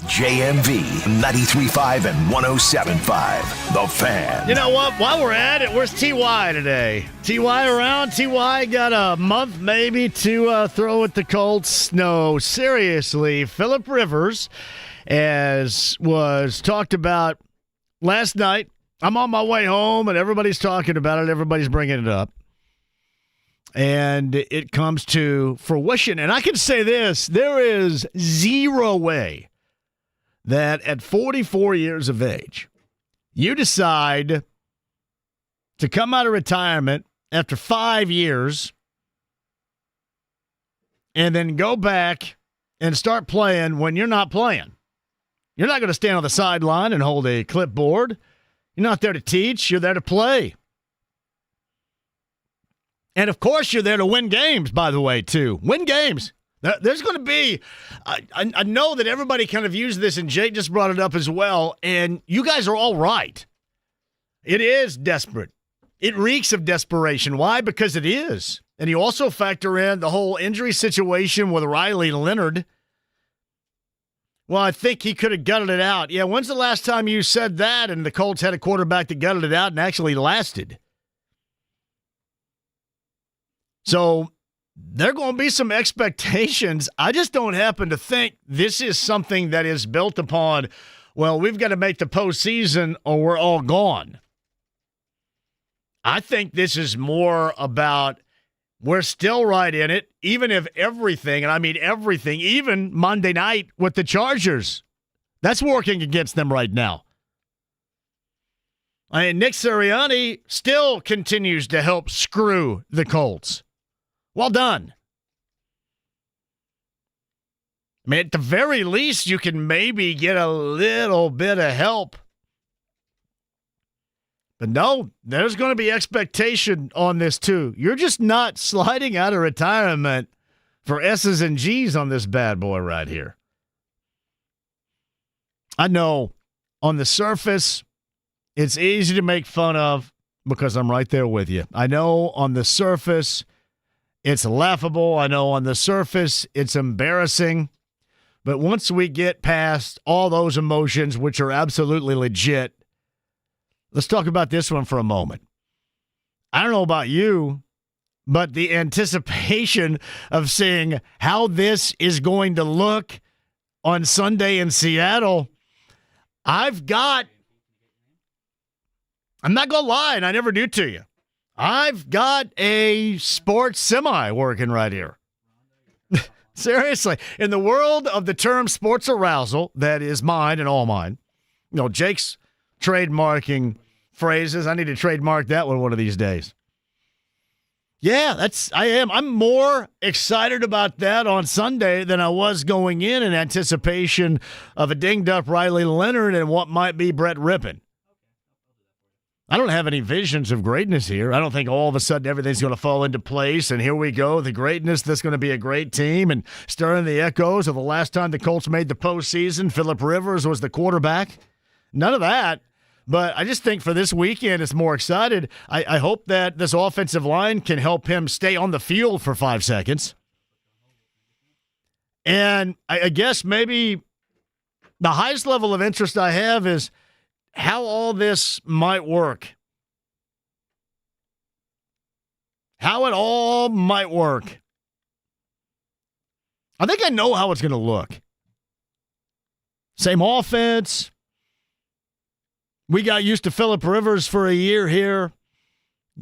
JMV 93.5 and 107.5. The Fan. You know what? While we're at it, where's TY today? TY around? TY got a month maybe to throw at the Colts? No, seriously. Phillip Rivers, as was talked about last night, I'm on my way home and everybody's talking about it. Everybody's bringing it up. And it comes to fruition. And I can say this, there is zero way that at 44 years of age, you decide to come out of retirement after 5 years and then go back and start playing when you're not playing. You're not going to stand on the sideline and hold a clipboard. You're not there to teach. You're there to play. And, of course, you're there to win games, by the way, too. Win games. There's going to be I know that everybody kind of used this, and Jake just brought it up as well, and you guys are all right. It is desperate. It reeks of desperation. Why? Because it is. And you also factor in the whole injury situation with Riley Leonard. Well, I think he could have gutted it out. Yeah, when's the last time you said that and the Colts had a quarterback that gutted it out and actually lasted? So there are going to be some expectations. I just don't happen to think this is something that is built upon, well, we've got to make the postseason or we're all gone. I think this is more about we're still right in it, even if everything, and I mean everything, even Monday night with the Chargers, that's working against them right now. I mean, Nick Sirianni still continues to help screw the Colts. Well done. I mean, at the very least, you can maybe get a little bit of help. But no, there's going to be expectation on this too. You're just not sliding out of retirement for S's and G's on this bad boy right here. I know on the surface, it's easy to make fun of because I'm right there with you. I know on the surface, it's laughable. I know on the surface, it's embarrassing. But once we get past all those emotions, which are absolutely legit, let's talk about this one for a moment. I don't know about you, but the anticipation of seeing how this is going to look on Sunday in Seattle, I'm not going to lie, and I never do to you. I've got a sports semi working right here. Seriously. In the world of the term sports arousal, that is mine and all mine, you know, Jake's trademarking phrases. I need to trademark that one of these days. Yeah, I am. I'm more excited about that on Sunday than I was going in anticipation of a dinged up Riley Leonard and what might be Brett Rippon. I don't have any visions of greatness here. I don't think all of a sudden everything's going to fall into place, and here we go, the greatness, that's going to be a great team, and stirring the echoes of the last time the Colts made the postseason, Phillip Rivers was the quarterback. None of that, but I just think for this weekend it's more excited. I hope that this offensive line can help him stay on the field for 5 seconds. And I guess maybe the highest level of interest I have is how all this might work. How it all might work. I think I know how it's going to look. Same offense. We got used to Phillip Rivers for a year here,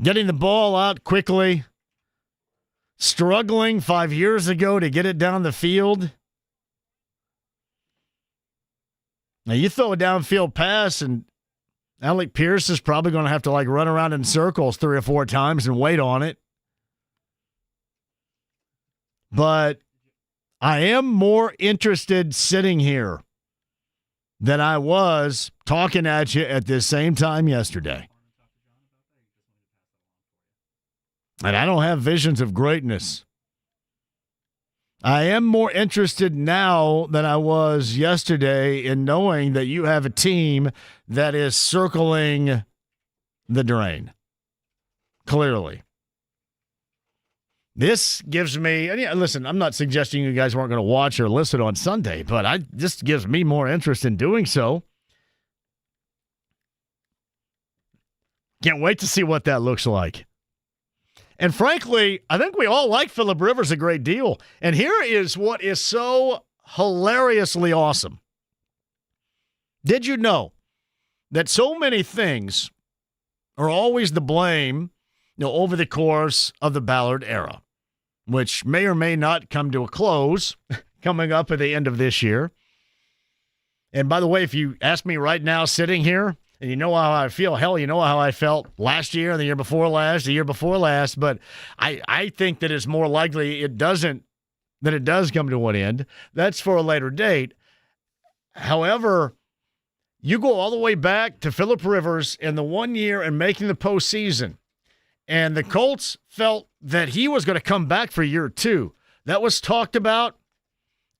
getting the ball out quickly, struggling 5 years ago to get it down the field. Now, you throw a downfield pass, and Alec Pierce is probably going to have to run around in circles 3 or 4 times and wait on it. But I am more interested sitting here than I was talking at you at this same time yesterday. And I don't have visions of greatness. I am more interested now than I was yesterday in knowing that you have a team that is circling the drain. Clearly. This gives me, and listen, I'm not suggesting you guys weren't going to watch or listen on Sunday, but this gives me more interest in doing so. Can't wait to see what that looks like. And frankly, I think we all like Phillip Rivers a great deal. And here is what is so hilariously awesome. Did you know that so many things are always the blame, over the course of the Ballard era, which may or may not come to a close coming up at the end of this year? And by the way, if you ask me right now sitting here, and you know how I feel, hell, you know how I felt last year, the year before last, but I think that it's more likely it does come to an end. That's for a later date. However, you go all the way back to Phillip Rivers in the 1 year and making the postseason, and the Colts felt that he was going to come back for year 2. That was talked about,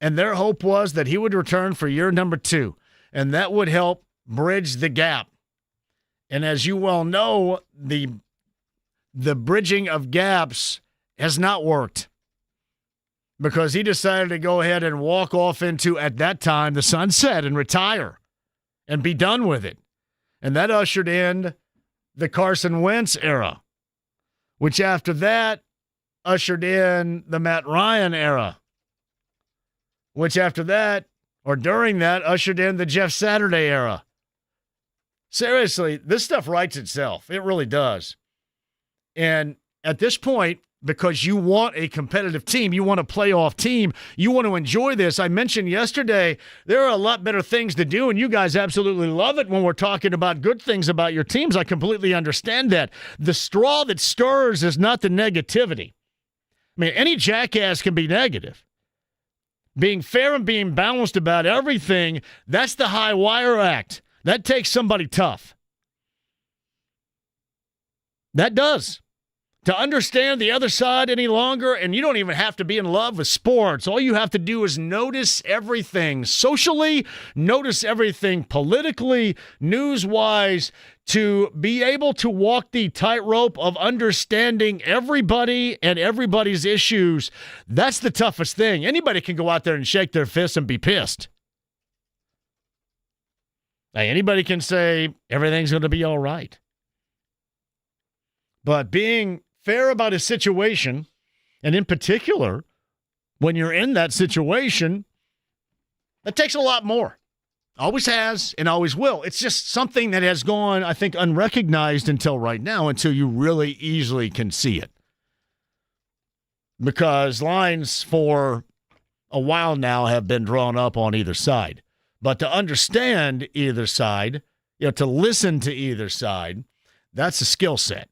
and their hope was that he would return for year number 2, and that would help bridge the gap. And as you well know, the bridging of gaps has not worked because he decided to go ahead and walk off into, at that time, the sunset and retire and be done with it. And that ushered in the Carson Wentz era, which after that ushered in the Matt Ryan era, which after that, or during that, ushered in the Jeff Saturday era. Seriously, this stuff writes itself. It really does. And at this point, because you want a competitive team, you want a playoff team, you want to enjoy this. I mentioned yesterday, there are a lot better things to do, and you guys absolutely love it when we're talking about good things about your teams. I completely understand that. The straw that stirs is not the negativity. I mean, any jackass can be negative. Being fair and being balanced about everything, that's the high wire act. That takes somebody tough. That does. To understand the other side any longer, and you don't even have to be in love with sports. All you have to do is notice everything socially, notice everything politically, news-wise, to be able to walk the tightrope of understanding everybody and everybody's issues. That's the toughest thing. Anybody can go out there and shake their fists and be pissed. Anybody can say everything's going to be all right. But being fair about a situation, and in particular, when you're in that situation, that takes a lot more. Always has and always will. It's just something that has gone, I think, unrecognized until right now, until you really easily can see it. Because lines for a while now have been drawn up on either side. But to understand either side, to listen to either side, that's a skill set.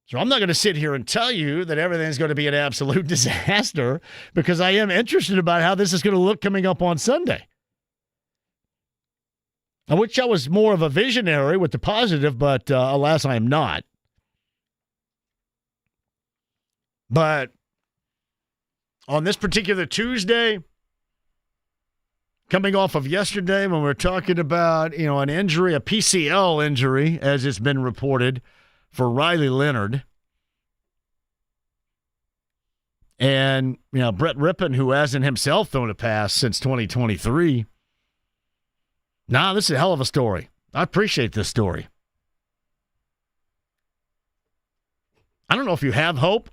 So I'm not going to sit here and tell you that everything's going to be an absolute disaster, because I am interested about how this is going to look coming up on Sunday. I wish I was more of a visionary with the positive, but alas, I am not. But on this particular Tuesday, coming off of yesterday when we were talking about, an injury, a PCL injury, as it's been reported, for Riley Leonard. And, Brett Rippon, who hasn't himself thrown a pass since 2023. This is a hell of a story. I appreciate this story. I don't know if you have hope.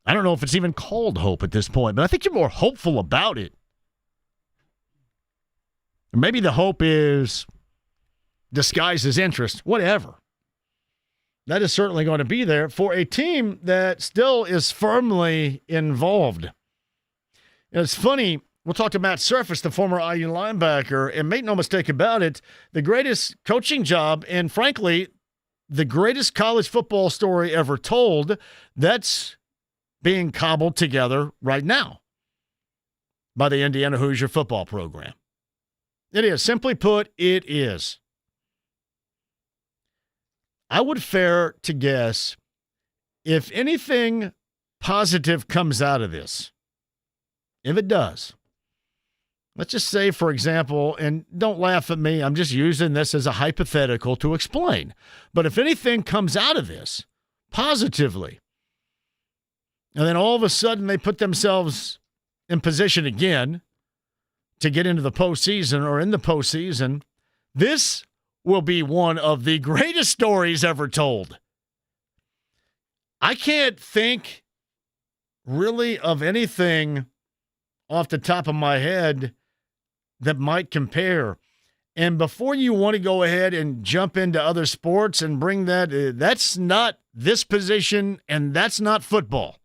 I don't know if it's even called hope at this point, but I think you're more hopeful about it. Maybe the hope is disguised as interest, whatever. That is certainly going to be there for a team that still is firmly involved. It's funny, we'll talk to Matt Surface, the former IU linebacker, and make no mistake about it, the greatest coaching job and, frankly, the greatest college football story ever told, that's being cobbled together right now by the Indiana Hoosier football program. It is. Simply put, it is. I would fare to guess if anything positive comes out of this, if it does, let's just say, for example, and don't laugh at me, I'm just using this as a hypothetical to explain, but if anything comes out of this positively, And then all of a sudden they put themselves in position again to get into the postseason or in the postseason. This will be one of the greatest stories ever told. I can't think really of anything off the top of my head that might compare. And before you want to go ahead and jump into other sports and bring that, that's not this position and that's not football.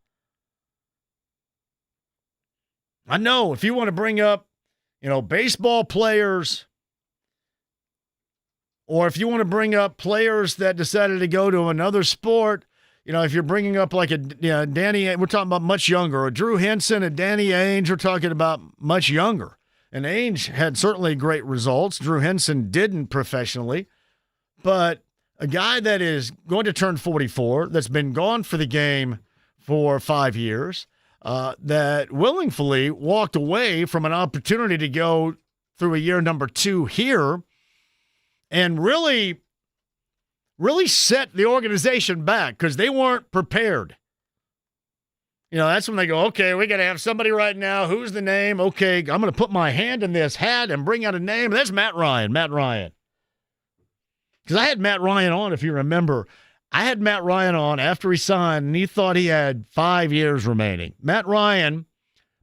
I know if you want to bring up, baseball players, or if you want to bring up players that decided to go to another sport, if you're bringing up like Danny, we're talking about much younger, or Drew Henson and Danny Ainge, we're talking about much younger. And Ainge had certainly great results. Drew Henson didn't professionally. But a guy that is going to turn 44, that's been gone for the game for 5 years, that willingly walked away from an opportunity to go through a year number 2 here and really set the organization back because they weren't prepared. That's when they go, okay, we got to have somebody right now. Who's the name? Okay, I'm going to put my hand in this hat and bring out a name. That's Matt Ryan. Because I had Matt Ryan on, if you remember. I had Matt Ryan on after he signed, and he thought he had 5 years remaining. Matt Ryan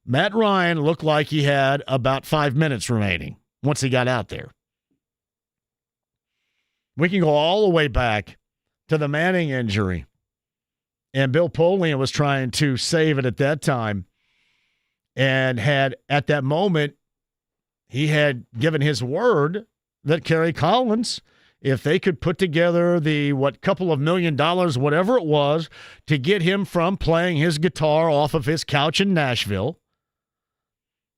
looked like he had about 5 minutes remaining once he got out there. We can go all the way back to the Manning injury. And Bill Polian was trying to save it at that time and had, at that moment, he had given his word that Kerry Collins, if they could put together the, couple of $1 million, whatever it was, to get him from playing his guitar off of his couch in Nashville,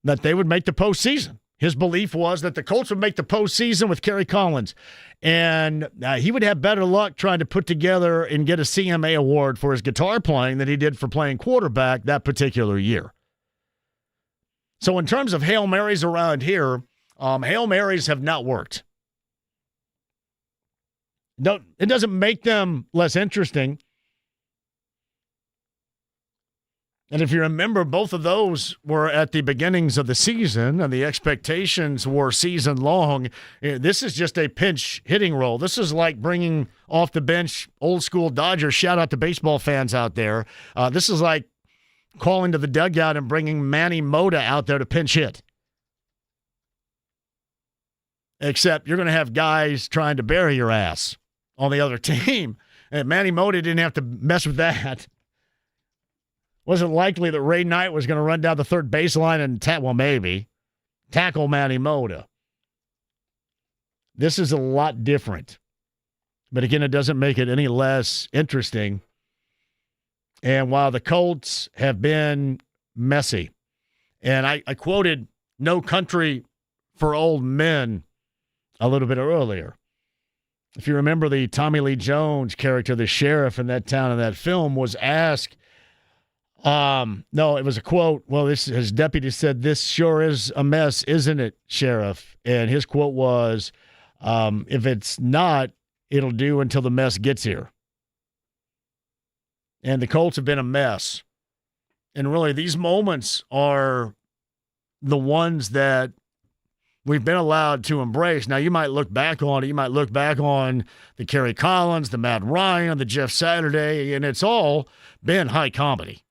that they would make the postseason. His belief was that the Colts would make the postseason with Kerry Collins. And he would have better luck trying to put together and get a CMA award for his guitar playing than he did for playing quarterback that particular year. So in terms of Hail Marys around here, Hail Marys have not worked. No, it doesn't make them less interesting. And if you remember, both of those were at the beginnings of the season, and the expectations were season long. This is just a pinch hitting role. This is like bringing off the bench old school Dodgers. Shout out to baseball fans out there. This is like calling to the dugout and bringing Manny Mota out there to pinch hit. Except you're going to have guys trying to bury your ass on the other team. And Manny Mota didn't have to mess with that. Wasn't likely that Ray Knight was going to run down the third baseline and tackle Manny Mota. This is a lot different. But again, it doesn't make it any less interesting. And while the Colts have been messy, and I quoted No Country for Old Men a little bit earlier. If you remember, the Tommy Lee Jones character, the sheriff in that town in that film, was asked, no, it was a quote. Well, his deputy said, "This sure is a mess, isn't it, Sheriff?" And his quote was, "If it's not, it'll do until the mess gets here." And the Colts have been a mess. And really, these moments are the ones that we've been allowed to embrace. Now, you might look back on it. You might look back on the Kerry Collins, the Matt Ryan, the Jeff Saturday, and it's all been high comedy.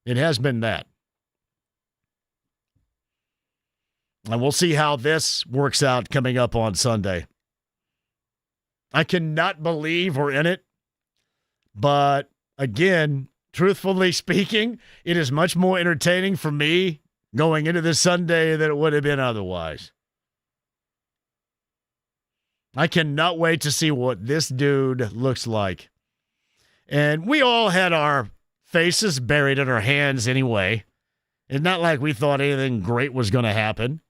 It has been that. And we'll see how this works out coming up on Sunday. I cannot believe we're in it. But again, truthfully speaking, it is much more entertaining for me going into this Sunday than it would have been otherwise. I cannot wait to see what this dude looks like. And we all had our faces buried in our hands anyway. It's not like we thought anything great was going to happen.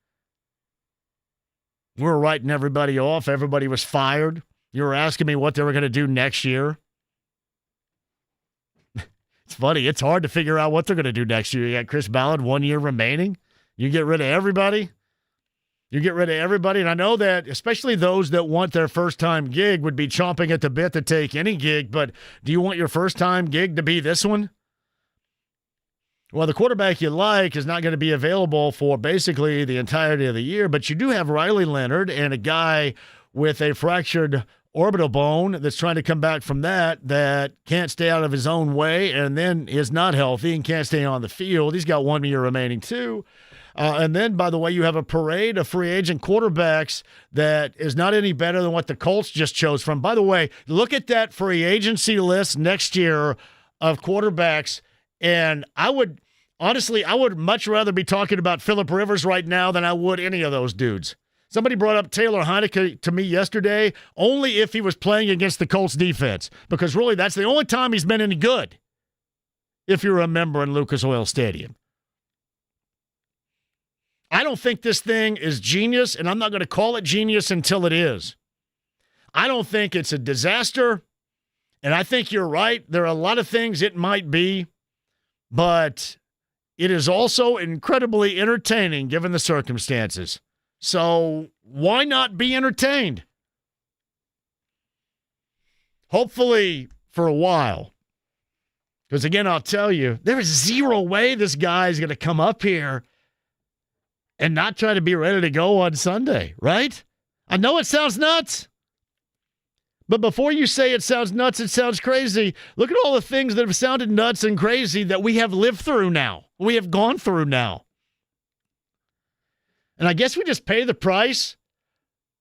We were writing everybody off. Everybody was fired. You were asking me what they were going to do next year. It's funny. It's hard to figure out what they're going to do next year. You got Chris Ballard, 1 year remaining. You get rid of everybody. And I know that especially those that want their first-time gig would be chomping at the bit to take any gig, but do you want your first-time gig to be this one? Well, the quarterback you like is not going to be available for basically the entirety of the year, but you do have Riley Leonard and a guy with a fractured orbital bone that's trying to come back from that can't stay out of his own way and then is not healthy and can't stay on the field. He's got 1 year remaining too. And then, by the way, you have a parade of free agent quarterbacks that is not any better than what the Colts just chose from. By the way, look at that free agency list next year of quarterbacks. And I would much rather be talking about Phillip Rivers right now than I would any of those dudes. Somebody brought up Taylor Heineke to me yesterday, only if he was playing against the Colts defense, because really that's the only time he's been any good, if you remember, in Lucas Oil Stadium. I don't think this thing is genius, and I'm not going to call it genius until it is. I don't think it's a disaster, and I think you're right. There are a lot of things it might be, but it is also incredibly entertaining given the circumstances. So why not be entertained? Hopefully for a while. Because again, I'll tell you, there is zero way this guy is going to come up here and not try to be ready to go on Sunday, right? I know it sounds nuts. But before you say it sounds nuts, it sounds crazy. Look at all the things that have sounded nuts and crazy that we have lived through now. We have gone through now. And I guess we just pay the price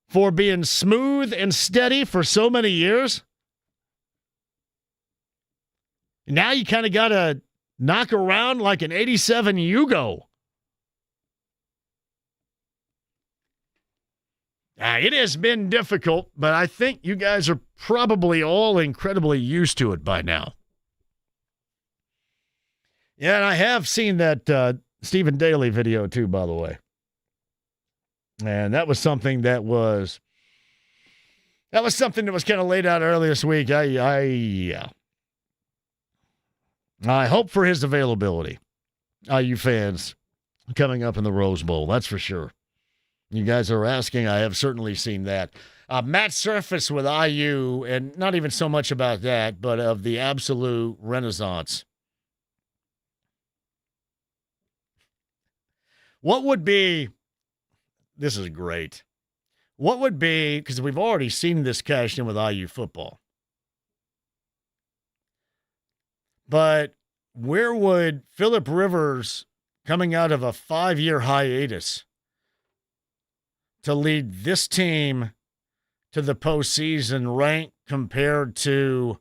for being smooth and steady for so many years. Now you kind of got to knock around like an 87 Yugo. It has been difficult, but I think you guys are probably all incredibly used to it by now. Yeah, and I have seen that Stephen Daly video too, by the way. And that was something that was kind of laid out earlier this week. I hope for his availability, IU fans, coming up in the Rose Bowl. That's for sure. You guys are asking. I have certainly seen that. Matt Surface with IU, and not even so much about that, but of the absolute renaissance. What would be, this is great. What would be, because we've already seen this cashed in with IU football, but where would Phillip Rivers, coming out of a 5-year hiatus, to lead this team to the postseason rank compared to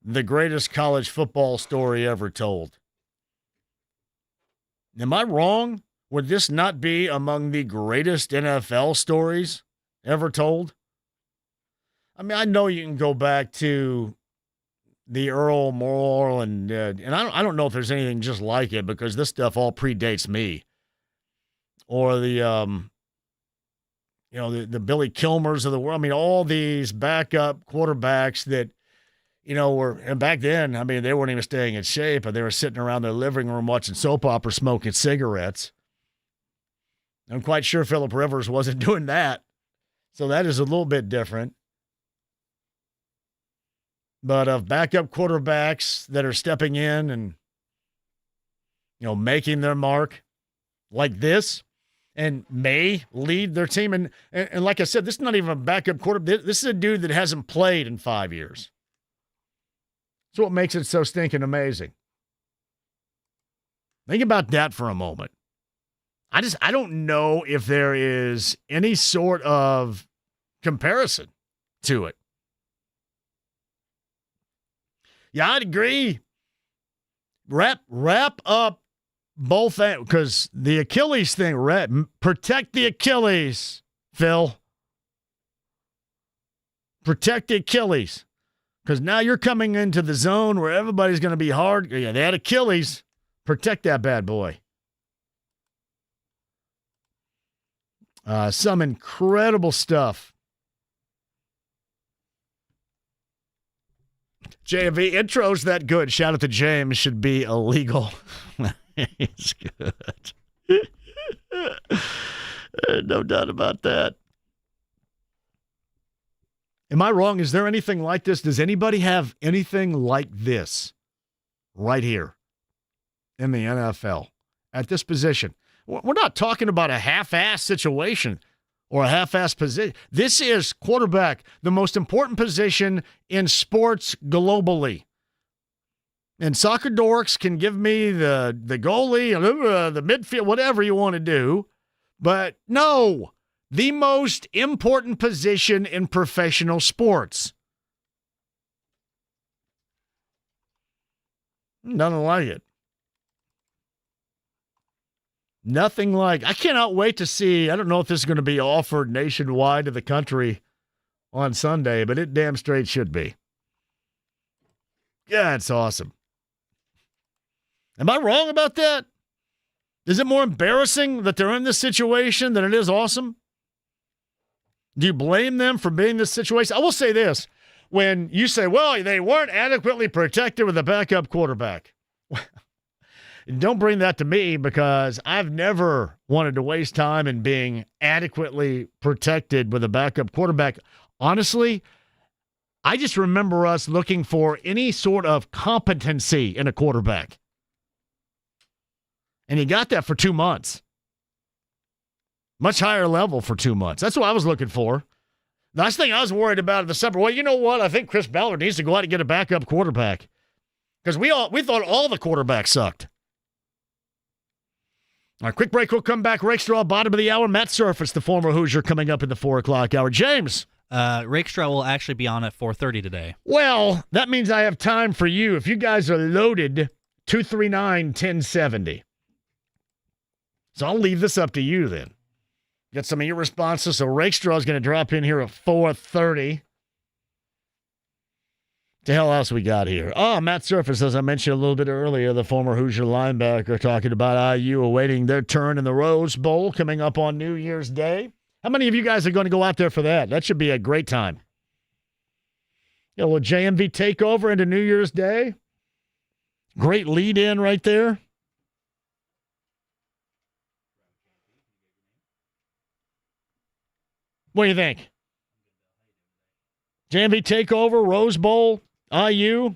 the greatest college football story ever told? Am I wrong? Would this not be among the greatest NFL stories ever told? I mean, I know you can go back to the Earl Morrill and I don't know if there's anything just like it, because this stuff all predates me. Or the the Billy Kilmers of the world. I mean, all these backup quarterbacks that, and back then, I mean, they weren't even staying in shape, but they were sitting around their living room watching soap opera, smoking cigarettes. I'm quite sure Phillip Rivers wasn't doing that. So that is a little bit different. But of backup quarterbacks that are stepping in and, making their mark like this, and may lead their team. And like I said, this is not even a backup quarterback. This is a dude that hasn't played in 5 years. That's what makes it so stinking amazing. Think about that for a moment. I don't know if there is any sort of comparison to it. Yeah, I'd agree. Wrap up both, because the Achilles thing, protect the Achilles, Phil. Protect the Achilles. Because now you're coming into the zone where everybody's going to be hard. Yeah, they had Achilles. Protect that bad boy. Some incredible stuff. JMV intro's that good. Shout out to James. Should be illegal. It's good. No doubt about that. Am I wrong? Is there anything like this? Does anybody have anything like this right here? in the NFL at this position. We're not talking about a half-ass situation or a half-ass position. This is quarterback, the most important position in sports globally. And soccer dorks can give me the goalie, the midfield, whatever you want to do. But no, the most important position in professional sports. Nothing like it. Nothing like. I cannot wait to see. I don't know if this is going to be offered nationwide to the country on Sunday, but it damn straight should be. Yeah, it's awesome. Am I wrong about that? Is it more embarrassing that they're in this situation than it is awesome? Do you blame them for being in this situation? I will say this. When you say, well, they weren't adequately protected with a backup quarterback. Don't bring that to me because I've never wanted to waste time in being adequately protected with a backup quarterback. Honestly, I just remember us looking for any sort of competency in a quarterback. And he got that for 2 months. Much higher level for 2 months. That's what I was looking for. The last thing I was worried about in the summer, well, you know what? I think Chris Ballard needs to go out and get a backup quarterback. Because we thought all the quarterbacks sucked. All right, quick break. We'll come back. Rakestraw, bottom of the hour. Matt Surface, the former Hoosier, coming up in the 4 o'clock hour. James. Rakestraw will actually be on at 4:30 today. Well, that means I have time for you. If you guys are loaded, 239-1070. So I'll leave this up to you then. Get some of your responses. So Rakestraw is going to drop in here at 4:30. The hell else we got here? Oh, Matt Surface, as I mentioned a little bit earlier, the former Hoosier linebacker, talking about IU awaiting their turn in the Rose Bowl coming up on New Year's Day. How many of you guys are going to go out there for that? That should be a great time. Yeah, will JMV take over into New Year's Day? Great lead in right there. What do you think? JMV takeover, Rose Bowl, IU.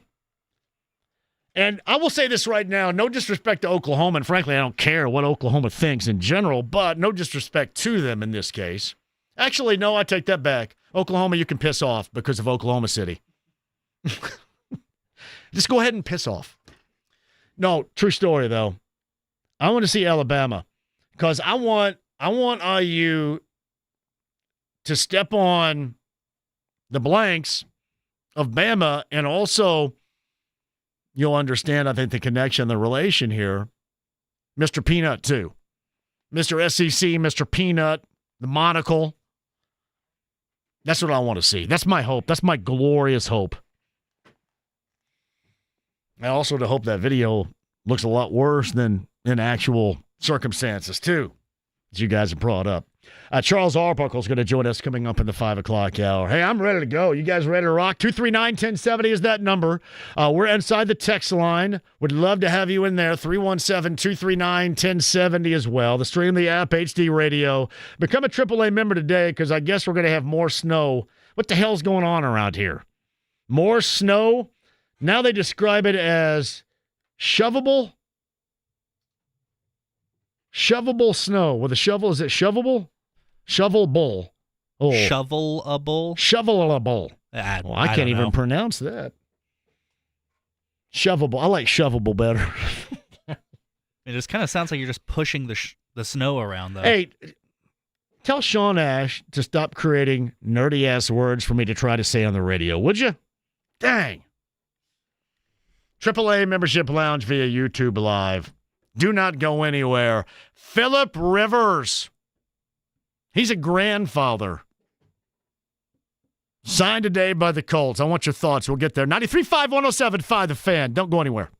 And I will say this right now, no disrespect to Oklahoma, and frankly, I don't care what Oklahoma thinks in general, but no disrespect to them in this case. Actually, no, I take that back. Oklahoma, you can piss off because of Oklahoma City. Just go ahead and piss off. No, true story, though. I want to see Alabama because I want IU to step on the blanks of Bama, and also you'll understand, I think, the connection, the relation here. Mr. Peanut, too. Mr. SEC, Mr. Peanut, the monocle. That's what I want to see. That's my hope. That's my glorious hope. And also to hope that video looks a lot worse than in actual circumstances, too, as you guys have brought up. Charles Arbuckle is going to join us coming up in the 5 o'clock hour. Hey, I'm ready to go. You guys ready to rock? 239-1070 is that number. We're inside the text line. Would love to have you in there. 317-239-1070 as well. The stream, the app, HD radio. Become a AAA member today because I guess we're going to have more snow. What the hell's going on around here? More snow? Now they describe it as shovelable. Shovelable snow. With a shovel, is it shovelable? Shovelable. Oh. Shovelable? Shovelable. Well, I can't even pronounce that. Shovelable. I like shovelable better. It just kind of sounds like you're just pushing the snow around, though. Hey, tell Sean Ash to stop creating nerdy-ass words for me to try to say on the radio, would you? Dang. AAA Membership Lounge via YouTube Live. Do not go anywhere. Phillip Rivers. He's a grandfather. Signed today by the Colts. I want your thoughts. We'll get there. 93.5, 107.5, The Fan. Don't go anywhere.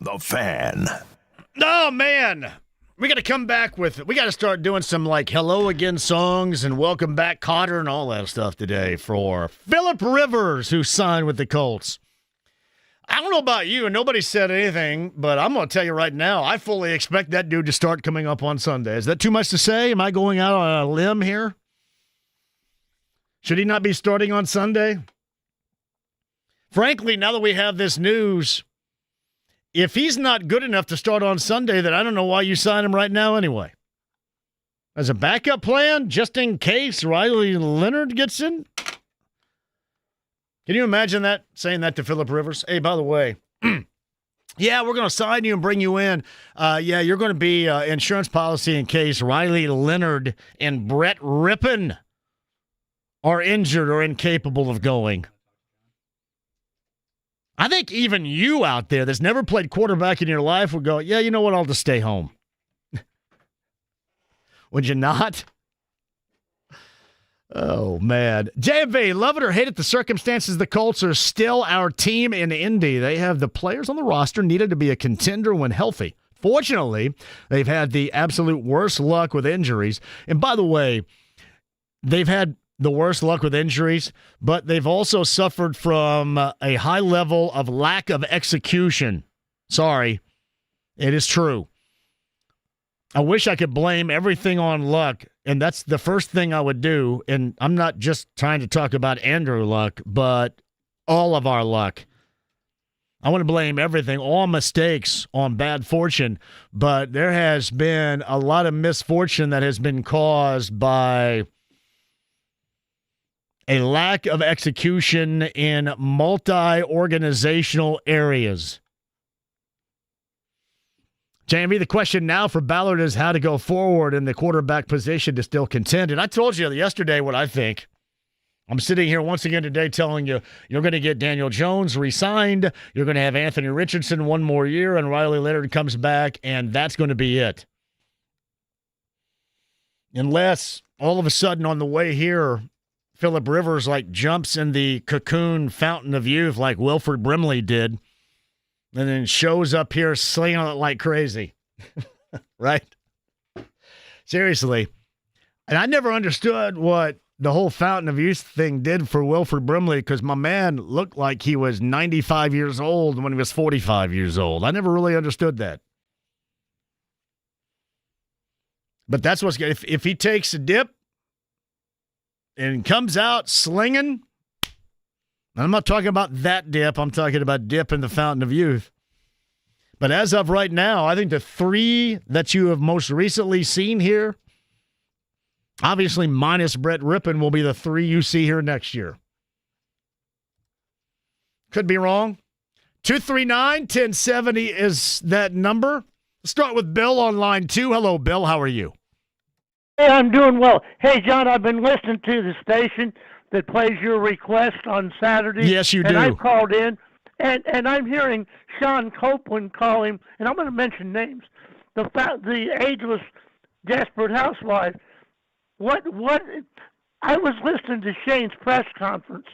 The Fan. Oh, man. We got to come back with it. We got to start doing some, like, hello again songs and welcome back Cotter and all that stuff today for Phillip Rivers, who signed with the Colts. I don't know about you, and nobody said anything, but I'm going to tell you right now, I fully expect that dude to start coming up on Sunday. Is that too much to say? Am I going out on a limb here? Should he not be starting on Sunday? Frankly, now that we have this news, if he's not good enough to start on Sunday, then I don't know why you sign him right now anyway. As a backup plan, just in case Riley Leonard gets in? Can you imagine that, saying that to Phillip Rivers? Hey, by the way, yeah, we're going to sign you and bring you in. Yeah, you're going to be insurance policy in case Riley Leonard and Brett Rippon are injured or incapable of going. I think even you out there that's never played quarterback in your life would go, yeah, you know what, I'll just stay home. Would you not? Oh, man. JMV, love it or hate it, the circumstances, the Colts are still our team in Indy. They have the players on the roster needed to be a contender when healthy. Fortunately, they've had the absolute worst luck with injuries. And by the way, they've had the worst luck with injuries, but they've also suffered from a high level of lack of execution. Sorry, it is true. I wish I could blame everything on luck, and that's the first thing I would do. And I'm not just trying to talk about Andrew Luck, but all of our luck. I want to blame everything, all mistakes on bad fortune, but there has been a lot of misfortune that has been caused by a lack of execution in multi-organizational areas. JMV, the question now for Ballard is how to go forward in the quarterback position to still contend. And I told you yesterday what I think. I'm sitting here once again today telling you you're going to get Daniel Jones re-signed. You're going to have Anthony Richardson one more year, and Riley Leonard comes back, and that's going to be it. Unless all of a sudden on the way here, Phillip Rivers jumps in the cocoon fountain of youth like Wilford Brimley did, and then shows up here slinging it like crazy. Right? Seriously. And I never understood what the whole fountain of youth thing did for Wilford Brimley, because my man looked like he was 95 years old when he was 45 years old. I never really understood that. But that's what's good. If he takes a dip and comes out slinging, I'm not talking about that dip. I'm talking about dip in the fountain of youth. But as of right now, I think the three that you have most recently seen here, obviously minus Brett Rippon, will be the three you see here next year. Could be wrong. 239-1070 is that number. Let's start with Bill on line 2. Hello, Bill. How are you? Hey, I'm doing well. Hey, John, I've been listening to the station that plays your request on Saturday. Yes, you do. And I called in, and I'm hearing Sean Copeland call him, and I'm going to mention names, the ageless, desperate housewife. What? I was listening to Shane's press conference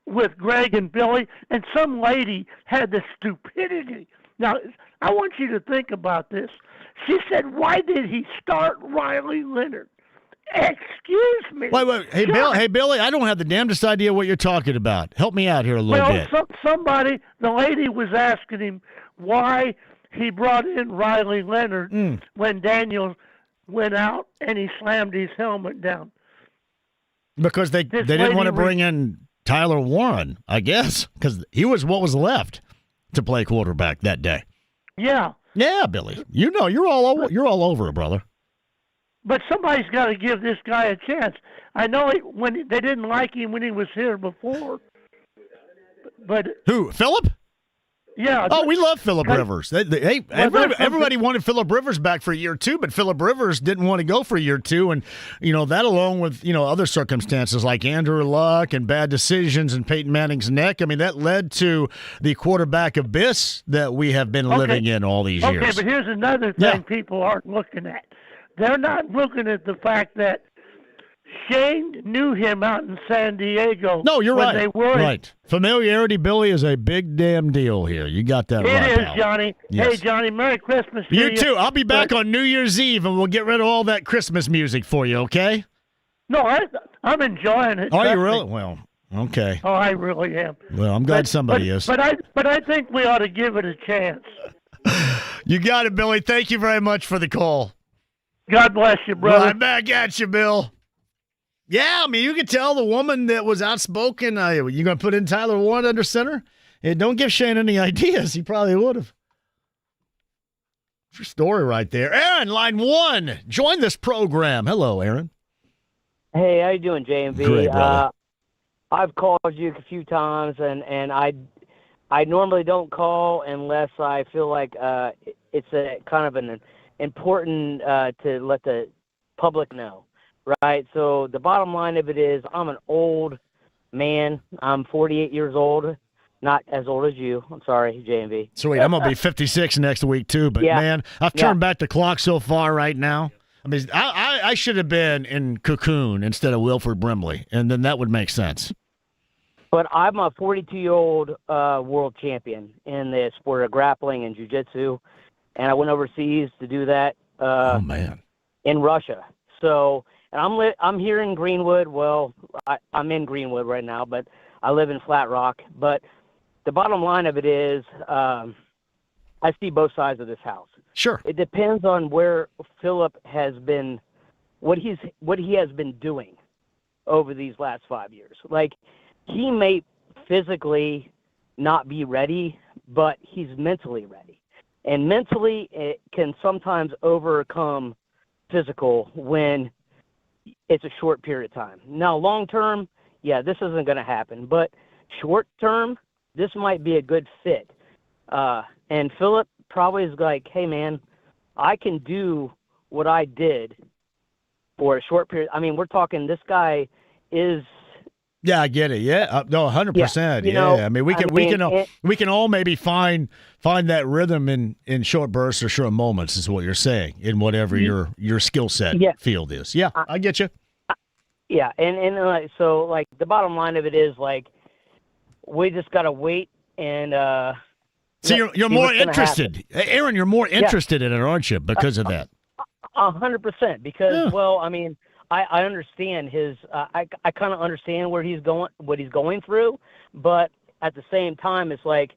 with Greg and Billy, and some lady had the stupidity. Now, I want you to think about this. She said, why did he start Riley Leonard? Excuse me. Wait. Hey, Bill. Hey, Billy, I don't have the damnedest idea what you're talking about. Help me out here a little bit. Somebody, the lady was asking him why he brought in Riley Leonard when Daniel went out and he slammed his helmet down. Because they didn't want to bring in Tyler Warren, I guess, because he was what was left to play quarterback that day. Yeah. Yeah, Billy. You know, you're all over it, brother. But somebody's got to give this guy a chance. I know when they didn't like him when he was here before. But who? Phillip? Yeah. Oh, we love Phillip Rivers. Everybody wanted Phillip Rivers back for a year two, but Phillip Rivers didn't want to go for a year two, and that along with other circumstances like Andrew Luck and bad decisions and Peyton Manning's neck. I mean, that led to the quarterback abyss that we have been living in all these years. Okay, but here's another thing people aren't looking at. They're not looking at the fact that Shane knew him out in San Diego. No, you're when right. They were right. Familiarity, Billy, is a big damn deal here. You got that right. It is, pal. Johnny. Yes. Hey, Johnny, Merry Christmas to You too. I'll be back But- on New Year's Eve, and we'll get rid of all that Christmas music for you, okay? No, I'm enjoying it. Are you trust really? me. Well, okay. Oh, I really am. Well, I'm glad somebody is. But I think we ought to give it a chance. You got it, Billy. Thank you very much for the call. God bless you, brother. Right back at you, Bill. Yeah, I mean, you could tell the woman that was outspoken. You going to put in Tyler Warren under center? And don't give Shane any ideas. He probably would have. True story right there. Aaron, line 1. Join this program. Hello, Aaron. Hey, how you doing, JMV? Great, brother. I've called you a few times, and I normally don't call unless I feel like it's a kind of an important to let the public know, right? So the bottom line of it is I'm an old man. I'm 48 years old, not as old as you. I'm sorry, JMV. Sweet. I'm going to be 56 next week, too. But, Yeah. man, I've turned back the clock so far right now. I mean, I should have been in Cocoon instead of Wilford Brimley, and then that would make sense. But I'm a 42-year-old world champion in the sport of grappling and jiu-jitsu, and I went overseas to do that Oh, man. in Russia. So, and I'm here in Greenwood. Well, I'm in Greenwood right now, but I live in Flat Rock. But the bottom line of it is I see both sides of this house. Sure. It depends on where Philip has been, what he has been doing over these last 5 years. Like, he may physically not be ready, but he's mentally ready. And mentally, it can sometimes overcome physical when it's a short period of time. Now, long term, yeah, this isn't going to happen. But short term, this might be a good fit. And Philip probably is like, hey, man, I can do what I did for a short period. I mean, we're talking this guy is. Yeah, I get it. Yeah, no, 100%. Yeah, I mean, we can all maybe find that rhythm in short bursts or short moments, is what you're saying, in whatever your skill set field is. Yeah, I get you. Yeah, and so like the bottom line of it is like we just gotta wait and. So you're more interested, Aaron. You're more interested in it, aren't you? Because of that. 100%. Because well, I mean. I understand his. I kind of understand where he's going, what he's going through, but at the same time, it's like,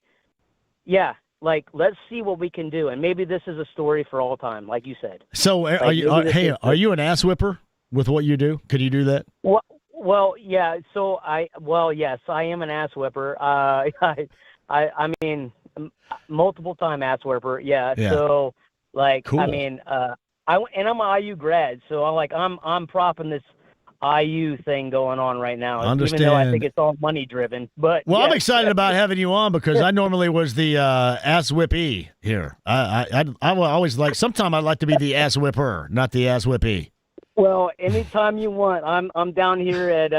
yeah, like let's see what we can do, and maybe this is a story for all time, like you said. So, like, are you an ass whipper with what you do? Could you do that? Well, yeah. So yes, I am an ass whipper. I mean, multiple time ass whipper. Yeah. So, like, cool. I mean, I'm an IU grad, so I'm propping this IU thing going on right now. Understand. Even though I think it's all money driven. But well, I'm excited about having you on because I normally was the ass whippy here. I always like. Sometimes I'd like to be the ass whipper, not the ass whippy. Well, anytime you want, I'm down here at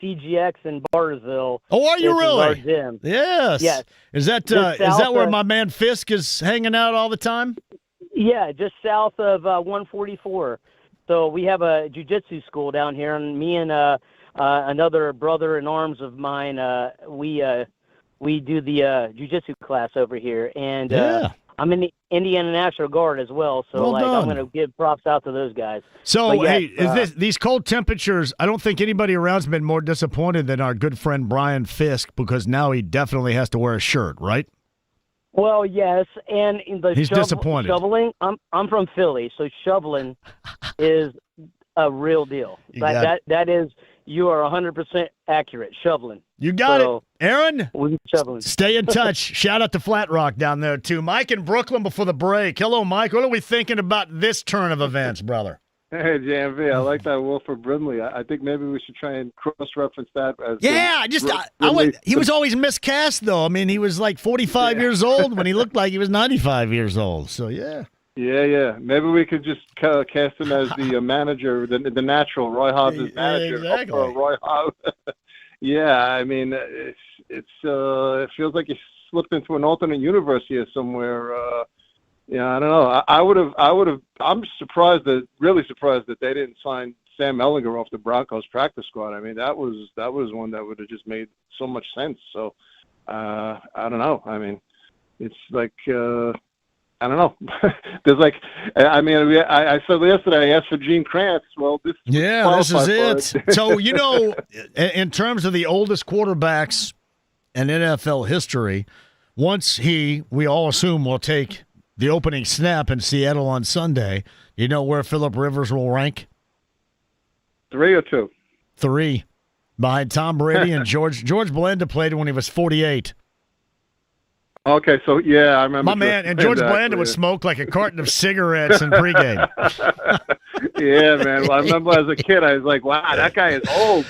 CGX in Bartlesville. Oh, are you really? Our gym. Yes. Yes. Is that where my man Fisk is hanging out all the time? Yeah, just south of 144. So we have a jiu-jitsu school down here, and me and another brother in arms of mine, we do the jiu-jitsu class over here. And I'm in the Indiana National Guard as well, so I'm going to give props out to those guys. So, these cold temperatures, I don't think anybody around's been more disappointed than our good friend Brian Fisk, because now he definitely has to wear a shirt, right? Well, yes, and he's disappointed. Shoveling. I'm from Philly, so shoveling is a real deal. That is, you are 100% accurate. Shoveling. You got it, Aaron. We're shoveling. Stay in touch. Shout out to Flat Rock down there too. Mike in Brooklyn before the break. Hello, Mike. What are we thinking about this turn of events, brother? Hey, JMV, I like that Wilford Brimley. I think maybe we should try and cross-reference that. As he was always miscast, though. I mean, he was like 45 years old when he looked like he was 95 years old. So, yeah. Yeah. Maybe we could just cast him as the manager, the natural, Roy Hobbs' manager. Exactly. Roy Hobbs. Yeah, I mean, it feels like he slipped into an alternate universe here somewhere. Yeah, I don't know. I would have. I'm really surprised that they didn't sign Sam Ellinger off the Broncos practice squad. I mean, that was one that would have just made so much sense. So I don't know. I mean, it's like I don't know. There's like, I mean, I said yesterday I asked for Gene Kranz. Well, this this is it. So, in terms of the oldest quarterbacks in NFL history, once we all assume, will take the opening snap in Seattle on Sunday, you know where Philip Rivers will rank? 3 or 2? 3. Behind Tom Brady and George Blanda played when he was 48. Okay, so yeah, I remember. My man, and George Blanda would smoke like a carton of cigarettes in pregame. Yeah, man. Well, I remember as a kid, I was like, "Wow, that guy is old."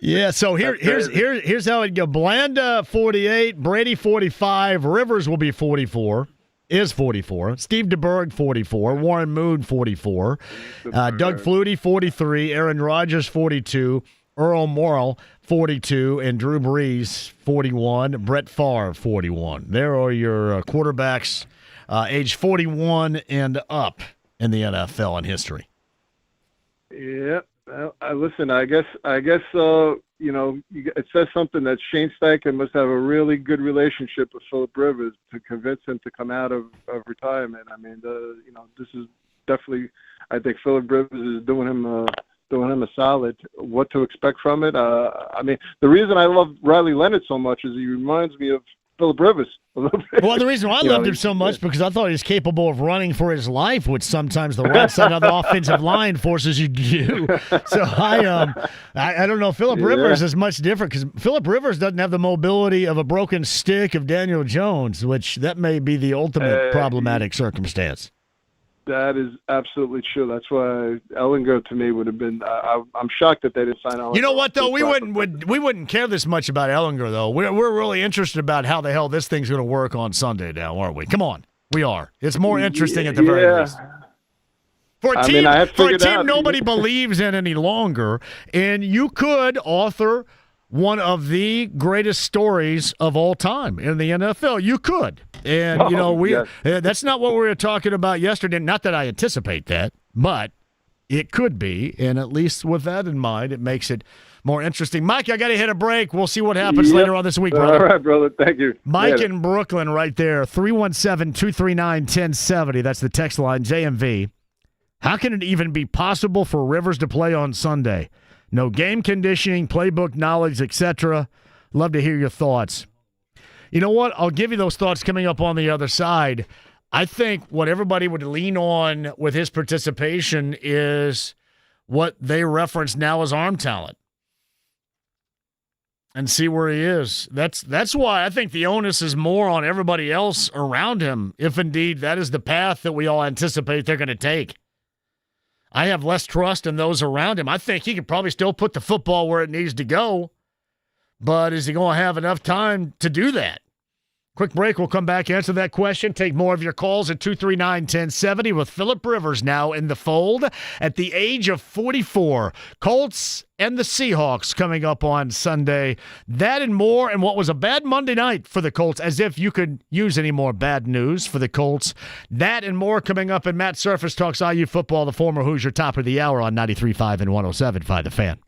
Yeah. So here's how it go: Blanda 48, Brady 45, Rivers will be 44. Is 44. Steve DeBerg 44, Warren Moon 44, Doug Flutie 43, Aaron Rodgers 42. Earl Morrall, 42, and Drew Brees, 41, Brett Favre, 41. There are your quarterbacks age 41 and up in the NFL in history. Yeah. Well, listen, I guess it says something that Shane Steichen must have a really good relationship with Philip Rivers to convince him to come out of retirement. I mean, this is definitely, I think Philip Rivers is doing him a solid. What to expect from it? I mean, the reason I love Riley Leonard so much is he reminds me of Philip Rivers a little bit. Well, the reason why I loved him so much because I thought he was capable of running for his life, which sometimes the right side of the offensive line forces you to do. So I don't know. Philip Rivers is much different because Philip Rivers doesn't have the mobility of a broken stick of Daniel Jones, which that may be the ultimate problematic circumstance. That is absolutely true. That's why Ellinger to me would have been. I'm shocked that they didn't sign Ellinger. You know what though? We wouldn't care this much about Ellinger though. We're really interested about how the hell this thing's going to work on Sunday now, aren't we? Come on, we are. It's more interesting at the very least. For a team nobody believes in any longer, and you could author one of the greatest stories of all time in the NFL. You could. And, that's not what we were talking about yesterday. Not that I anticipate that, but it could be. And at least with that in mind, it makes it more interesting. Mike, I got to hit a break. We'll see what happens later on this week, brother. All right, brother. Thank you. Mike in Brooklyn right there, 317-239-1070. That's the text line, JMV. How can it even be possible for Rivers to play on Sunday? No game conditioning, playbook knowledge, etc. Love to hear your thoughts. You know what? I'll give you those thoughts coming up on the other side. I think what everybody would lean on with his participation is what they reference now as arm talent and see where he is. That's why I think the onus is more on everybody else around him, if indeed that is the path that we all anticipate they're going to take. I have less trust in those around him. I think he could probably still put the football where it needs to go, but is he going to have enough time to do that? Quick break. We'll come back, answer that question, take more of your calls at 239-1070 with Philip Rivers now in the fold at the age of 44. Colts and the Seahawks coming up on Sunday. That and more, and what was a bad Monday night for the Colts, as if you could use any more bad news for the Colts. That and more coming up, and Matt Surface talks IU football, the former Hoosier, top of the hour on 93.5 and 107.5 The Fan.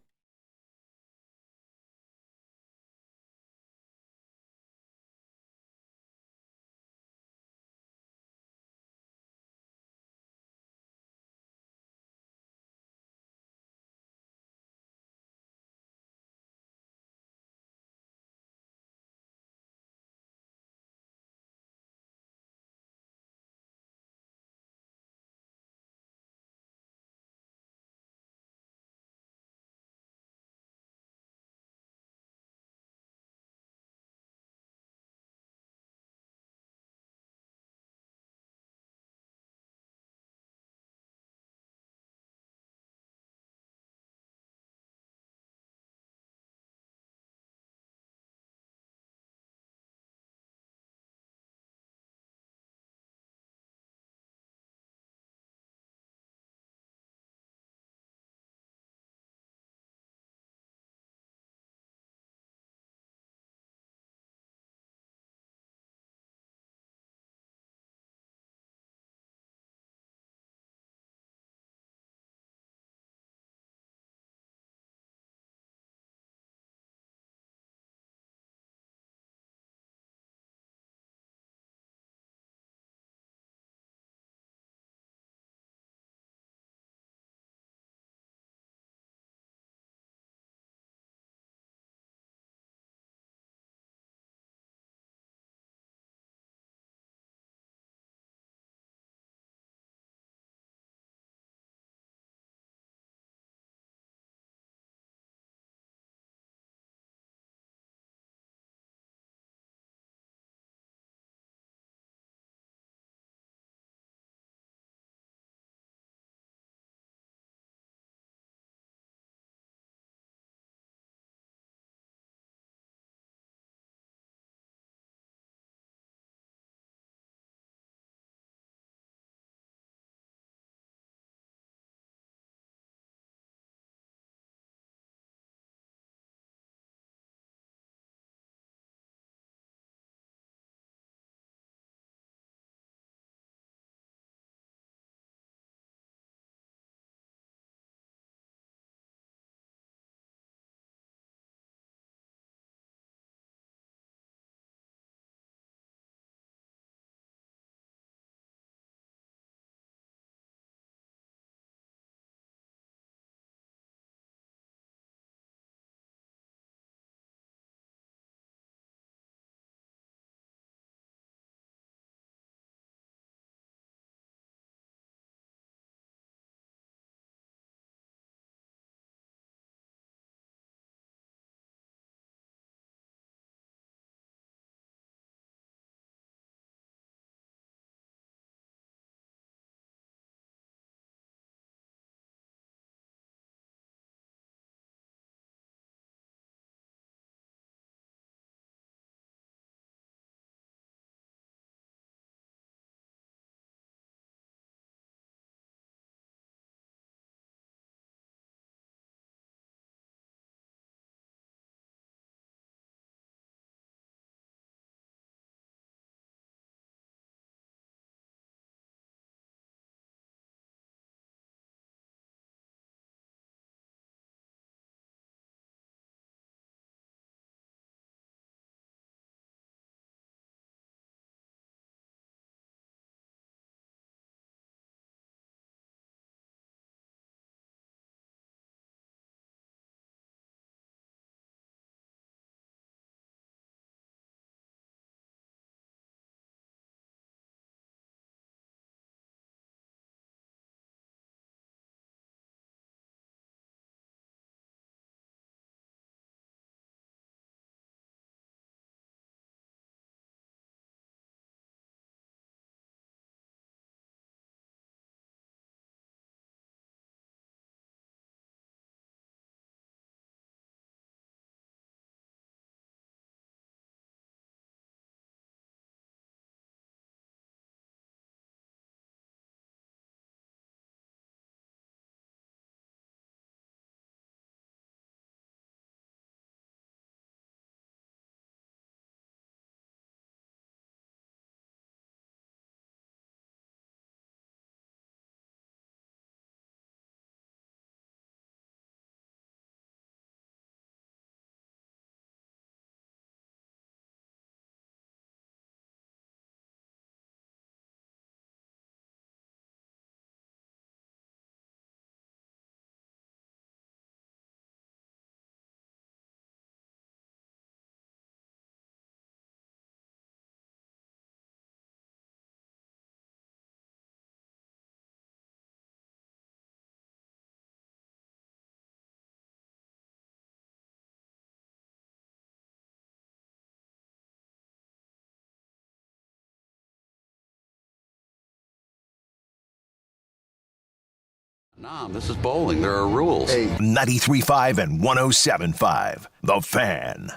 Nah, this is bowling. There are rules. 93.5 and 107.5. The Fan.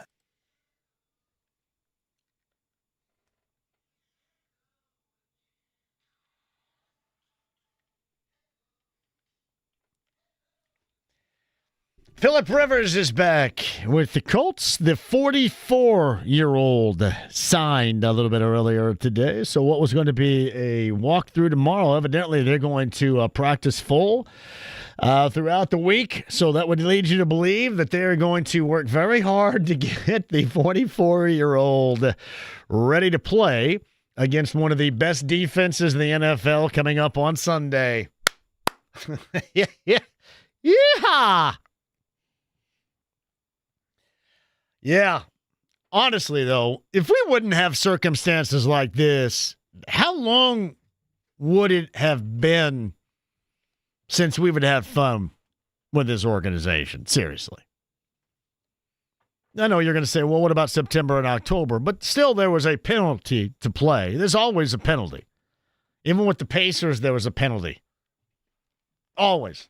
Philip Rivers is back with the Colts. The 44-year-old signed a little bit earlier today. So what was going to be a walkthrough tomorrow, evidently they're going to practice full throughout the week. So that would lead you to believe that they're going to work very hard to get the 44-year-old ready to play against one of the best defenses in the NFL coming up on Sunday. Yeah. Yeah. Honestly, though, if we wouldn't have circumstances like this, how long would it have been since we would have fun with this organization? Seriously. I know you're going to say, well, what about September and October? But still, there was a penalty to play. There's always a penalty. Even with the Pacers, there was a penalty. Always.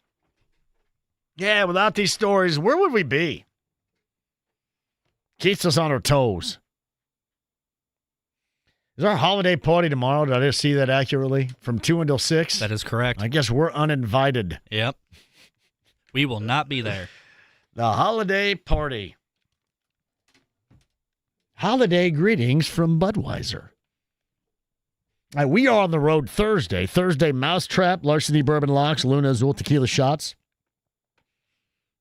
Yeah, without these stories, where would we be? Keeps us on our toes. Is our holiday party tomorrow? Did I just see that accurately? From 2 until 6? That is correct. I guess we're uninvited. Yep. We will not be there. The holiday party. Holiday greetings from Budweiser. We are on the road Thursday. Thursday, Mousetrap, Larceny Bourbon Locks, Luna Azul Tequila Shots.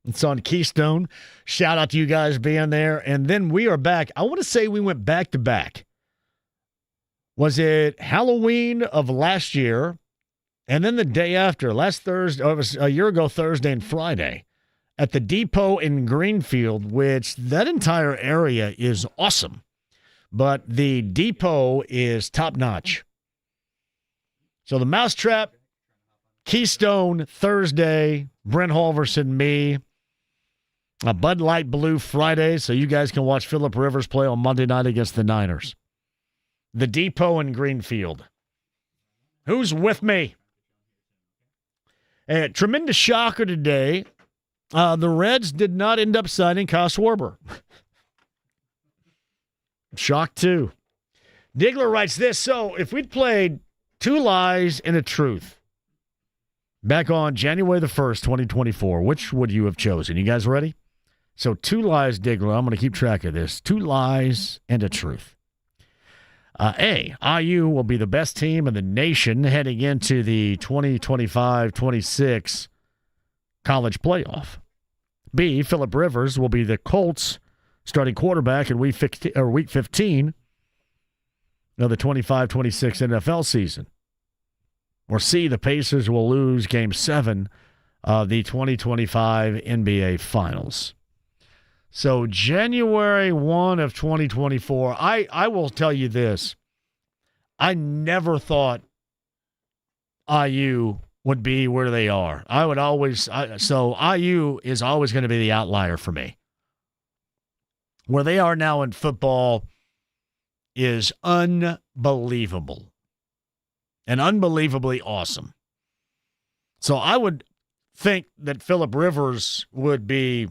It's on Keystone. Shout out to you guys being there. And then we are back. I want to say we went back to back. Was it Halloween of last year? And then the day after, last Thursday, it was a year ago, Thursday and Friday, at the Depot in Greenfield, which that entire area is awesome. But the Depot is top-notch. So the Mousetrap, Keystone, Thursday, Brent Halverson, me. A Bud Light Blue Friday, so you guys can watch Philip Rivers play on Monday night against the Niners. The Depot in Greenfield. Who's with me? A tremendous shocker today. The Reds did not end up signing Kyle Schwarber. Shocked, too. Diggler writes this. So, if we'd played Two Lies and a Truth back on January the 1st, 2024, which would you have chosen? You guys ready? So, Two Lies, Diggler. I'm going to keep track of this. Two Lies and a Truth. A, IU will be the best team in the nation heading into the 2025-26 college playoff. B, Philip Rivers will be the Colts starting quarterback in week 15 of the 25-26 NFL season. Or C, the Pacers will lose Game 7 of the 2025 NBA Finals. So January 1 of 2024, I will tell you this. I never thought IU would be where they are. So IU is always going to be the outlier for me. Where they are now in football is unbelievable and unbelievably awesome. So I would think that Philip Rivers would be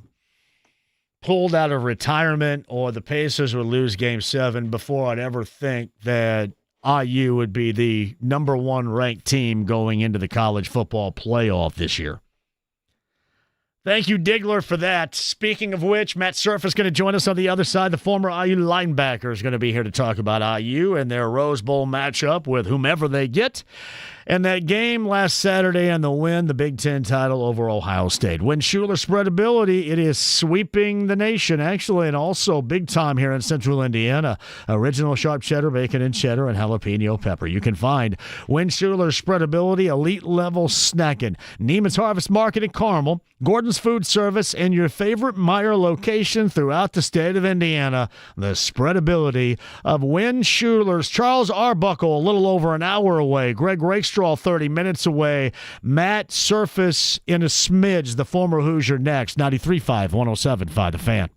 pulled out of retirement or the Pacers would lose Game 7 before I'd ever think that IU would be the number one ranked team going into the college football playoff this year. Thank you, Diggler, for that. Speaking of which, Matt Surf is going to join us on the other side. The former IU linebacker is going to be here to talk about IU and their Rose Bowl matchup with whomever they get. And that game last Saturday and the win, the Big Ten title over Ohio State. When Schuler spreadability, it is sweeping the nation, actually, and also big time here in central Indiana. Original sharp cheddar, bacon and cheddar, and jalapeno pepper. You can find Win Schuler spreadability, elite level snacking. Neiman's Harvest Market in Carmel, Gordon's Food Service, and your favorite Meijer location throughout the state of Indiana. The spreadability of Win Schuler's. Charles Arbuckle, a little over an hour away. Greg Rakestraw, 30 minutes away. Matt Surface in a smidge, the former Hoosier, next. 93.5, 107.5, The Fan.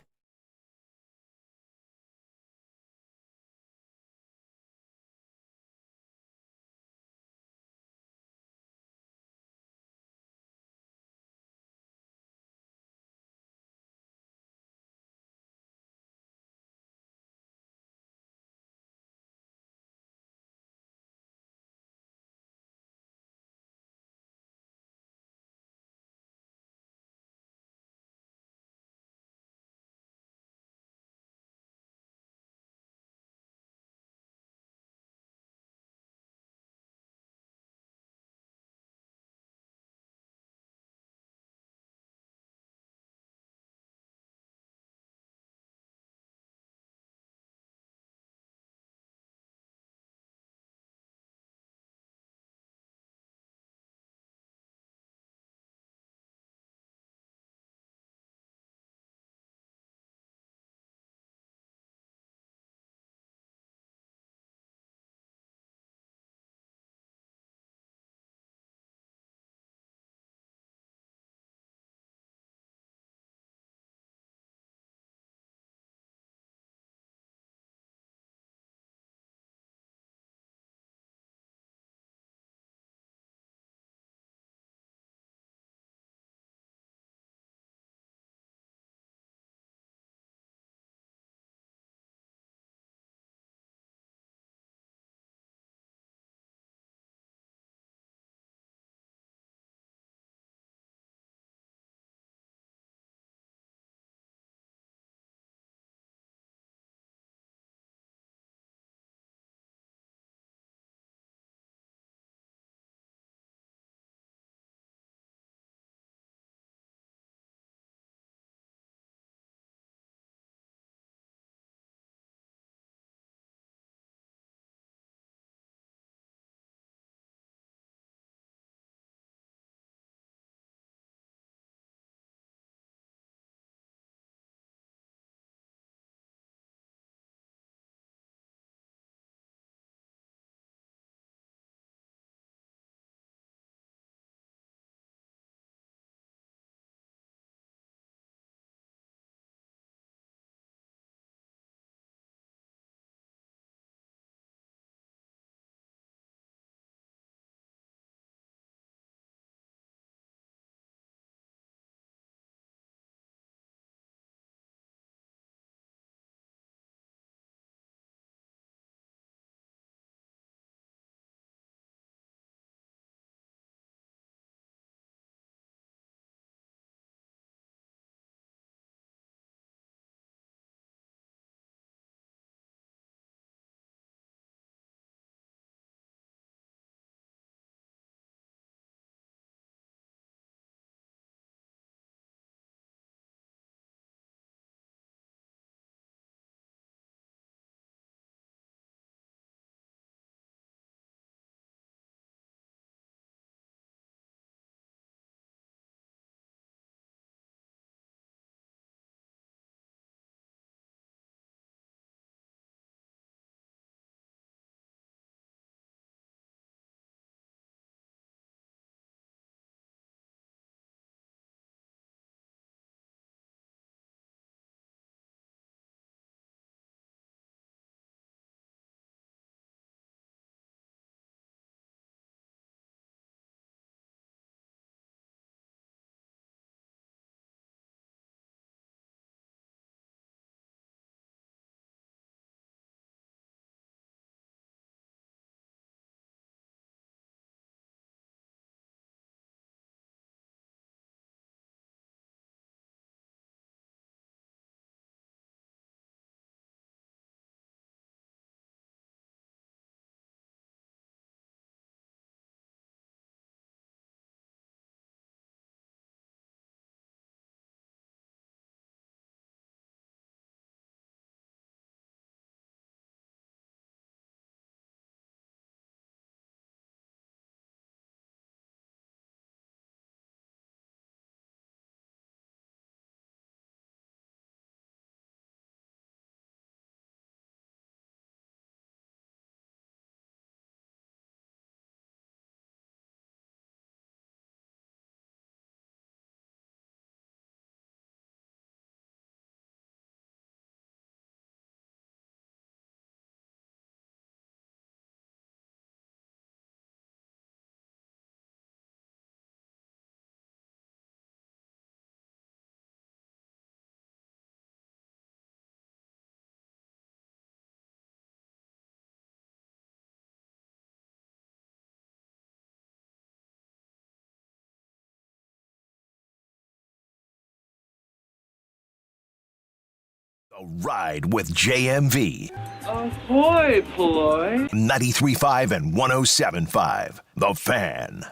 Ride with JMV. Ahoy, Ploy. 93.5 and 107.5. The Fan.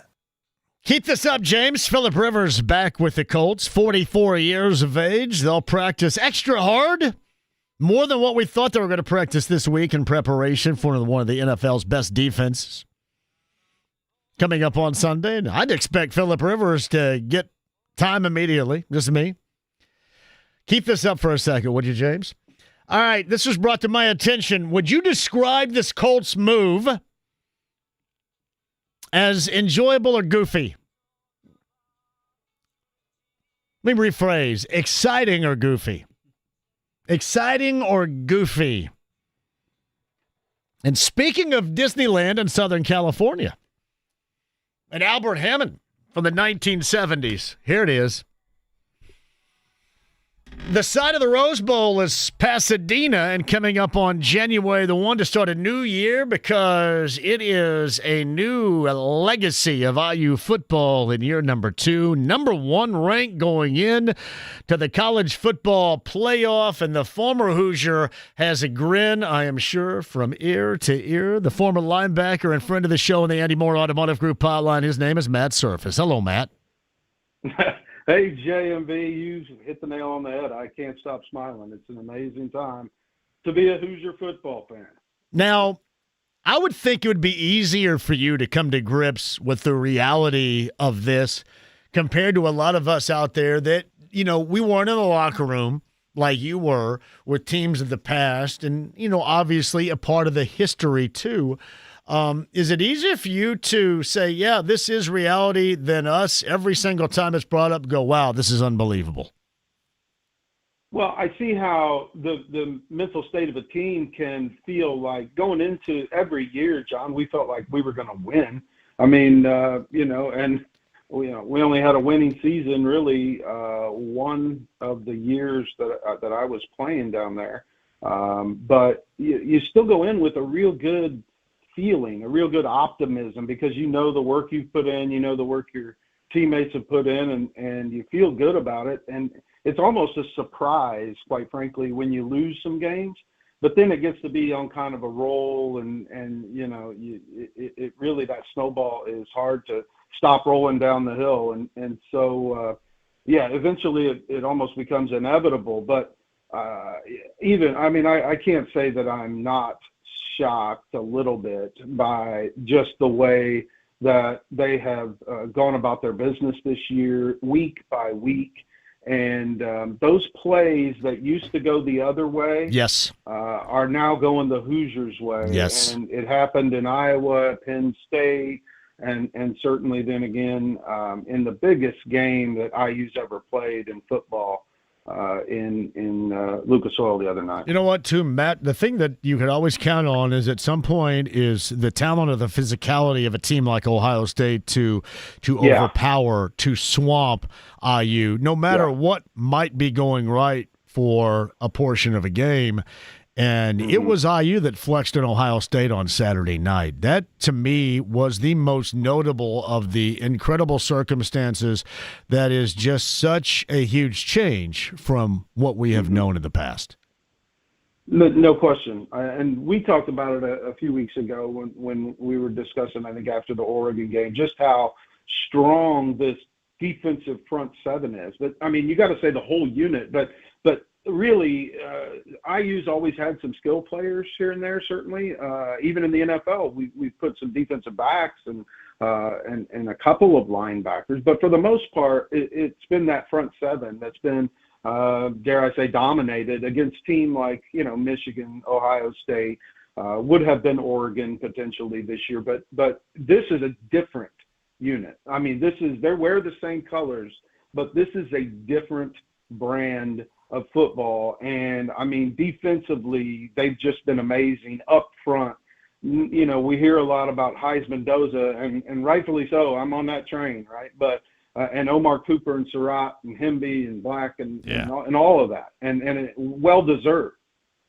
Keep this up, James. Phillip Rivers back with the Colts, 44 years of age. They'll practice extra hard, more than what we thought they were going to practice this week in preparation for one of the NFL's best defenses. Coming up on Sunday, and I'd expect Phillip Rivers to get time immediately. Just me. Keep this up for a second, would you, James? All right, this was brought to my attention. Would you describe this Colts move as enjoyable or goofy? Let me rephrase. Exciting or goofy? Exciting or goofy? And speaking of Disneyland in Southern California, and Albert Hammond from the 1970s. Here it is. The site of the Rose Bowl is Pasadena, and coming up on January the 1 to start a new year because it is a new legacy of IU football in year number 2. Number 1 rank going in to the college football playoff, and the former Hoosier has a grin, I am sure, from ear to ear. The former linebacker and friend of the show in the Andy Moore Automotive Group hotline, his name is Matt Surface. Hello, Matt. Hey, JMV, you hit the nail on the head. I can't stop smiling. It's an amazing time to be a Hoosier football fan. Now, I would think it would be easier for you to come to grips with the reality of this compared to a lot of us out there that, you know, we weren't in the locker room like you were with teams of the past and, you know, obviously a part of the history too. Is it easier for you to say, yeah, this is reality, than us every single time it's brought up go, wow, this is unbelievable? Well, I see how the mental state of a team can feel like going into every year, John, we felt like we were going to win. I mean, you know, and we only had a winning season really one of the years that I was playing down there. But you still go in with a real good feeling, a real good optimism, because you know the work you've put in, you know the work your teammates have put in, and you feel good about it. And it's almost a surprise, quite frankly, when you lose some games. But then it gets to be on kind of a roll, and you know, it really, that snowball is hard to stop rolling down the hill. And so, yeah, eventually it almost becomes inevitable. But I can't say that I'm not shocked a little bit by just the way that they have gone about their business this year, week by week. And those plays that used to go the other way, yes, are now going the Hoosiers' way. Yes. And it happened in Iowa, Penn State, and certainly then again in the biggest game that IU's ever played in football, in Lucas Oil the other night. You know what, too, Matt? The thing that you could always count on is at some point is the talent or the physicality of a team like Ohio State to overpower, to swamp IU, no matter what might be going right for a portion of a game. And it was IU that flexed in Ohio State on Saturday night. That, to me, was the most notable of the incredible circumstances that is just such a huge change from what we have known in the past. No question. And we talked about it a few weeks ago when we were discussing, I think, after the Oregon game, just how strong this defensive front seven is. But, I mean, you got to say the whole unit, but really, IU's always had some skill players here and there. Certainly, even in the NFL, we've put some defensive backs and a couple of linebackers. But for the most part, it's been that front seven that's been, dare I say, dominated against team like Michigan, Ohio State, would have been Oregon potentially this year. But this is a different unit. I mean, they wear the same colors, but this is a different brand of football. And I mean, defensively, they've just been amazing up front. We hear a lot about Heisman Doza, and rightfully so. I'm on that train, right? But and Omar Cooper and Surratt and Hemby and Black and all of that, and it, well deserved.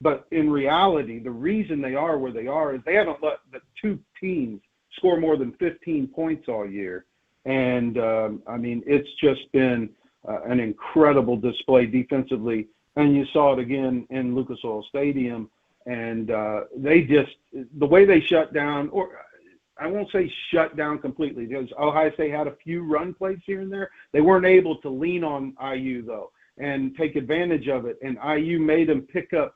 But in reality, the reason they are where they are is they haven't let the two teams score more than 15 points all year. And I mean, it's just been an incredible display defensively. and you saw it again in Lucas Oil Stadium. And they just – the way they shut down – or I won't say shut down completely because Ohio State had a few run plays here and there. They weren't able to lean on IU, though, and take advantage of it. And IU made them pick up,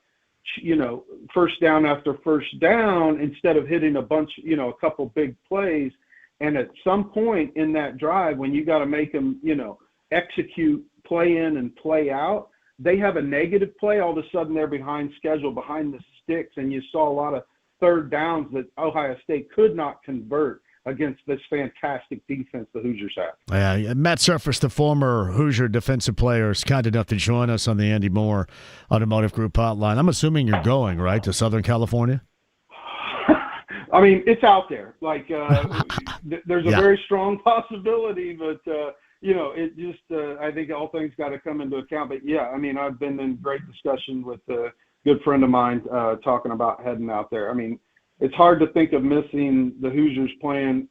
first down after first down instead of hitting a couple big plays. And at some point in that drive, when you got to make them, execute play in and play out, they have a negative play. All of a sudden they're behind schedule, behind the sticks, and you saw a lot of third downs that Ohio State could not convert against this fantastic defense the Hoosiers have. Yeah, Matt Surface, the former Hoosier defensive player, is kind enough to join us on the Andy Moore Automotive Group hotline. I'm assuming you're going, right, to Southern California? I mean, it's out there. Like, there's a very strong possibility, but, it just I think all things got to come into account. But, yeah, I mean, I've been in great discussion with a good friend of mine talking about heading out there. I mean, it's hard to think of missing the Hoosiers playing,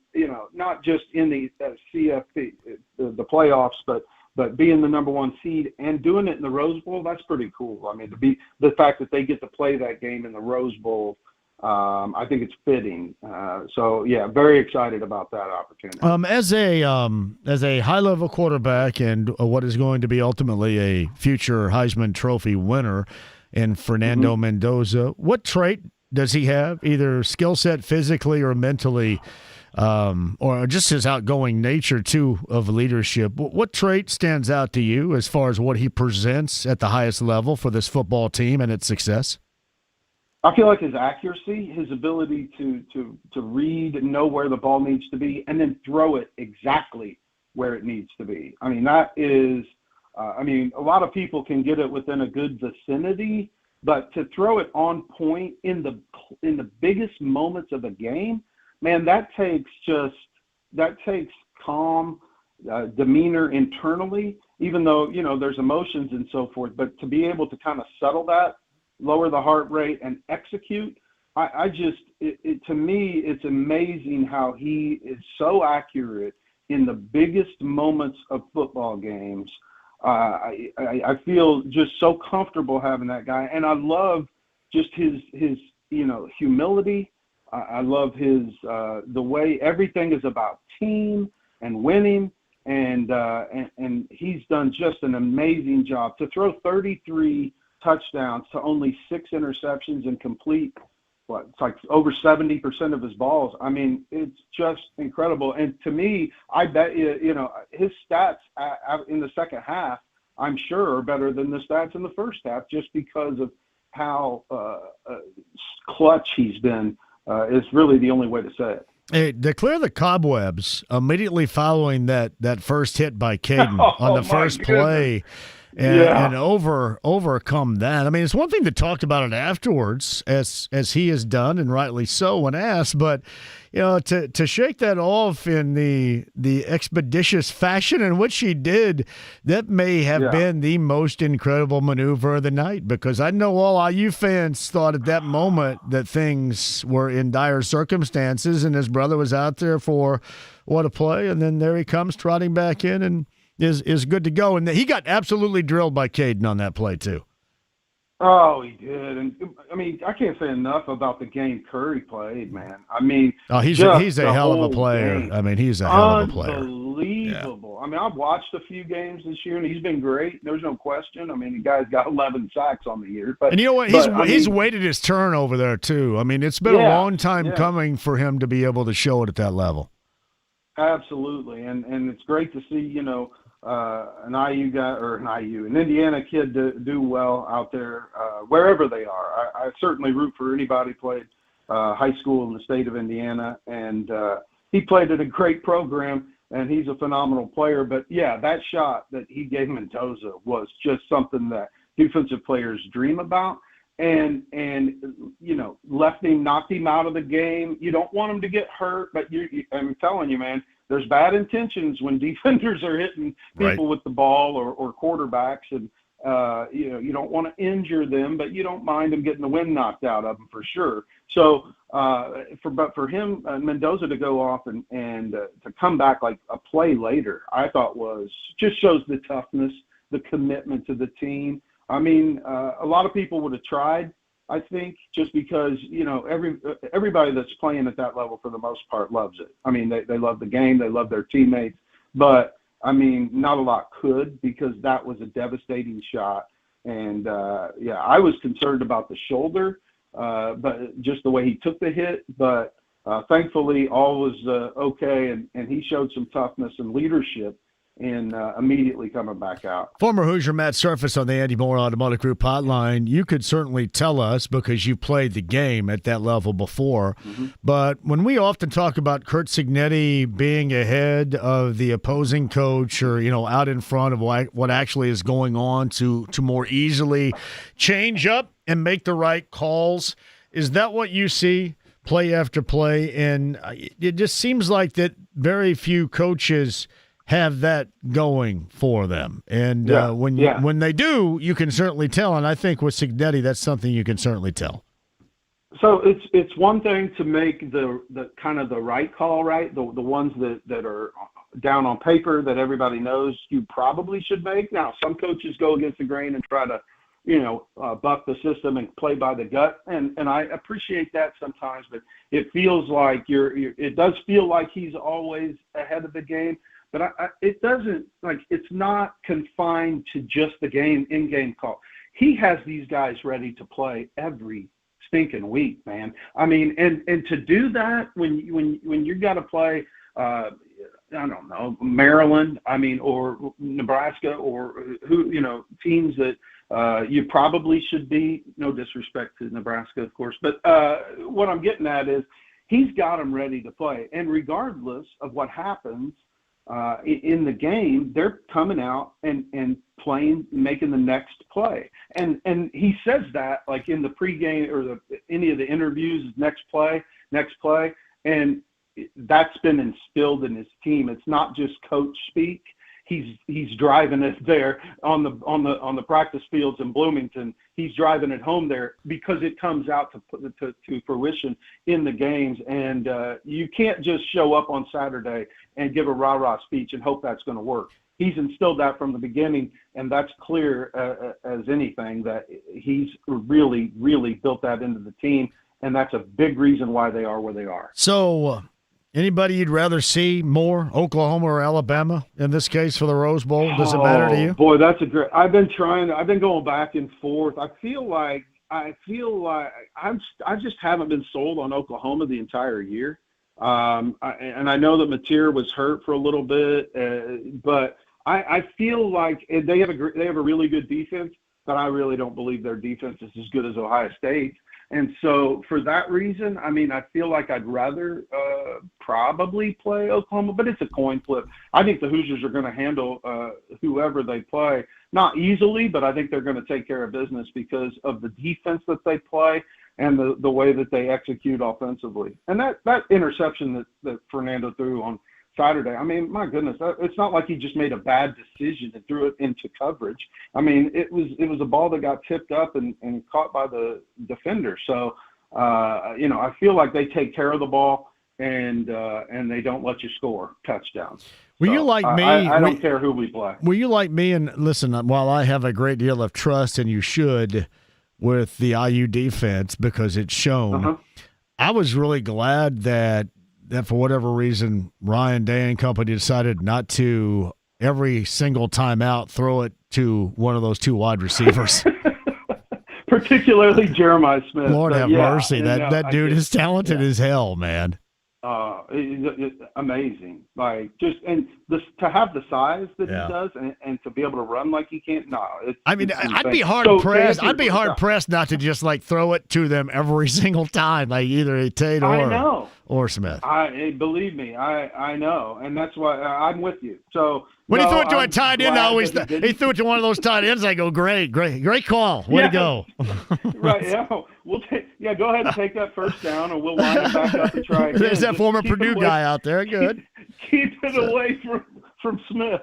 not just in the CFP, the playoffs, but being the number one seed and doing it in the Rose Bowl, that's pretty cool. I mean, the fact that they get to play that game in the Rose Bowl, I think it's fitting. So yeah, very excited about that opportunity. As a high-level quarterback and what is going to be ultimately a future Heisman Trophy winner in Fernando Mendoza, what trait does he have, either skill set physically or mentally, or just his outgoing nature, too, of leadership? What trait stands out to you as far as what he presents at the highest level for this football team and its success? I feel like his accuracy, his ability to read and know where the ball needs to be and then throw it exactly where it needs to be. I mean, that is a lot of people can get it within a good vicinity, but to throw it on point in the biggest moments of a game, man, that takes calm demeanor internally, even though, there's emotions and so forth. But to be able to kind of settle that, lower the heart rate, and execute, to me, it's amazing how he is so accurate in the biggest moments of football games. I feel just so comfortable having that guy, and I love just his humility. I love his the way everything is about team and winning, and he's done just an amazing job to throw 33 touchdowns to only 6 interceptions and complete it's like over 70% of his balls. I mean, it's just incredible. And to me, I bet his stats in the second half, I'm sure, are better than the stats in the first half, just because of how clutch he's been. Is really the only way to say it. Hey, to clear the cobwebs immediately following that first hit by Caden on the first play. And overcome that. I mean, it's one thing to talk about it afterwards, as he has done, and rightly so when asked. But to shake that off in the expeditious fashion in which he did, that may have been the most incredible maneuver of the night. Because I know all IU fans thought at that moment that things were in dire circumstances, and his brother was out there for what a play, and then there he comes trotting back in and is good to go. And he got absolutely drilled by Caden on that play, too. Oh, he did. And, I mean, I can't say enough about the game Curry played, man. I mean, he's a hell of a player. Game. I mean, he's a hell of a player. Unbelievable. Yeah. I mean, I've watched a few games this year, and he's been great. There's no question. I mean, the guy's got 11 sacks on the year. But, and you know what? He's waited his turn over there, too. I mean, it's been a long time coming for him to be able to show it at that level. Absolutely. And it's great to see, an Indiana kid do well out there, wherever they are. I certainly root for anybody played high school in the state of Indiana, and he played at a great program, and he's a phenomenal player. But yeah, that shot that he gave Mendoza was just something that defensive players dream about, and knocked him out of the game. You don't want him to get hurt, but I'm telling you, man, there's bad intentions when defenders are hitting people with the ball or quarterbacks, and you don't want to injure them, but you don't mind them getting the wind knocked out of them for sure. So, for him, Mendoza to go off and to come back like a play later, I thought just shows the toughness, the commitment to the team. I mean, a lot of people would have tried, I think, just because, you know, everybody that's playing at that level for the most part loves it. I mean, they love the game, they love their teammates, but I mean, not a lot could, because that was a devastating shot. And yeah, I was concerned about the shoulder, but just the way he took the hit. But thankfully, all was okay, and he showed some toughness and leadership in immediately coming back out. Former Hoosier Matt Surface on the Andy Moore Automotive Group hotline. You could certainly tell us, because you played the game at that level before, but when we often talk about Curt Cignetti being ahead of the opposing coach, or, you know, out in front of what actually is going on to more easily change up and make the right calls, is that what you see play after play? And it just seems like that very few coaches have that going for them. And when they do, you can certainly tell. And I think with Cignetti, that's something you can certainly tell. So it's one thing to make the kind of the right call, right? The ones that are down on paper that everybody knows you probably should make. Now, some coaches go against the grain and try to, you know, buck the system and play by the gut. And I appreciate that sometimes, but it feels like it does feel like he's always ahead of the game. But it doesn't, like, it's not confined to just the in-game call. He has these guys ready to play every stinking week, man. I mean, and to do that when you got to play, I don't know, Maryland, I mean, or Nebraska, or who, you know, teams that you probably should be. No disrespect to Nebraska, of course, but what I'm getting at is he's got them ready to play, and regardless of what happens in the game, they're coming out and playing, making the next play. And he says that, like, in the pregame or any of the interviews, next play. And that's been instilled in his team. It's not just coach speak. He's driving it there on the practice fields in Bloomington. He's driving it home there because it comes out to fruition in the games. And you can't just show up on Saturday and give a rah-rah speech and hope that's going to work. He's instilled that from the beginning, and that's clear as anything, that he's really, really built that into the team, and that's a big reason why they are where they are. So anybody you'd rather see more, Oklahoma or Alabama, in this case for the Rose Bowl? Does it matter to you? Boy, that's a great – I've been going back and forth. I feel like I just haven't been sold on Oklahoma the entire year. And I know that Mateer was hurt for a little bit, but I feel like they have a really good defense, but I really don't believe their defense is as good as Ohio State's. And so for that reason, I mean, I feel like I'd rather probably play Oklahoma, but it's a coin flip. I think the Hoosiers are going to handle whoever they play, not easily, but I think they're going to take care of business because of the defense that they play and the way that they execute offensively. And that interception that Fernando threw on Saturday, I mean, my goodness, it's not like he just made a bad decision and threw it into coverage. I mean, it was a ball that got tipped up and caught by the defender. So, you know, I feel like they take care of the ball and they don't let you score touchdowns. Were you like me? I don't care who we play. Were you like me? And listen, while I have a great deal of trust, and you should, with the IU defense because it's shown, I was really glad that for whatever reason, Ryan Day and company decided not to every single timeout throw it to one of those two wide receivers. Particularly Jeremiah Smith. Lord have mercy. That dude is talented as hell, man. It's amazing. Like, just to have the size that he does and to be able to run like he can. No, I'd be hard pressed. I'd be hard pressed not to just like throw it to them every single time, like either Tate or Smith. Believe me, I know, and that's why I'm with you. So when he threw it to a tight end, he threw it to one of those tight ends. I go, great call, way to go. Right? Yeah, go ahead and take that first down, and we'll line it back up and try again. There's that former Purdue guy out there. Good. Keep it away from Smith.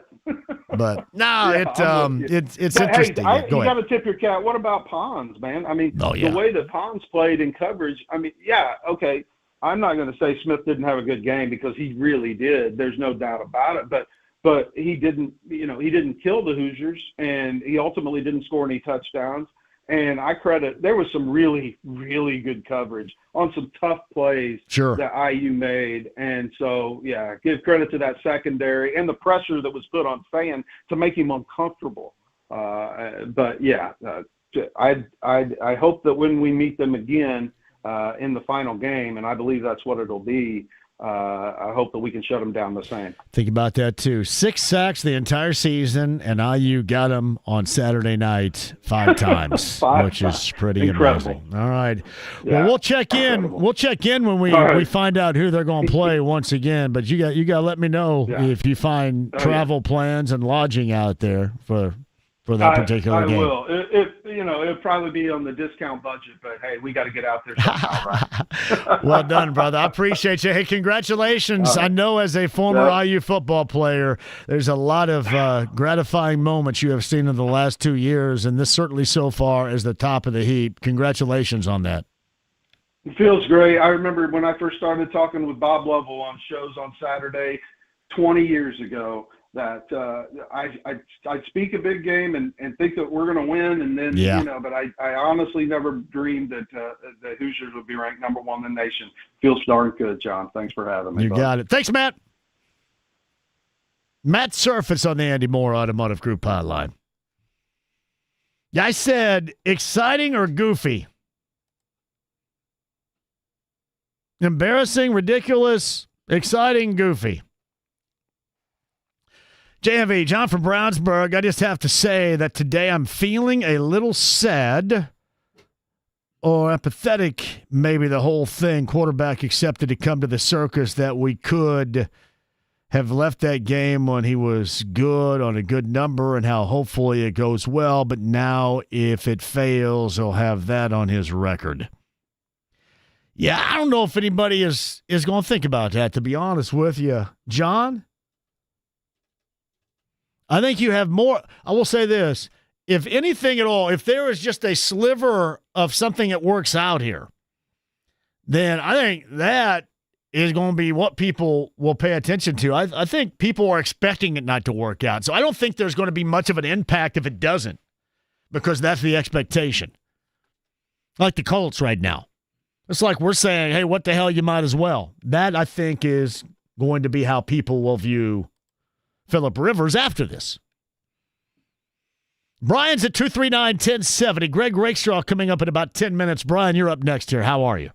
But no, it's interesting. Hey, you got to tip your cap. What about Pons, man? I mean, the way that Pons played in coverage. I mean, okay. I'm not going to say Smith didn't have a good game because he really did. There's no doubt about it. But but he didn't kill the Hoosiers, and he ultimately didn't score any touchdowns. And there was some really, really good coverage on some tough plays that IU made. And so, yeah, give credit to that secondary and the pressure that was put on Fan to make him uncomfortable. But yeah, I hope that when we meet them again in the final game, and I believe that's what it'll be, I hope that we can shut them down the same. Think about that, too. 6 sacks the entire season, and IU got them on Saturday night 5 times, which is pretty incredible. Amazing. All right. Yeah, well, we'll check in. incredible. We'll check in when we find out who they're going to play once again. But you got to let me know if you find travel plans and lodging out there for that particular game. I will. It'll probably be on the discount budget, but hey, we got to get out there somehow, right? Well done, brother. I appreciate you. Hey, congratulations. I know as a former IU football player, there's a lot of gratifying moments you have seen in the last 2 years, and this certainly so far is the top of the heap. Congratulations on that. It feels great. I remember when I first started talking with Bob Lovell on shows on Saturday 20 years ago, that I'd speak a big game and think that we're going to win, and then but I honestly never dreamed that the Hoosiers would be ranked number 1 in the nation. Feels darn good, John. Thanks for having me. You got it. Thanks, Matt. Matt Surface on the Andy Moore Automotive Group hotline. Yeah, I said exciting or goofy, embarrassing, ridiculous, exciting, goofy. JMV, John from Brownsburg. I just have to say that today I'm feeling a little sad or apathetic, maybe the whole thing. Quarterback accepted to come to the circus, that we could have left that game when he was good on a good number and how hopefully it goes well. But now if it fails, he'll have that on his record. Yeah, I don't know if anybody is going to think about that, to be honest with you. John? I think you have more. I will say this. If anything at all, if there is just a sliver of something that works out here, then I think that is going to be what people will pay attention to. I think people are expecting it not to work out. So I don't think there's going to be much of an impact if it doesn't, because that's the expectation. Like the Colts right now. It's like we're saying, hey, what the hell, you might as well. That, I think, is going to be how people will view Phillip Rivers after this. Brian's at 239-1070. Greg Rakestraw coming up in about 10 minutes. Brian, you're up next here. How are you?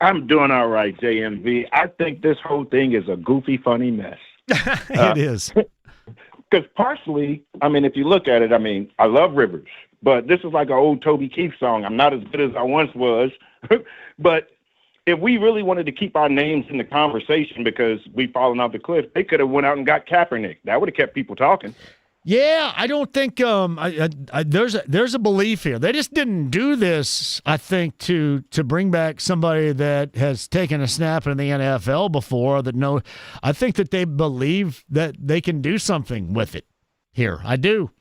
I'm doing all right, JMV. I think this whole thing is a goofy, funny mess. It is. Because partially, if you look at it, I love Rivers. But this is like an old Toby Keith song. I'm not as good as I once was. But if we really wanted to keep our names in the conversation because we've fallen off the cliff, they could have went out and got Kaepernick. That would have kept people talking. Yeah, I don't think there's a belief here. They just didn't do this, I think, to bring back somebody that has taken a snap in the NFL before. I think that they believe that they can do something with it here. I do.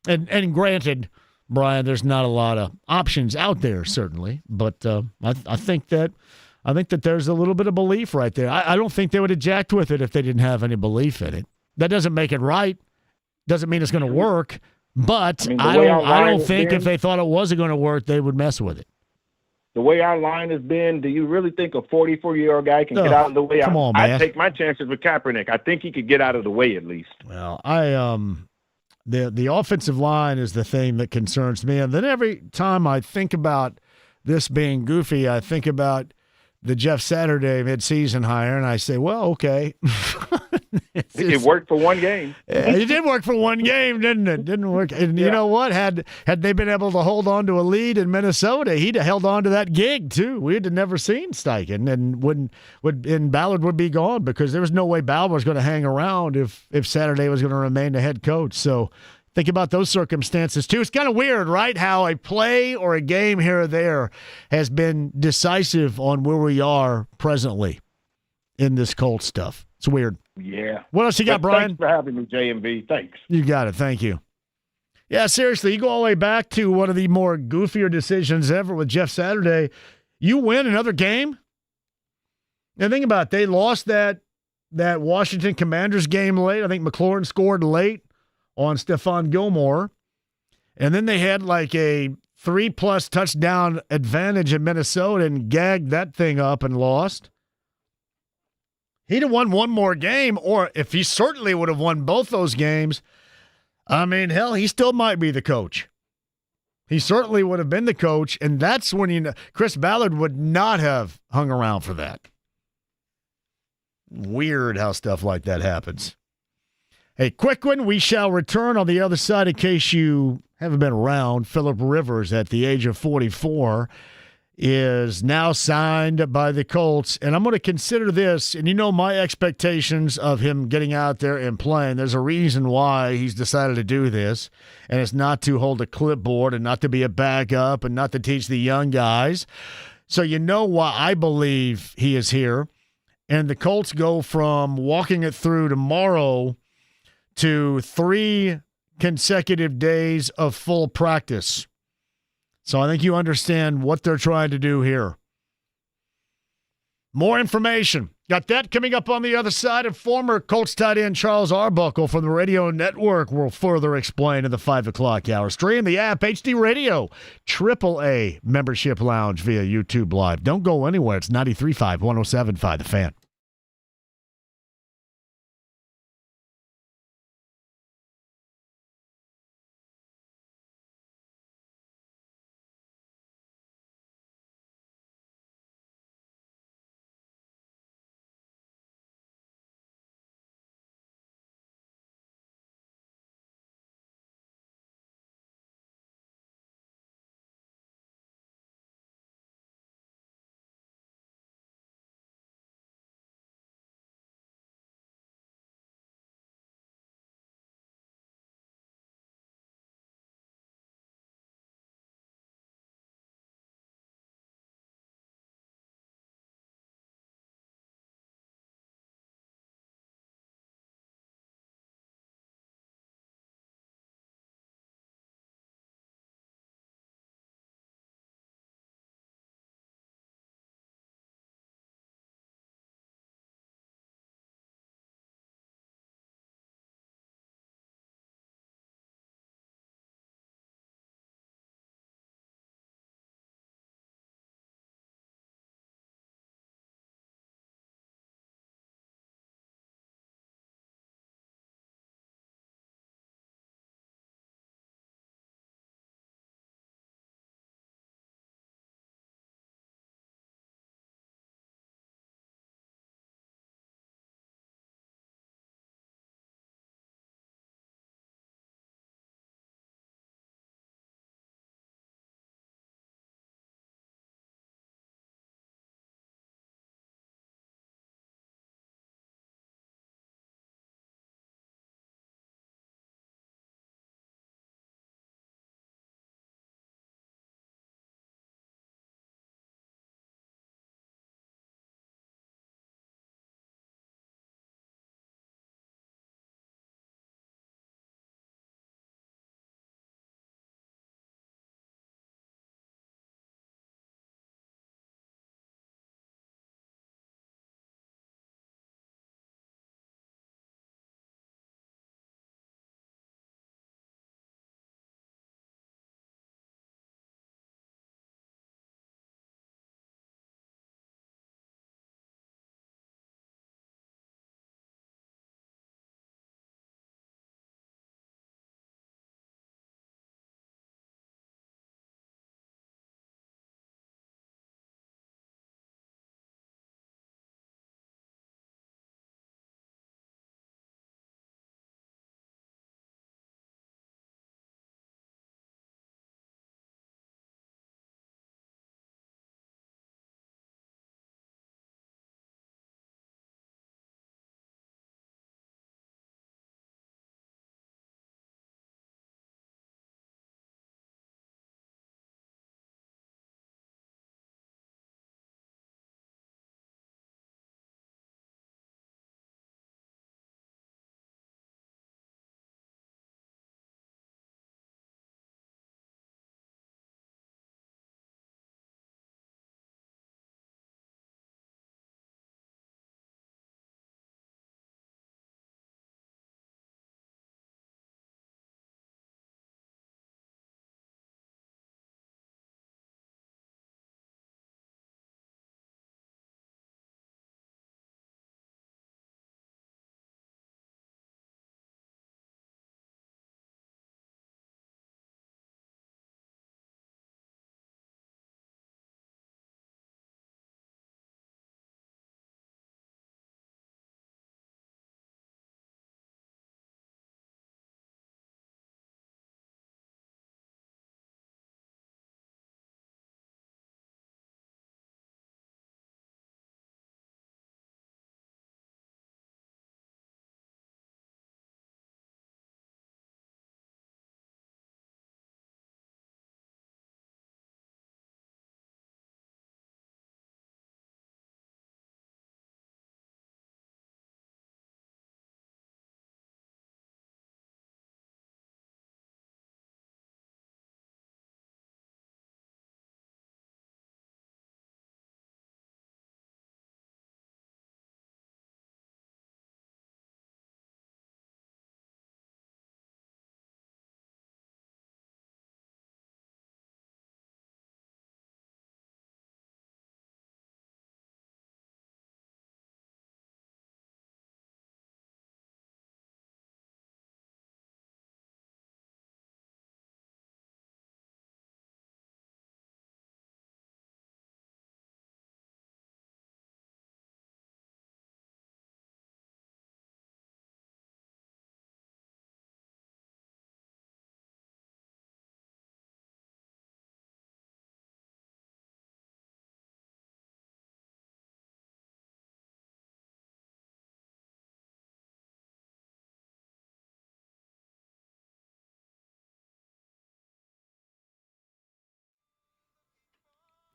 And granted, Brian, there's not a lot of options out there, certainly, but I think that there's a little bit of belief right there. I don't think they would have jacked with it if they didn't have any belief in it. That doesn't make it right. Doesn't mean it's going to work, but I don't think if they thought it wasn't going to work, they would mess with it. The way our line has been, do you really think a 44-year-old guy can get out of the way? Come on, man. I take my chances with Kaepernick. I think he could get out of the way at least. Well, the offensive line is the thing that concerns me. And then every time I think about this being goofy, I think about the Jeff Saturday midseason hire, and I say, well, okay. It worked for one game. It did work for one game, didn't it? Didn't work. And you know what? Had they been able to hold on to a lead in Minnesota, he'd have held on to that gig too. We'd have never seen Steichen, and Ballard would be gone because there was no way Ballard was going to hang around if Saturday was going to remain the head coach. So think about those circumstances too. It's kind of weird, right? How a play or a game here or there has been decisive on where we are presently in this Colts stuff. It's weird. Yeah. What else you got, Brian? Thanks for having me, JMV. Thanks. You got it. Thank you. Yeah, seriously, you go all the way back to one of the more goofier decisions ever with Jeff Saturday. You win another game. And think about it. They lost that that Washington Commanders game late. I think McLaurin scored late on Stephon Gilmore. And then they had like a 3+ touchdown advantage in Minnesota and gagged that thing up and lost. He'd have won one more game, or if he certainly would have won both those games, I mean, hell, he still might be the coach. He certainly would have been the coach, and that's when Chris Ballard would not have hung around for that. Weird how stuff like that happens. Hey, quick one. We shall return on the other side in case you haven't been around. Phillip Rivers, at the age of 44, is now signed by the Colts. And I'm going to consider this, and you know my expectations of him getting out there and playing. There's a reason why he's decided to do this, and it's not to hold a clipboard and not to be a backup and not to teach the young guys. So you know why I believe he is here. And the Colts go from walking it through tomorrow to 3 consecutive days of full practice. So I think you understand what they're trying to do here. More information. Got that coming up on the other side. And former Colts tight end Charles Arbuckle from the Radio Network will further explain in the 5 o'clock hour. Stream the app, HD Radio, AAA membership lounge via YouTube Live. Don't go anywhere. It's 93.5, 107.5, The Fan.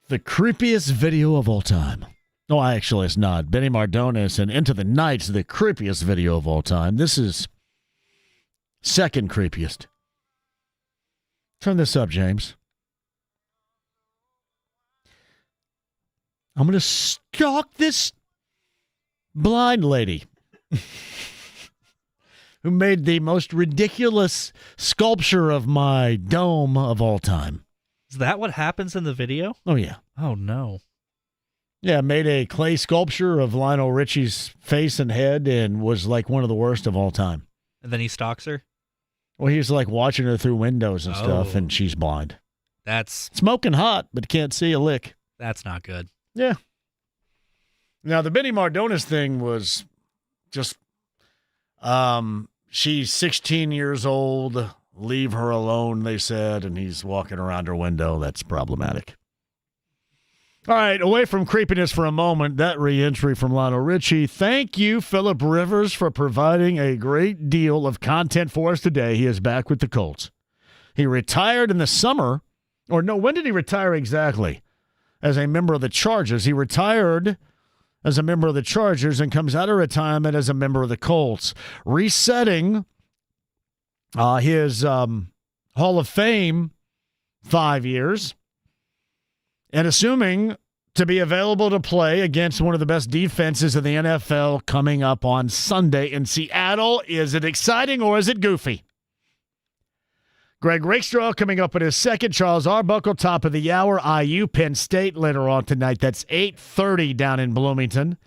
The creepiest video of all time. No, actually, it's not. Benny Mardones and Into the Night's the creepiest video of all time. This is second creepiest. Turn this up, James. I'm going to stalk this blind lady who made the most ridiculous sculpture of my dome of all time. Is that what happens in the video? Oh, yeah. Oh, no. Yeah, made a clay sculpture of Lionel Richie's face and head and was like one of the worst of all time. And then he stalks her? Well, he's like watching her through windows and stuff, Oh. and she's blind. That's Smoking hot, but can't see a lick. not good. Yeah. Now, the Benny Mardones thing was just, she's 16 years old. Leave her alone, they said, and he's walking around her window. That's problematic. All right, away from creepiness for a moment, that re-entry from Lionel Richie. Thank you, Philip Rivers, for providing a great deal of content for us today. He is back with the Colts. He retired in the summer, or no, when did he retire exactly? As a member of the Chargers. He retired as a member of the Chargers and comes out of retirement as a member of the Colts, resetting his Hall of Fame 5 years, and assuming to be available to play against one of the best defenses of the NFL coming up on Sunday in Seattle. Is it exciting or is it goofy? Greg Rakestraw coming up in his second. Charles Arbuckle, top of the hour. IU, Penn State later on tonight. That's 8:30 down in Bloomington.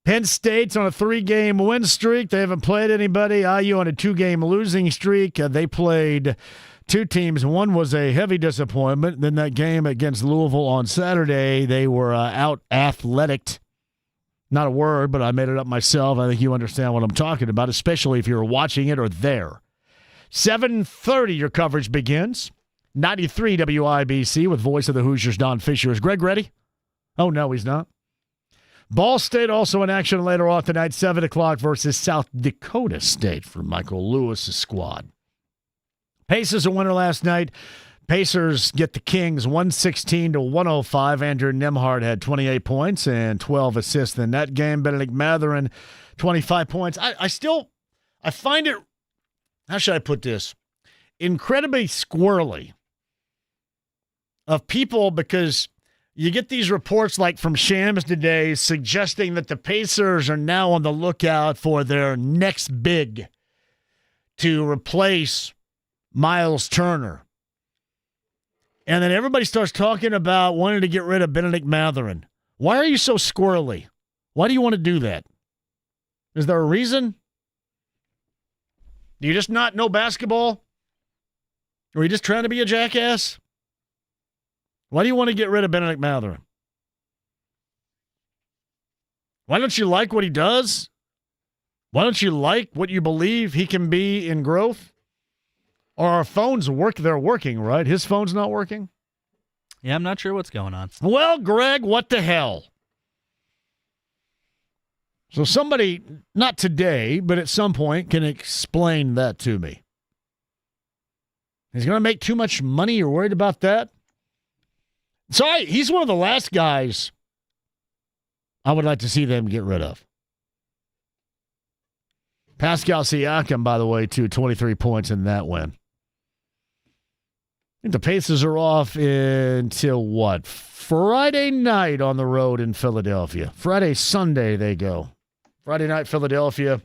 Penn State's on a 3-game win streak. They haven't played anybody. IU on a 2-game losing streak. They played two teams. One was a heavy disappointment. Then that game against Louisville on Saturday, they were out athletic. Not a word, but I made it up myself. I think you understand what I'm talking about, especially if you're watching it or there. 7:30, your coverage begins. 93 WIBC with voice of the Hoosiers, Don Fisher. Is Greg ready? Oh, no, he's not. Ball State also in action later on tonight, 7 o'clock versus South Dakota State for Michael Lewis's squad. Pacers a winner last night. Pacers get the Kings 116-105. Andrew Nembhard had 28 points and 12 assists in that game. Benedict Mathurin, 25 points. I find it, how should I put this, incredibly squirrely of people, because you get these reports like from Shams today suggesting that the Pacers are now on the lookout for their next big to replace Miles Turner. And then everybody starts talking about wanting to get rid of Benedict Mathurin. Why are you so squirrely? Why do you want to do that? Is there a reason? Do you just not know basketball? Or are you just trying to be a jackass? Why do you want to get rid of Benedict Mathurin? Why don't you like what he does? Why don't you like what you believe he can be in growth? Or our phones work? They're working, right? His phone's not working? Yeah, I'm not sure what's going on. Well, Greg, what the hell? So somebody, not today, but at some point, can explain that to me. He's going to make too much money? You're worried about that? Sorry, he's one of the last guys I would like to see them get rid of. Pascal Siakam, by the way, too, 23 points in that win. I think the Pacers are off until what? Friday night on the road in Philadelphia. Friday, Sunday they go. Friday night, Philadelphia.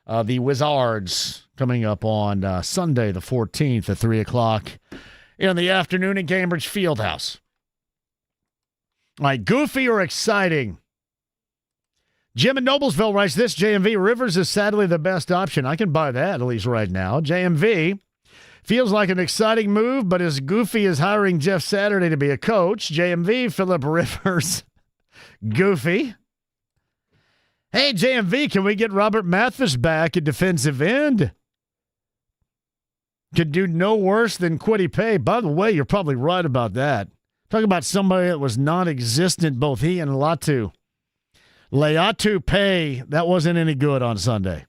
The Wizards coming up on Sunday the 14th at 3 o'clock in the afternoon at Cambridge Fieldhouse. All right, goofy or exciting? Jim in Noblesville writes this: JMV, Rivers is sadly the best option. I can buy that, at least right now. JMV feels like an exciting move, but as goofy as hiring Jeff Saturday to be a coach. JMV, Philip Rivers, goofy. Hey, JMV, can we get Robert Mathis back at defensive end? Could do no worse than Kwity Paye. By the way, you're probably right about that. Talk about somebody that was non-existent, both he and Latu. Leatu Paye, that wasn't any good on Sunday.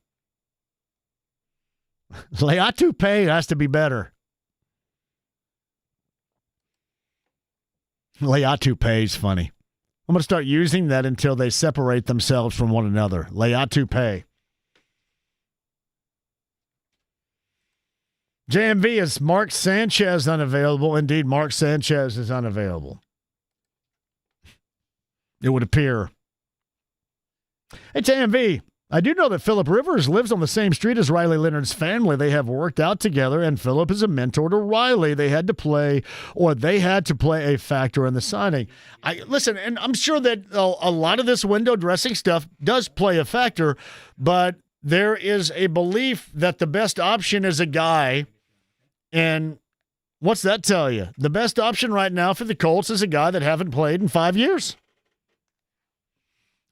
Leatu Paye has to be better. Leatu pays funny. I'm going to start using that until they separate themselves from one another. Leatu pay. JMV, is Mark Sanchez unavailable? Indeed, Mark Sanchez is unavailable. It would appear. Hey, JMV, I do know that Phillip Rivers lives on the same street as Riley Leonard's family. They have worked out together, and Phillip is a mentor to Riley. They had to play a factor in the signing. Listen, and I'm sure that a lot of this window dressing stuff does play a factor, but there is a belief that the best option is a guy. And what's that tell you? The best option right now for the Colts is a guy that haven't played in 5 years.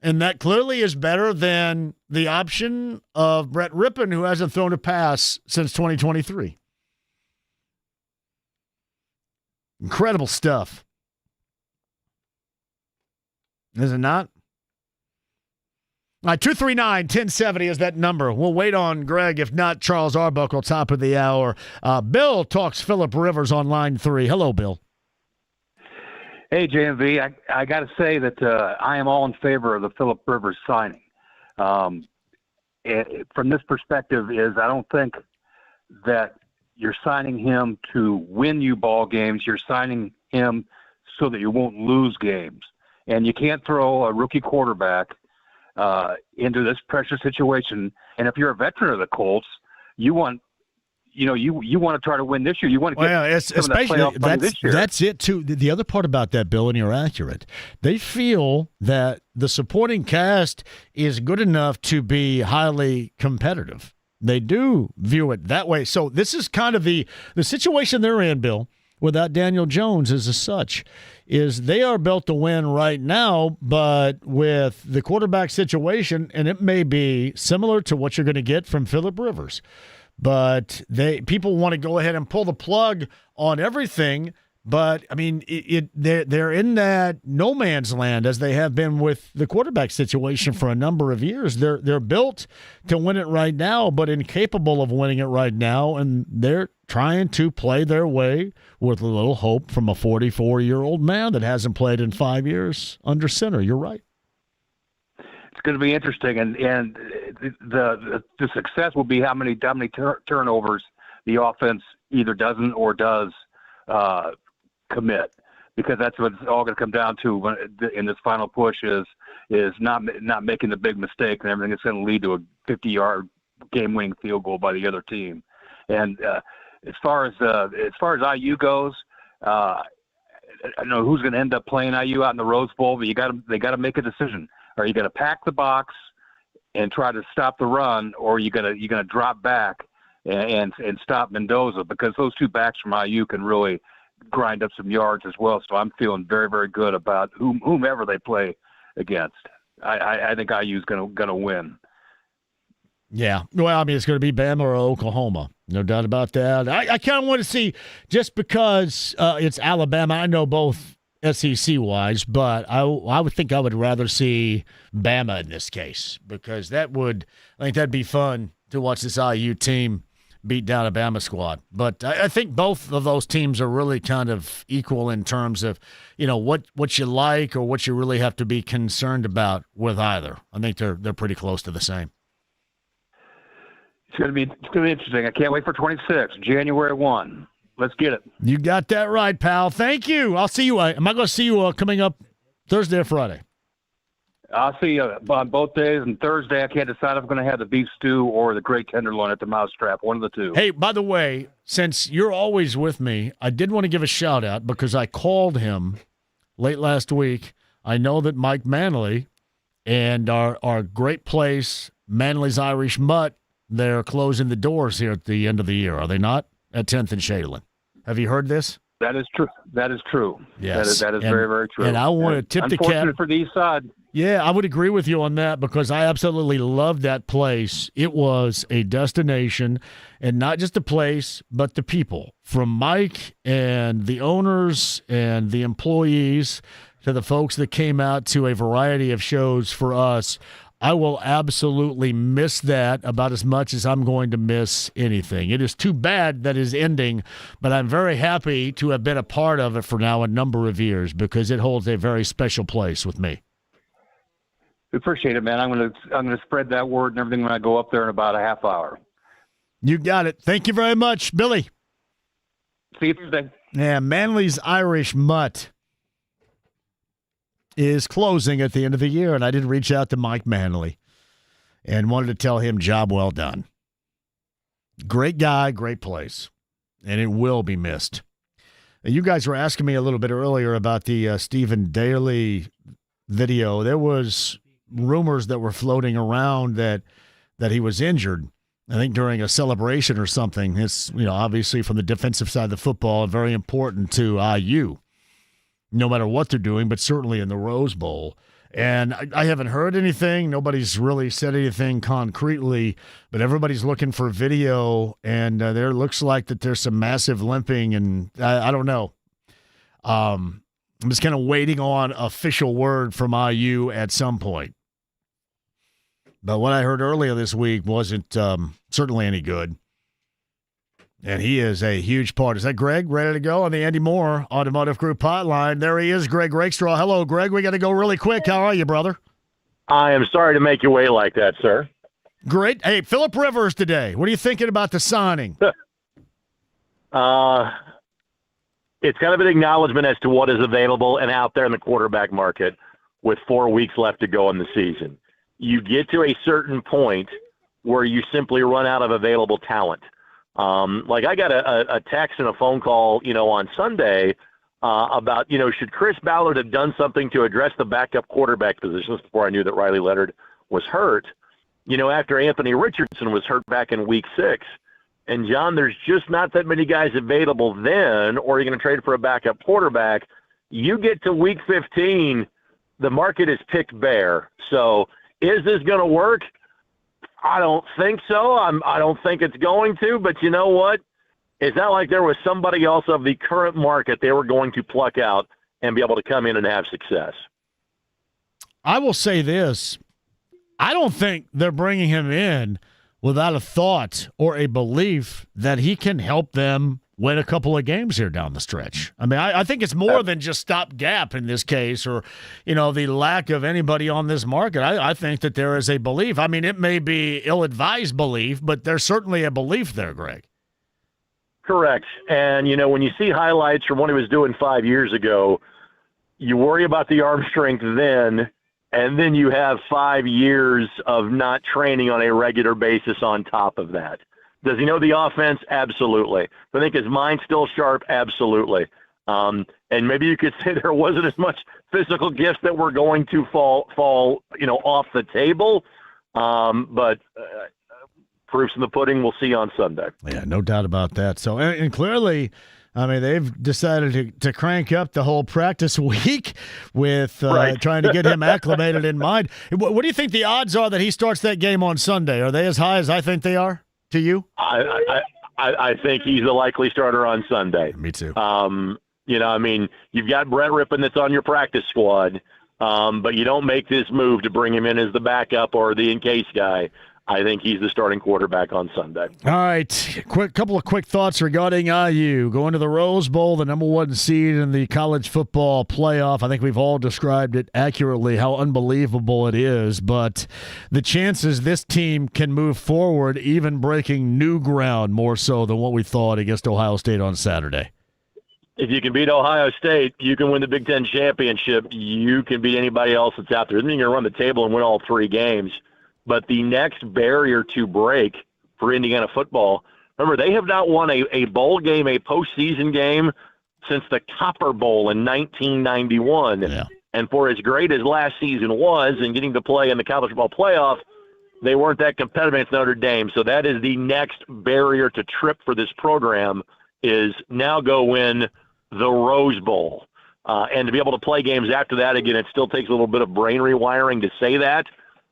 And that clearly is better than the option of Brett Rippon, who hasn't thrown a pass since 2023. Incredible stuff. Is it not? All right, 239-1070 is that number. We'll wait on Greg. If not, Charles Arbuckle, top of the hour. Bill talks Phillip Rivers on line 3. Hello, Bill. Hey, JMV, I got to say that I am all in favor of the Phillip Rivers signing. From this perspective is I don't think that you're signing him to win you ball games. You're signing him so that you won't lose games. And you can't throw a rookie quarterback into this pressure situation. And if you're a veteran of the Colts, you want to try to win this year. You want to get some of that playoff money this year. That's it, too. The other part about that, Bill, and you're accurate, they feel that the supporting cast is good enough to be highly competitive. They do view it that way. So this is kind of the situation they're in, Bill, without Daniel Jones as such, is they are built to win right now, but with the quarterback situation, and it may be similar to what you're going to get from Phillip Rivers, but people want to go ahead and pull the plug on everything. But I mean, they're in that no man's land as they have been with the quarterback situation for a number of years. They're built to win it right now, but incapable of winning it right now, and they're trying to play their way with a little hope from a 44-year-old man that hasn't played in 5 years under center. You're right. It's going to be interesting, and the success will be how many turnovers the offense either doesn't or does commit, because that's what it's all going to come down to in this final push is not making the big mistake and everything that's going to lead to a 50-yard game-winning field goal by the other team. And as far as IU goes, I don't know who's going to end up playing IU out in the Rose Bowl, but they got to make a decision. Are you going to pack the box and try to stop the run, or are you going to drop back and stop Mendoza, because those two backs from IU can really grind up some yards as well. So I'm feeling very, very good about whomever they play against. I think IU is going to win. Yeah. Well, I mean, it's going to be Bama or Oklahoma. No doubt about that. I kind of want to see, just because it's Alabama, I know both SEC-wise, but I would think I would rather see Bama in this case, because I think that'd be fun to watch this IU team beat down a Bama squad. But I think both of those teams are really kind of equal in terms of, what you like or what you really have to be concerned about with either. I think they're pretty close to the same. It's going to be interesting. I can't wait for 26, January 1. Let's get it. You got that right, pal. Thank you. I'll see you. Am I going to see you coming up Thursday or Friday? I'll see you on both days. And Thursday, I can't decide if I'm going to have the beef stew or the great tenderloin at the Mousetrap. One of the two. Hey, by the way, since you're always with me, I did want to give a shout out because I called him late last week. I know that Mike Manley and our great place, Manley's Irish Mutt, they're closing the doors here at the end of the year, are they not? At 10th and Shadeland. Have you heard this? That is true. That is true. Yes. That is very, very true. And I want to tip the cap. Unfortunate for the East Side. Yeah, I would agree with you on that, because I absolutely loved that place. It was a destination, and not just the place, but the people. From Mike and the owners and the employees to the folks that came out to a variety of shows for us. I will absolutely miss that about as much as I'm going to miss anything. It is too bad that is ending, but I'm very happy to have been a part of it for now a number of years because it holds a very special place with me. Appreciate it, man. I'm gonna spread that word and everything when I go up there in about a half hour. You got it. Thank you very much, Billy. See you Thursday. Yeah, Manly's Irish Mutt is closing at the end of the year, and I did reach out to Mike Manley and wanted to tell him job well done. Great guy, great place, and it will be missed. You guys were asking me a little bit earlier about the Stephen Daly video. There was rumors that were floating around that he was injured. I think during a celebration or something. It's, obviously from the defensive side of the football, very important to IU, no matter what they're doing, but certainly in the Rose Bowl. And I haven't heard anything. Nobody's really said anything concretely, but everybody's looking for video, and there looks like that there's some massive limping, and I don't know. I'm just kind of waiting on official word from IU at some point. But what I heard earlier this week wasn't certainly any good. And he is a huge part. Is that Greg ready to go on the Andy Moore Automotive Group hotline? There he is, Greg Rakestraw. Hello, Greg. We got to go really quick. How are you, brother? I am sorry to make you wait like that, sir. Great. Hey, Phillip Rivers today. What are you thinking about the signing? It's kind of an acknowledgement as to what is available and out there in the quarterback market with 4 weeks left to go in the season. You get to a certain point where you simply run out of available talent. Like I got a text and a phone call, on Sunday about, should Chris Ballard have done something to address the backup quarterback positions before I knew that Riley Leonard was hurt, after Anthony Richardson was hurt back in week 6. And, John, there's just not that many guys available then, or you're going to trade for a backup quarterback. You get to week 15, the market is picked bare. So is this going to work? I don't think so. I don't think it's going to, but you know what? It's not like there was somebody else of the current market they were going to pluck out and be able to come in and have success. I will say this. I don't think they're bringing him in without a thought or a belief that he can help them win a couple of games here down the stretch. I mean, I think it's more than just stopgap in this case or, the lack of anybody on this market. I think that there is a belief. I mean, it may be ill-advised belief, but there's certainly a belief there, Greg. Correct. And, when you see highlights from what he was doing 5 years ago, you worry about the arm strength then, and then you have 5 years of not training on a regular basis on top of that. Does he know the offense? Absolutely. Do I think his mind's still sharp? Absolutely. And maybe you could say there wasn't as much physical gifts that were going to fall, off the table. But proof's in the pudding. We'll see on Sunday. Yeah, no doubt about that. So, and clearly, I mean, they've decided to crank up the whole practice week with trying to get him acclimated in mind. What do you think the odds are that he starts that game on Sunday? Are they as high as I think they are to you? I think he's the likely starter on Sunday. Me too. You've got Brett Rippon that's on your practice squad, but you don't make this move to bring him in as the backup or the in-case guy. I think he's the starting quarterback on Sunday. All right, couple of quick thoughts regarding IU. Going to the Rose Bowl, the number 1 seed in the college football playoff. I think we've all described it accurately, how unbelievable it is. But the chances this team can move forward, even breaking new ground more so than what we thought against Ohio State on Saturday. If you can beat Ohio State, you can win the Big Ten championship. You can beat anybody else that's out there. Then you're going to run the table and win all 3 games. But the next barrier to break for Indiana football, remember, they have not won a bowl game, a postseason game, since the Copper Bowl in 1991. Yeah. And for as great as last season was in getting to play in the college football playoff, they weren't that competitive against Notre Dame. So that is the next barrier to trip for this program is now go win the Rose Bowl. And to be able to play games after that, again, it still takes a little bit of brain rewiring to say that.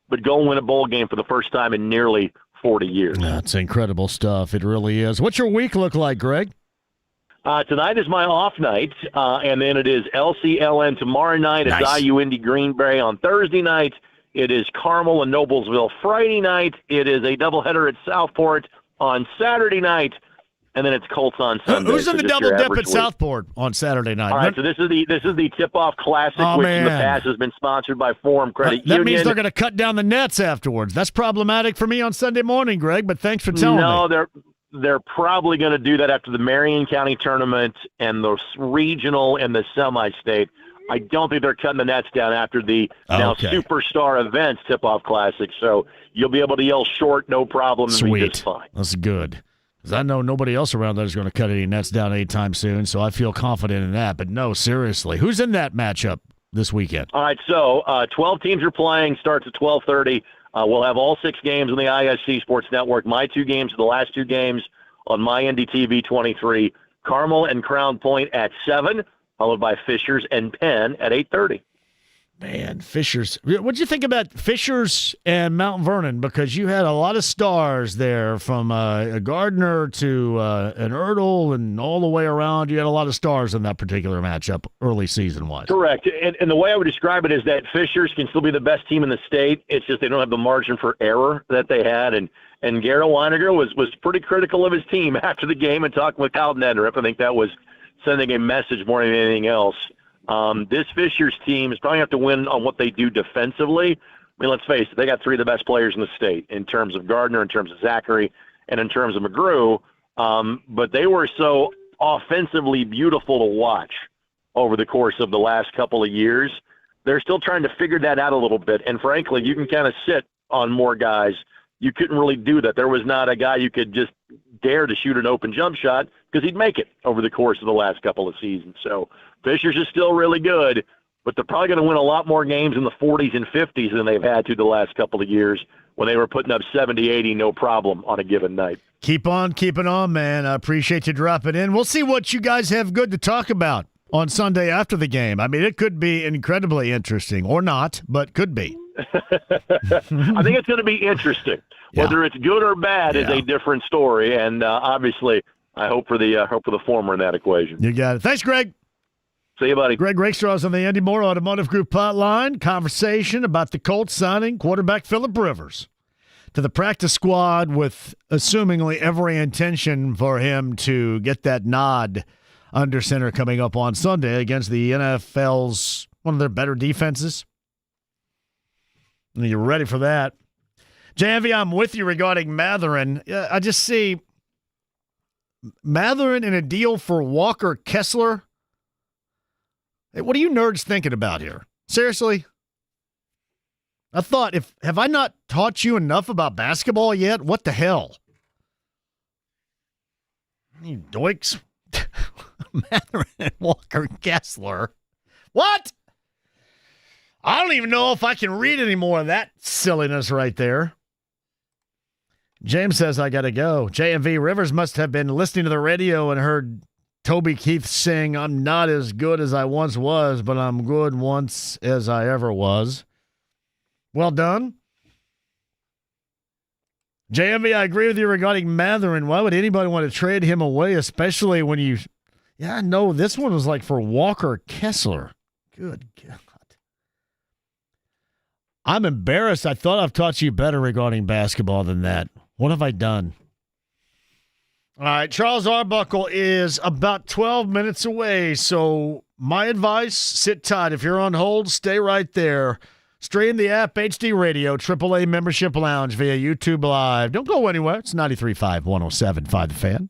But go and win a bowl game for the first time in nearly 40 years. That's incredible stuff. It really is. What's your week look like, Greg? Tonight is my off night, and then it is LCLN tomorrow night. It's Nice. IU Indy Green Bay on Thursday night, It is Carmel and Noblesville Friday night. It is a doubleheader at Southport on Saturday night, and then it's Colts on Sunday. Who's in the just double your dip average at week. Southport on Saturday night? All right, so this is the Tip-Off Classic, which in the past has been sponsored by Forum Credit Union. That means they're going to cut down the nets afterwards. That's problematic for me on Sunday morning, Greg, but thanks for telling me. No, they're probably going to do that after the Marion County tournament and the regional and the semi-state. I don't think they're cutting the nets down after the now Superstar Events Tip-Off Classic, so you'll be able to yell short, no problem, and be just fine. That's good. Because I know nobody else around there is going to cut any nets down anytime soon, so I feel confident in that. But no, seriously, who's in that matchup this weekend? All right, so 12 teams are playing, starts at 12:30. We'll have all 6 games on the ISC Sports Network. My 2 games are the last 2 games on my NDTV 23. Carmel and Crown Point at 7, followed by Fishers and Penn at 8:30. Man, Fishers. What'd you think about Fishers and Mount Vernon? Because you had a lot of stars there, from a Gardner to an Ertl and all the way around. You had a lot of stars in that particular matchup early season-wise. Correct. And the way I would describe it is that Fishers can still be the best team in the state. It's just they don't have the margin for error that they had. And Garrett Weiniger was pretty critical of his team after the game and talking with Kyle Nedriff. I think that was sending a message more than anything else. This Fishers team is probably going to have to win on what they do defensively. I mean, let's face it, they got 3 of the best players in the state in terms of Gardner, in terms of Zachary, and in terms of McGrew. But they were so offensively beautiful to watch over the course of the last couple of years. They're still trying to figure that out a little bit. And frankly, you can kind of sit on more guys. You couldn't really do that. There was not a guy you could just dare to shoot an open jump shot because he'd make it over the course of the last couple of seasons. So Fishers is still really good, but they're probably going to win a lot more games in the 40s and 50s than they've had to the last couple of years when they were putting up 70, 80, no problem on a given night. Keep on keeping on, man. I appreciate you dropping in. We'll see what you guys have good to talk about on Sunday after the game. I mean, it could be incredibly interesting, or not, but could be. I think it's going to be interesting. Whether it's good or bad is a different story, and obviously, I hope for the former in that equation. You got it. Thanks, Greg. See you, buddy. Greg Rakestraw's on the Andy Moore Automotive Group hotline. Conversation about the Colts signing quarterback Phillip Rivers to the practice squad, with assumingly every intention for him to get that nod under center coming up on Sunday against the NFL's one of their better defenses. And you're ready for that. JMV, I'm with you regarding Matherin. I just see Matherin in a deal for Walker Kessler. Hey, what are you nerds thinking about here? Seriously? I thought, have I not taught you enough about basketball yet? What the hell? You doiks. Matherin and Walker Kessler. What? I don't even know if I can read any more of that silliness right there. James says I got to go. JMV, Rivers must have been listening to the radio and heard Toby Keith sing, "I'm not as good as I once was, but I'm good once as I ever was." Well done. JMV, I agree with you regarding Matherin. Why would anybody want to trade him away, especially when you... Yeah, no, this one was like for Walker Kessler. Good God. I'm embarrassed. I thought I've taught you better regarding basketball than that. What have I done? All right, Charles Arbuckle is about 12 minutes away, so my advice, sit tight. If you're on hold, stay right there. Stream the app, HD Radio, AAA Membership Lounge via YouTube Live. Don't go anywhere. It's 93.5, 107.5 The Fan.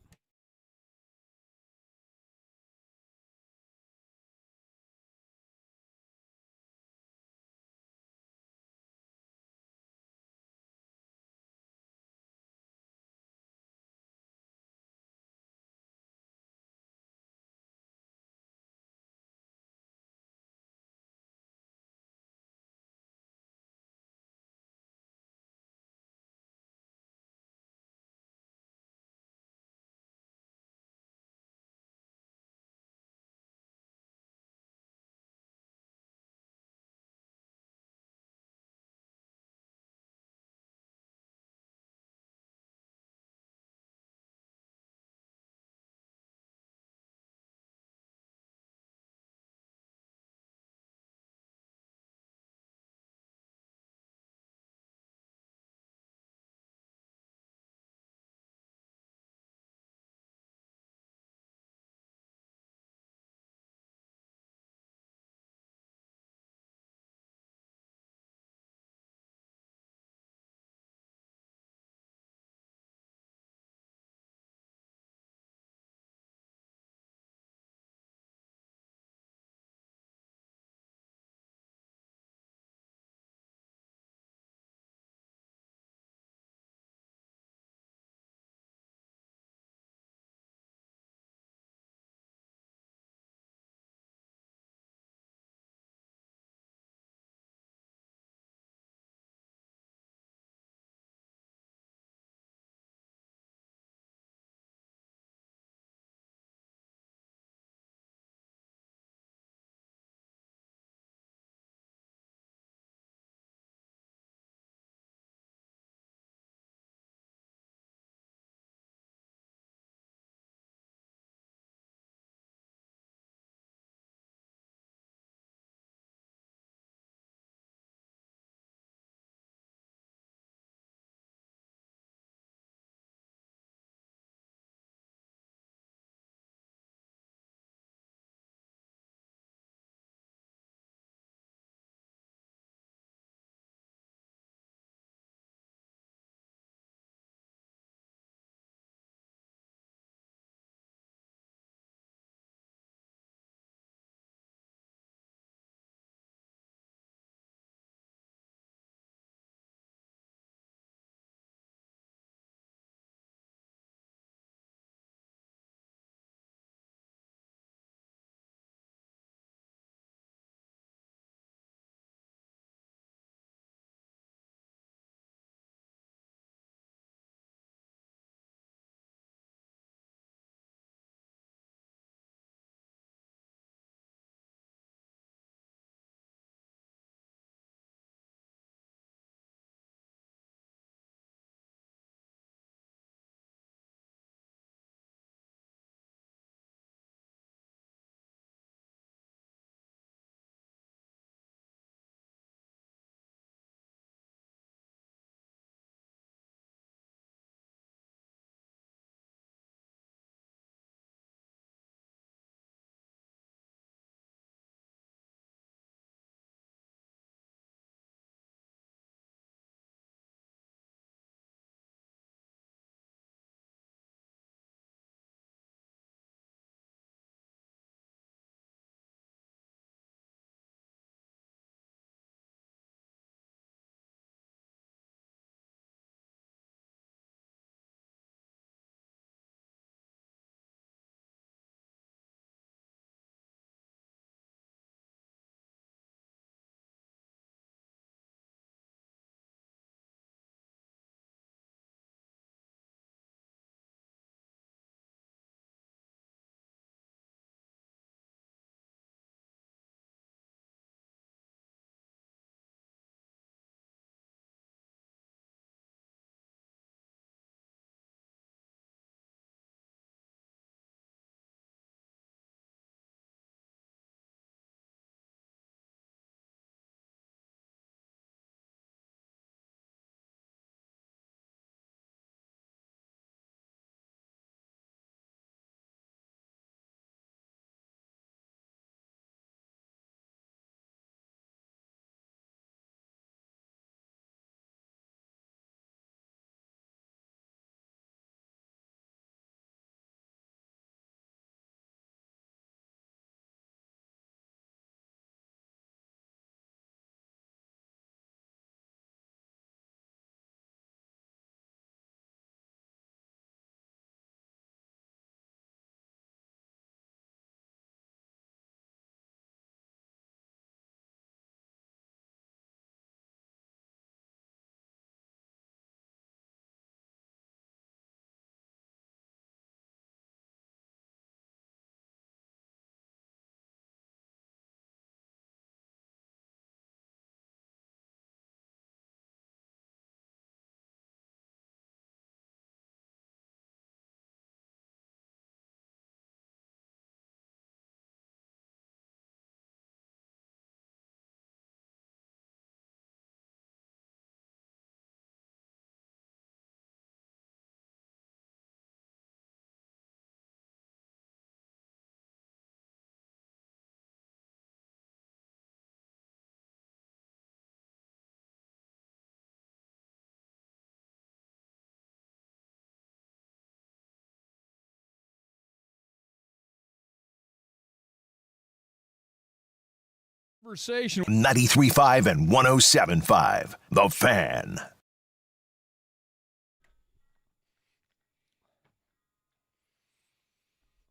Conversation. 93.5 and 107.5. The Fan.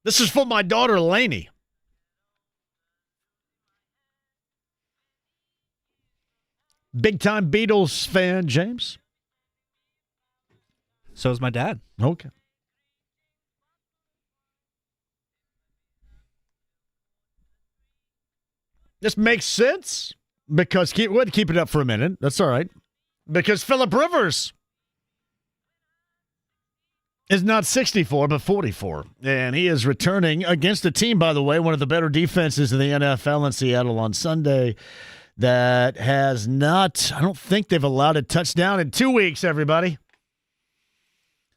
This is for my daughter, Lainey. Big-time Beatles fan, James? So is my dad. Okay. This makes sense because we'll keep it up for a minute. That's all right. Because Phillip Rivers is not 64, but 44. And he is returning against a team, by the way, one of the better defenses in the NFL in Seattle on Sunday that has not, I don't think they've allowed a touchdown in 2 weeks, everybody.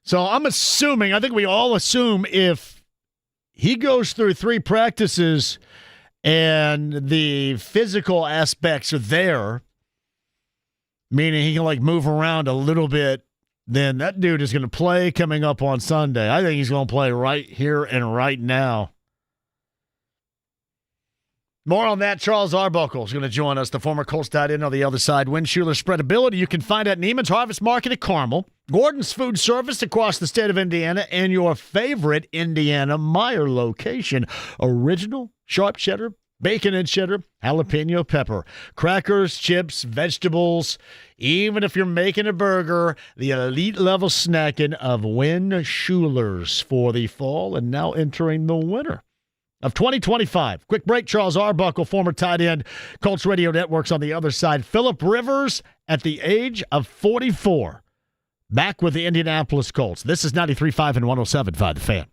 So I'm assuming, I think we all assume if he goes through 3 practices and the physical aspects are there, meaning he can move around a little bit, then that dude is going to play coming up on Sunday. I think he's going to play right here and right now. More on that. Charles Arbuckle is going to join us, the former Colts tight end on the other side. Win Schuler Spreadability you can find at Neiman's Harvest Market at Carmel, Gordon's Food Service across the state of Indiana, and your favorite Indiana Meyer location. Original sharp cheddar, bacon and cheddar, jalapeno pepper, crackers, chips, vegetables. Even if you're making a burger, the elite level snacking of Win Schuler's for the fall and now entering the winter of 2025. Quick break. Charles Arbuckle, former tight end, Colts Radio Networks on the other side. Phillip Rivers at the age of 44. Back with the Indianapolis Colts. This is 93.5 and 107.5 The Fan.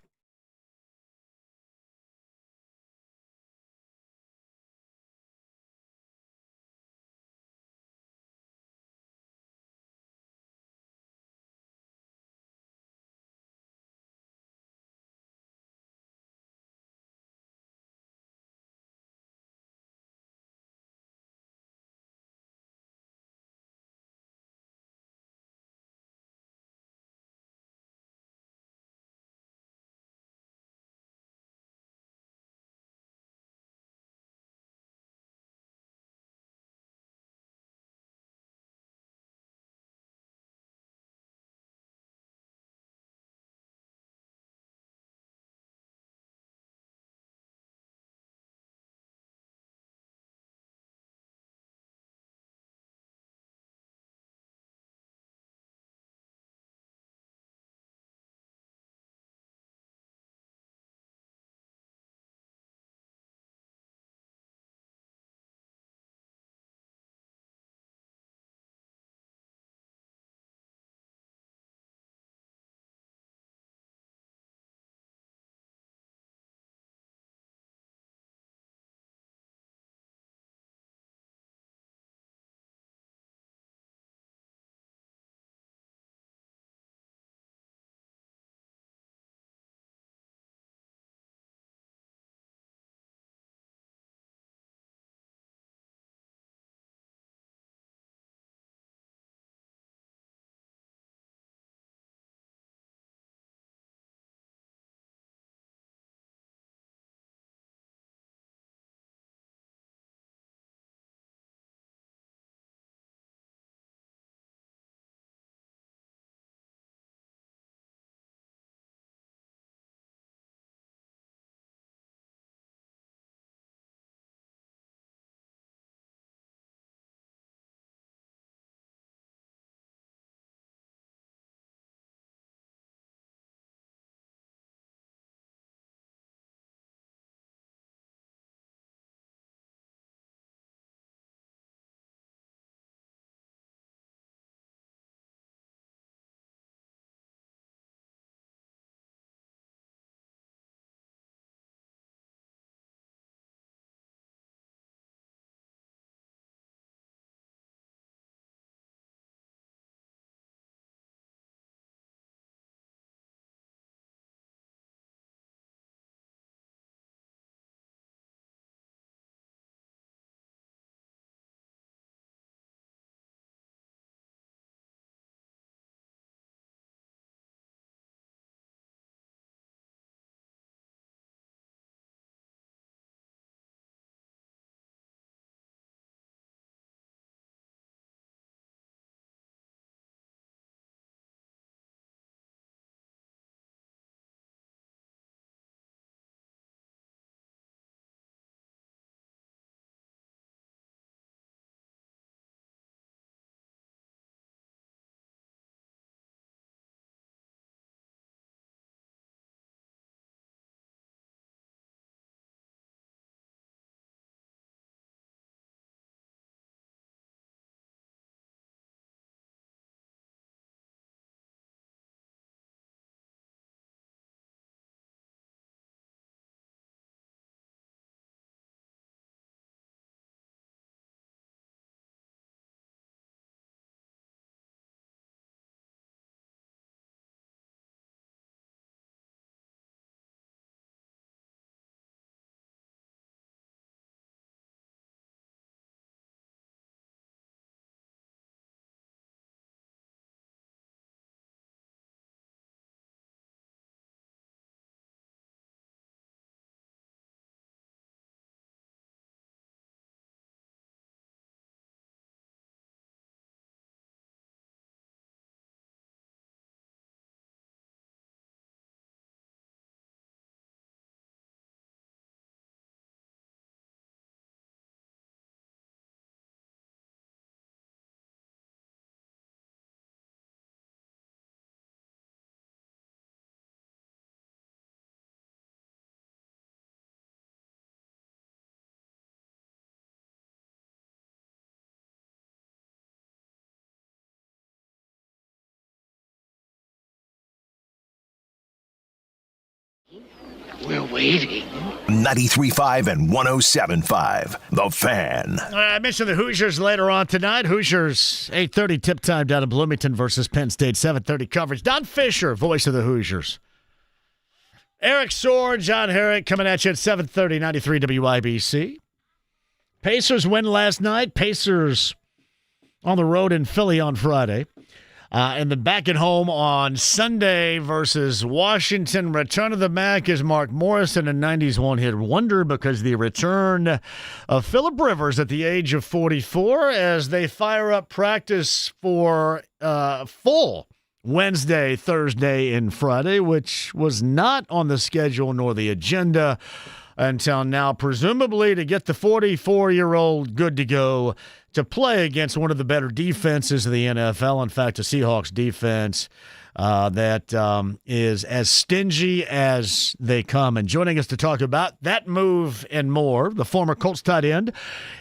We're waiting. 93.5 and 107.5. The Fan. I mentioned the Hoosiers later on tonight. Hoosiers, 8:30 tip time down in Bloomington versus Penn State, 7:30 coverage. Don Fisher, voice of the Hoosiers. Eric Soar, John Herrick coming at you at 7:30, 93 WIBC. Pacers win last night. Pacers on the road in Philly on Friday. And then back at home on Sunday versus Washington. Return of the Mac is Mark Morrison, a 90s one-hit wonder because the return of Phillip Rivers at the age of 44 as they fire up practice for full Wednesday, Thursday, and Friday, which was not on the schedule nor the agenda until now, presumably to get the 44-year-old good to go to play against one of the better defenses of the NFL. In fact, a Seahawks defense that is as stingy as they come. And joining us to talk about that move and more, the former Colts tight end,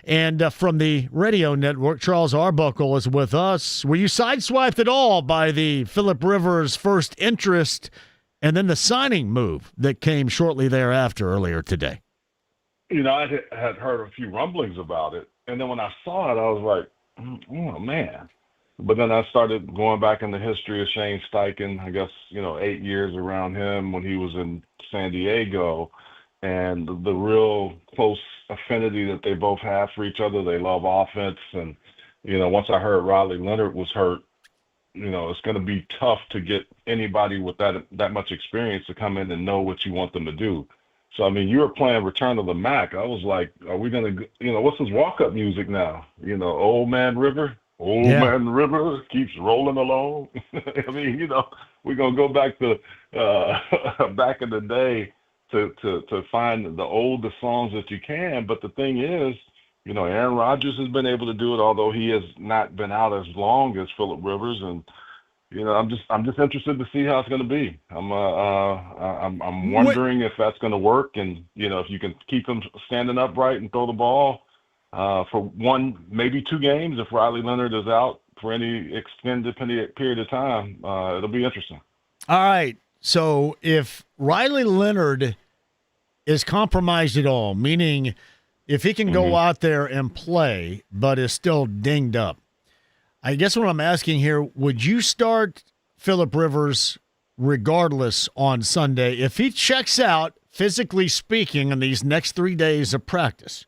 and from the radio network, Charles Arbuckle is with us. Were you sideswiped at all by the Phillip Rivers first interest and then the signing move that came shortly thereafter earlier today? I had heard a few rumblings about it. And then when I saw it, I was like, oh, man. But then I started going back in the history of Shane Steichen, I guess, 8 years around him when he was in San Diego, and the real close affinity that they both have for each other. They love offense. And, once I heard Riley Leonard was hurt, it's going to be tough to get anybody with that much experience to come in and know what you want them to do. So, you were playing Return of the Mac. I was like, are we going to, what's his walk-up music now? Old Man River? Man River keeps rolling along. We're going to go back to back in the day to find the oldest songs that you can. But the thing is, Aaron Rodgers has been able to do it, although he has not been out as long as Phillip Rivers. And I'm just interested to see how it's going to be. I'm wondering if that's going to work, and if you can keep him standing upright and throw the ball for one, maybe 2 games. If Riley Leonard is out for any extended period of time, it'll be interesting. All right. So if Riley Leonard is compromised at all, meaning if he can go out there and play but is still dinged up, I guess what I'm asking here, would you start Phillip Rivers regardless on Sunday? If he checks out, physically speaking, in these next 3 days of practice,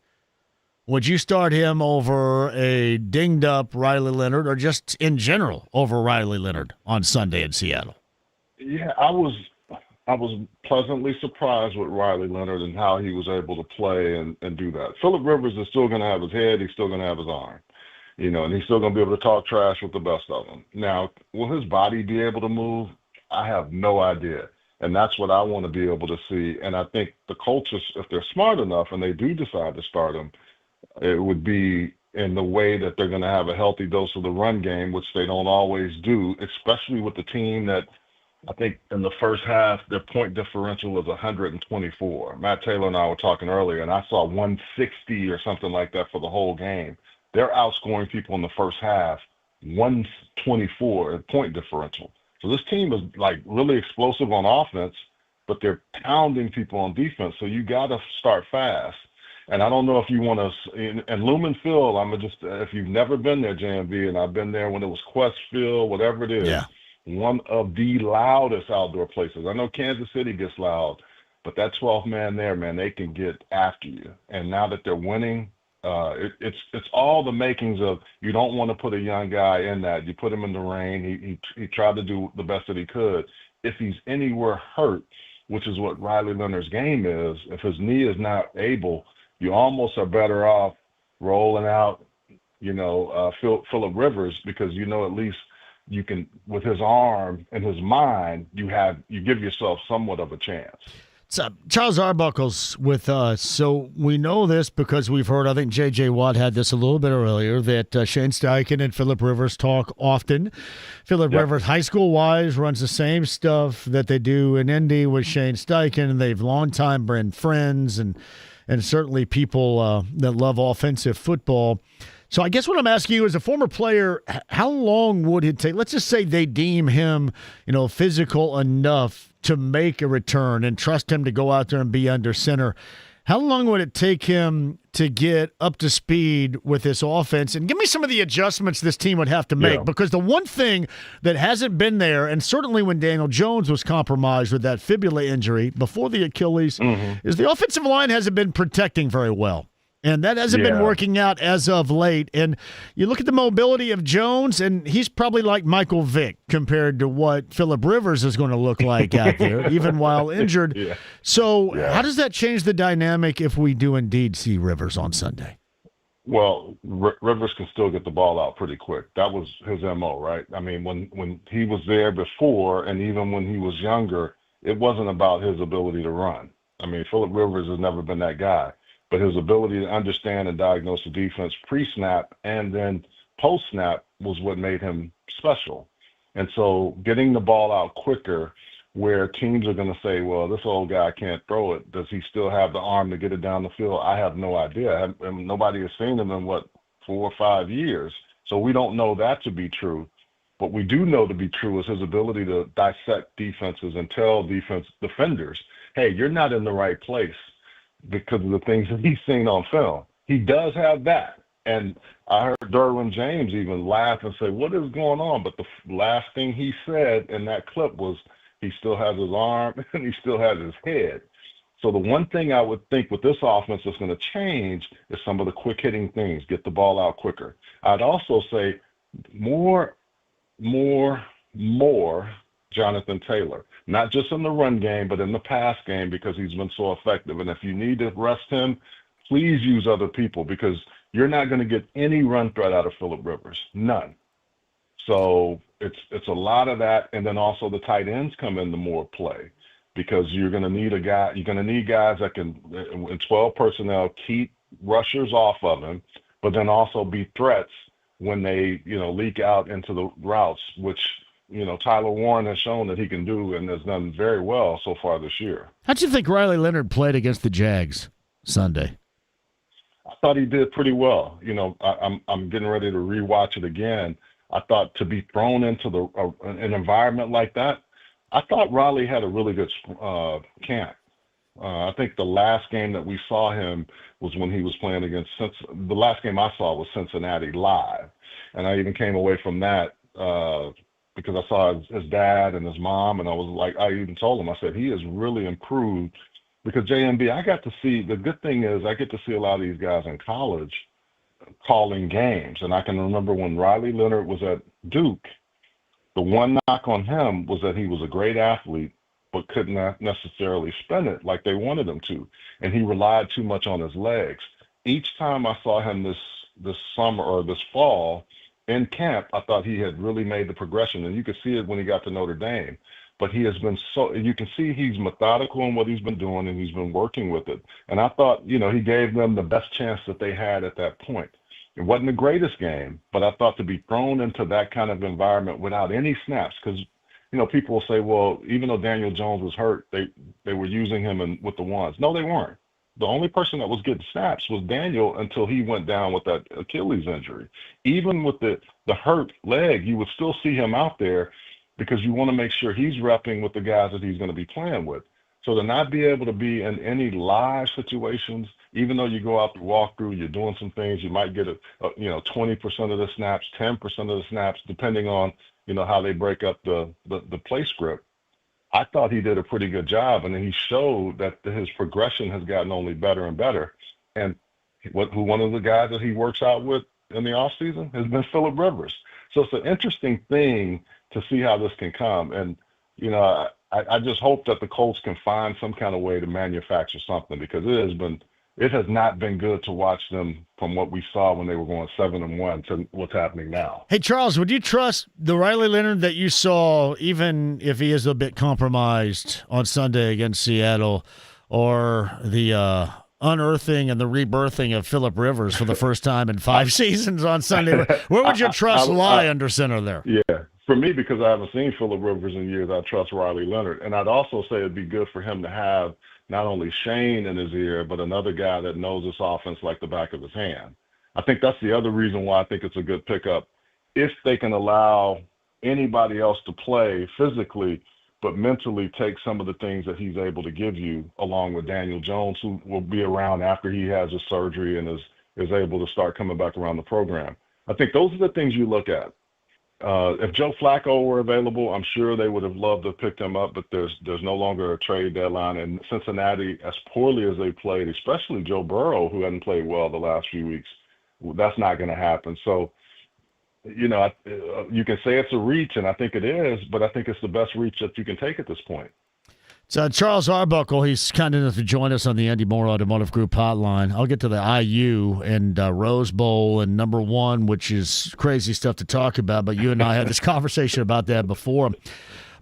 would you start him over a dinged-up Riley Leonard or just in general over Riley Leonard on Sunday in Seattle? Yeah, I was pleasantly surprised with Riley Leonard and how he was able to play and do that. Phillip Rivers is still going to have his head. He's still going to have his arm. And he's still going to be able to talk trash with the best of them. Now, will his body be able to move? I have no idea. And that's what I want to be able to see. And I think the Colts, if they're smart enough and they do decide to start him, it would be in the way that they're going to have a healthy dose of the run game, which they don't always do, especially with the team that I think in the first half, their point differential was 124. Matt Taylor and I were talking earlier, and I saw 160 or something like that for the whole game. They're outscoring people in the first half, 124 point differential. So this team is like really explosive on offense, but they're pounding people on defense. So you got to start fast. And I don't know if you want to, and Lumen Field, if you've never been there, JMV, and I've been there when it was Quest Field, whatever it is, one of the loudest outdoor places. I know Kansas City gets loud, but that 12th man there, man, they can get after you. And now that they're winning, it's all the makings of you don't want to put a young guy in that. You put him in the rain. He tried to do the best that he could. If he's anywhere hurt, which is what Riley Leonard's game is, if his knee is not able, you almost are better off rolling out, Phillip Rivers, because at least you can, with his arm and his mind, you give yourself somewhat of a chance. So Charles Arbuckle's with us. So we know this because we've heard, I think J.J. Watt had this a little bit earlier, that Shane Steichen and Phillip Rivers talk often. Phillip Rivers, high school-wise, runs the same stuff that they do in Indy with Shane Steichen, and they've long time been friends and certainly people that love offensive football. So I guess what I'm asking you as a former player, how long would it take? Let's just say they deem him, physical enough to make a return and trust him to go out there and be under center. How long would it take him to get up to speed with this offense? And give me some of the adjustments this team would have to make. Because the one thing that hasn't been there, and certainly when Daniel Jones was compromised with that fibula injury before the Achilles, is the offensive line hasn't been protecting very well. And that hasn't been working out as of late. And you look at the mobility of Jones, and he's probably like Michael Vick compared to what Phillip Rivers is going to look like out there, even while injured. So how does that change the dynamic if we do indeed see Rivers on Sunday? Well, Rivers can still get the ball out pretty quick. That was his MO, right? I mean, when he was there before, and even when he was younger, it wasn't about his ability to run. I mean, Phillip Rivers has never been that guy. But his ability to understand and diagnose the defense pre-snap and then post-snap was what made him special. And so getting the ball out quicker where teams are going to say, well, this old guy can't throw it. Does he still have the arm to get it down the field? I have no idea. Nobody has seen him in, 4 or 5 years. So we don't know that to be true. What we do know to be true is his ability to dissect defenses and tell defenders, hey, you're not in the right place, because of the things that he's seen on film. He does have that. And I heard Derwin James even laugh and say, what is going on? But the last thing he said in that clip was he still has his arm and he still has his head. So the one thing I would think with this offense that's going to change is some of the quick-hitting things, get the ball out quicker. I'd also say more Jonathan Taylor, not just in the run game, but in the pass game, because he's been so effective. And if you need to rest him, please use other people, because you're not going to get any run threat out of Phillip Rivers, none. So it's a lot of that. And then also the tight ends come into more play, because you're going to need guys that can, in 12 personnel, keep rushers off of him, but then also be threats when they, leak out into the routes, which Tyler Warren has shown that he can do and has done very well so far this year. How'd you think Riley Leonard played against the Jags Sunday? I thought he did pretty well. I'm getting ready to rewatch it again. I thought to be thrown into an environment like that, I thought Riley had a really good camp. I think the last game that we saw him was when he was playing against the last game I saw was Cincinnati live, and I even came away from that because I saw his dad and his mom, and I was like, I even told him, I said, he has really improved, because JMV, I got to see, the good thing is I get to see a lot of these guys in college calling games. And I can remember when Riley Leonard was at Duke, the one knock on him was that he was a great athlete, but could not necessarily spin it like they wanted him to. And he relied too much on his legs. Each time I saw him this summer or this fall, in camp, I thought he had really made the progression, and you could see it when he got to Notre Dame. But he has been you can see he's methodical in what he's been doing, and he's been working with it. And I thought, he gave them the best chance that they had at that point. It wasn't the greatest game, but I thought to be thrown into that kind of environment without any snaps, because, people will say, well, even though Daniel Jones was hurt, they were using him with the ones. No, they weren't. The only person that was getting snaps was Daniel until he went down with that Achilles injury. Even with the hurt leg, you would still see him out there, because you want to make sure he's repping with the guys that he's going to be playing with. So to not be able to be in any live situations, even though you go out the walkthrough, you're doing some things, you might get 20% of the snaps, 10% of the snaps, depending on, how they break up the play script. I thought he did a pretty good job, and then he showed that his progression has gotten only better and better. And one of the guys that he works out with in the offseason has been Phillip Rivers. So it's an interesting thing to see how this can come. And, I just hope that the Colts can find some kind of way to manufacture something, because it has not been good to watch them from what we saw when they were going 7-1 to what's happening now. Hey, Charles, would you trust the Riley Leonard that you saw, even if he is a bit compromised on Sunday against Seattle, or the unearthing and the rebirthing of Phillip Rivers for the first time in 5 seasons on Sunday? Where would your trust lie under center there? Yeah. For me, because I haven't seen Phillip Rivers in years, I trust Riley Leonard. And I'd also say it'd be good for him to have not only Shane in his ear, but another guy that knows this offense like the back of his hand. I think that's the other reason why I think it's a good pickup. If they can allow anybody else to play physically, but mentally take some of the things that he's able to give you, along with Daniel Jones, who will be around after he has his surgery and is able to start coming back around the program. I think those are the things you look at. If Joe Flacco were available, I'm sure they would have loved to pick him up, but there's no longer a trade deadline. And Cincinnati, as poorly as they played, especially Joe Burrow, who hadn't played well the last few weeks, that's not going to happen. So, you can say it's a reach, and I think it is, but I think it's the best reach that you can take at this point. So Charles Arbuckle, he's kind enough to join us on the Andy Moore Automotive Group hotline. I'll get to the IU and Rose Bowl and number one, which is crazy stuff to talk about, but you and I had this conversation about that before.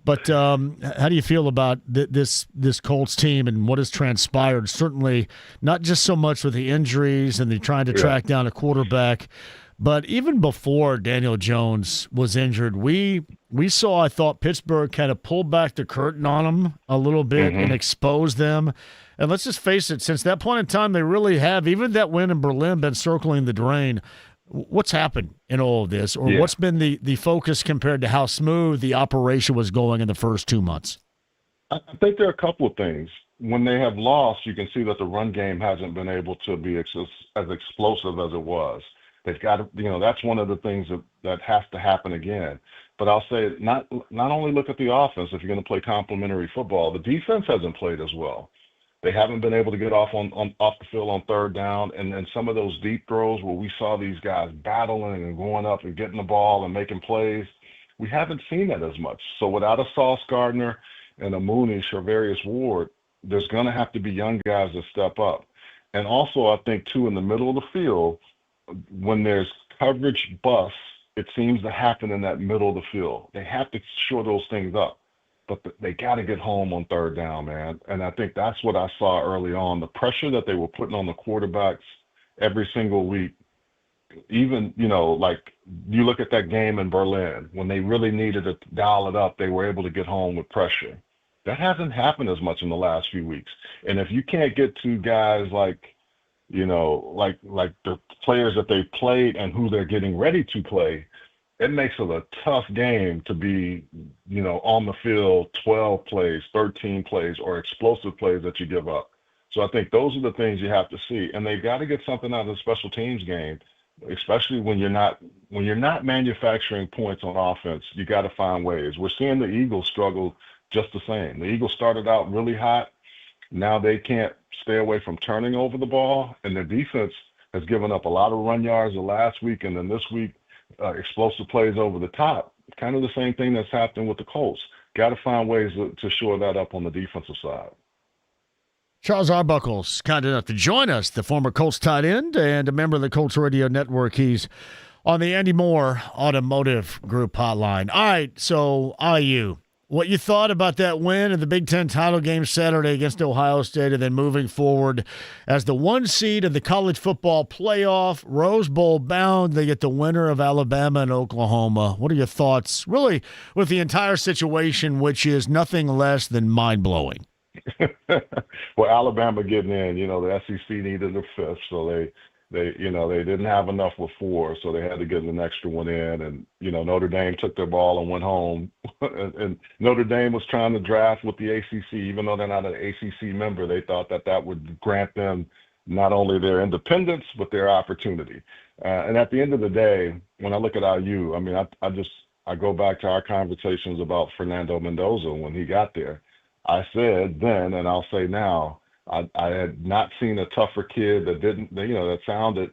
But how do you feel about this Colts team and what has transpired? Certainly not just so much with the injuries and the trying to track down a quarterback, but even before Daniel Jones was injured, we saw, I thought, Pittsburgh kind of pull back the curtain on them a little bit and expose them. And let's just face it, since that point in time, they really have, even that win in Berlin, been circling the drain. What's happened in all of this, or what's been the focus compared to how smooth the operation was going in the first 2 months? I think there are a couple of things. When they have lost, you can see that the run game hasn't been able to be as explosive as it was. They've got to, that's one of the things that has to happen again. But I'll say not only look at the offense if you're going to play complementary football, the defense hasn't played as well. They haven't been able to get off the field on third down, and then some of those deep throws where we saw these guys battling and going up and getting the ball and making plays, we haven't seen that as much. So without a Sauce Gardner and a Mooney, Charvarius Ward, there's going to have to be young guys that step up. And also, I think too, in the middle of the field, when there's coverage busts, it seems to happen in that middle of the field. They have to shore those things up, but they got to get home on third down, man. And I think that's what I saw early on, the pressure that they were putting on the quarterbacks every single week. Even, like you look at that game in Berlin, when they really needed to dial it up, they were able to get home with pressure. That hasn't happened as much in the last few weeks. And if you can't get to guys like the players that they played and who they're getting ready to play, it makes it a tough game to be, on the field 12 plays, 13 plays, or explosive plays that you give up. So I think those are the things you have to see. And they've got to get something out of the special teams game, especially when you're not manufacturing points on offense. You got to find ways. We're seeing the Eagles struggle just the same. The Eagles started out really hot. Now they can't stay away from turning over the ball, and their defense has given up a lot of run yards the last week, and then this week, explosive plays over the top. Kind of the same thing that's happening with the Colts. Got to find ways to shore that up on the defensive side. Charles Arbuckle's kind enough to join us, the former Colts tight end and a member of the Colts Radio Network. He's on the Andy Moore Automotive Group hotline. All right, so IU. What you thought about that win in the Big Ten title game Saturday against Ohio State, and then moving forward as the one seed of the college football playoff, Rose Bowl bound, they get the winner of Alabama and Oklahoma. What are your thoughts, really, with the entire situation, which is nothing less than mind-blowing? Well, Alabama getting in, the SEC needed a fifth, so they didn't have enough with four, so they had to get an extra one in. And, Notre Dame took their ball and went home. And Notre Dame was trying to draft with the ACC, even though they're not an ACC member. They thought that would grant them not only their independence, but their opportunity. And at the end of the day, when I look at IU, I go back to our conversations about Fernando Mendoza when he got there. I said then, and I'll say now, I had not seen a tougher kid that sounded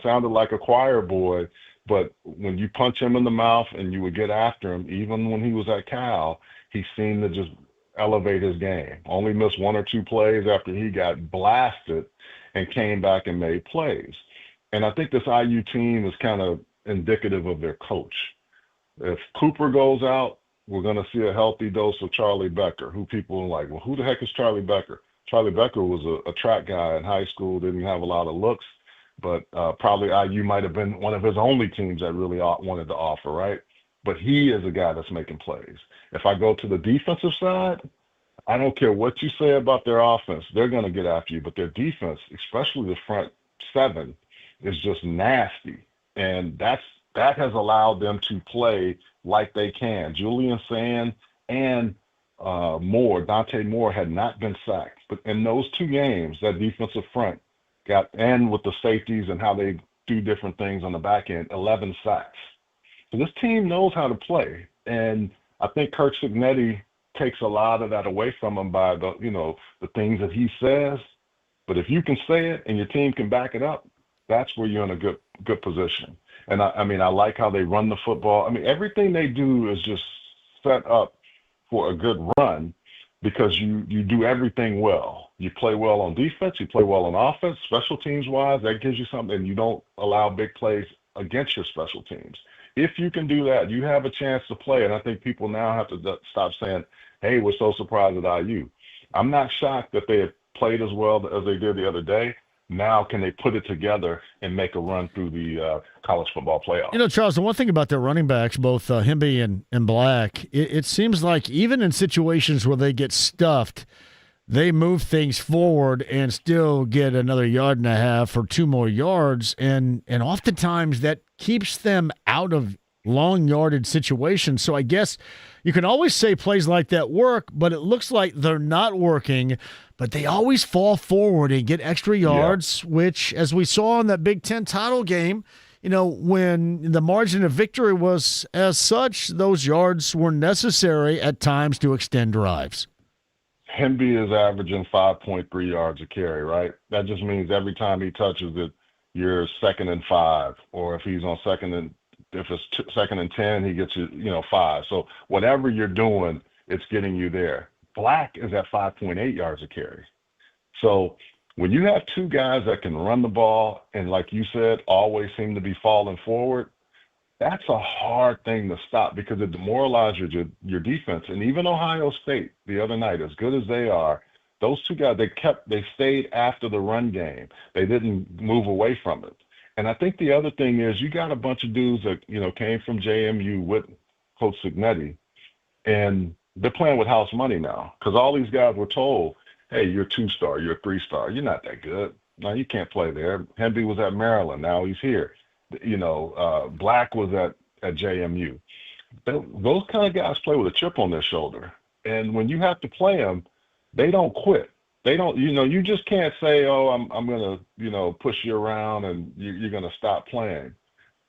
sounded like a choir boy, but when you punch him in the mouth and you would get after him, even when he was at Cal, he seemed to just elevate his game. Only missed one or two plays after he got blasted and came back and made plays. And I think this IU team is kind of indicative of their coach. If Cooper goes out, we're going to see a healthy dose of Charlie Becker, who people are like, well, who the heck is Charlie Becker? Charlie Becker was a track guy in high school, didn't have a lot of looks, but probably IU might have been one of his only teams that really wanted to offer, right? But he is a guy that's making plays. If I go to the defensive side, I don't care what you say about their offense. They're going to get after you, but their defense, especially the front seven, is just nasty. And that has allowed them to play like they can. Julian Sand and Dante Moore had not been sacked. But in those two games, that defensive front and with the safeties and how they do different things on the back end, 11 sacks. So this team knows how to play. And I think Kirk Cignetti takes a lot of that away from him by the things that he says. But if you can say it and your team can back it up, that's where you're in a good position. And I like how they run the football. I mean, everything they do is just set up for a good run because you do everything well. You play well on defense, you play well on offense, special teams wise, that gives you something, and you don't allow big plays against your special teams. If you can do that, you have a chance to play. And I think people now have to stop saying, hey, we're so surprised at IU. I'm not shocked that they have played as well as they did the other day. Now can they put it together and make a run through the college football playoff? You know, Charles, the one thing about their running backs, both Hemby and Black, it seems like even in situations where they get stuffed, they move things forward and still get another 1.5 yards or 2 more yards. And oftentimes that keeps them out of long yardage situations. So I guess you can always say plays like that work, but it looks like they're not working. But they always fall forward and get extra yards, which, as we saw in that Big Ten title game, when the margin of victory was as such, those yards were necessary at times to extend drives. Hemby is averaging 5.3 yards a carry, right? That just means every time he touches it, you're 2nd and 5. Or if he's on if it's 2nd and 10, he gets you 5. So whatever you're doing, it's getting you there. Black is at 5.8 yards a carry. So when you have two guys that can run the ball and, like you said, always seem to be falling forward, that's a hard thing to stop because it demoralizes your defense. And even Ohio State the other night, as good as they are, those two guys, they stayed after the run game. They didn't move away from it. And I think the other thing is you got a bunch of dudes that, came from JMU with Coach Cignetti, and they're playing with house money now because all these guys were told, hey, you're a 2-star, you're a 3-star. You're not that good. No, you can't play there. Hemby was at Maryland. Now he's here. Black was at JMU. Those kind of guys play with a chip on their shoulder. And when you have to play them, they don't quit. They don't, you just can't say, oh, I'm going to, push you around and you're going to stop playing.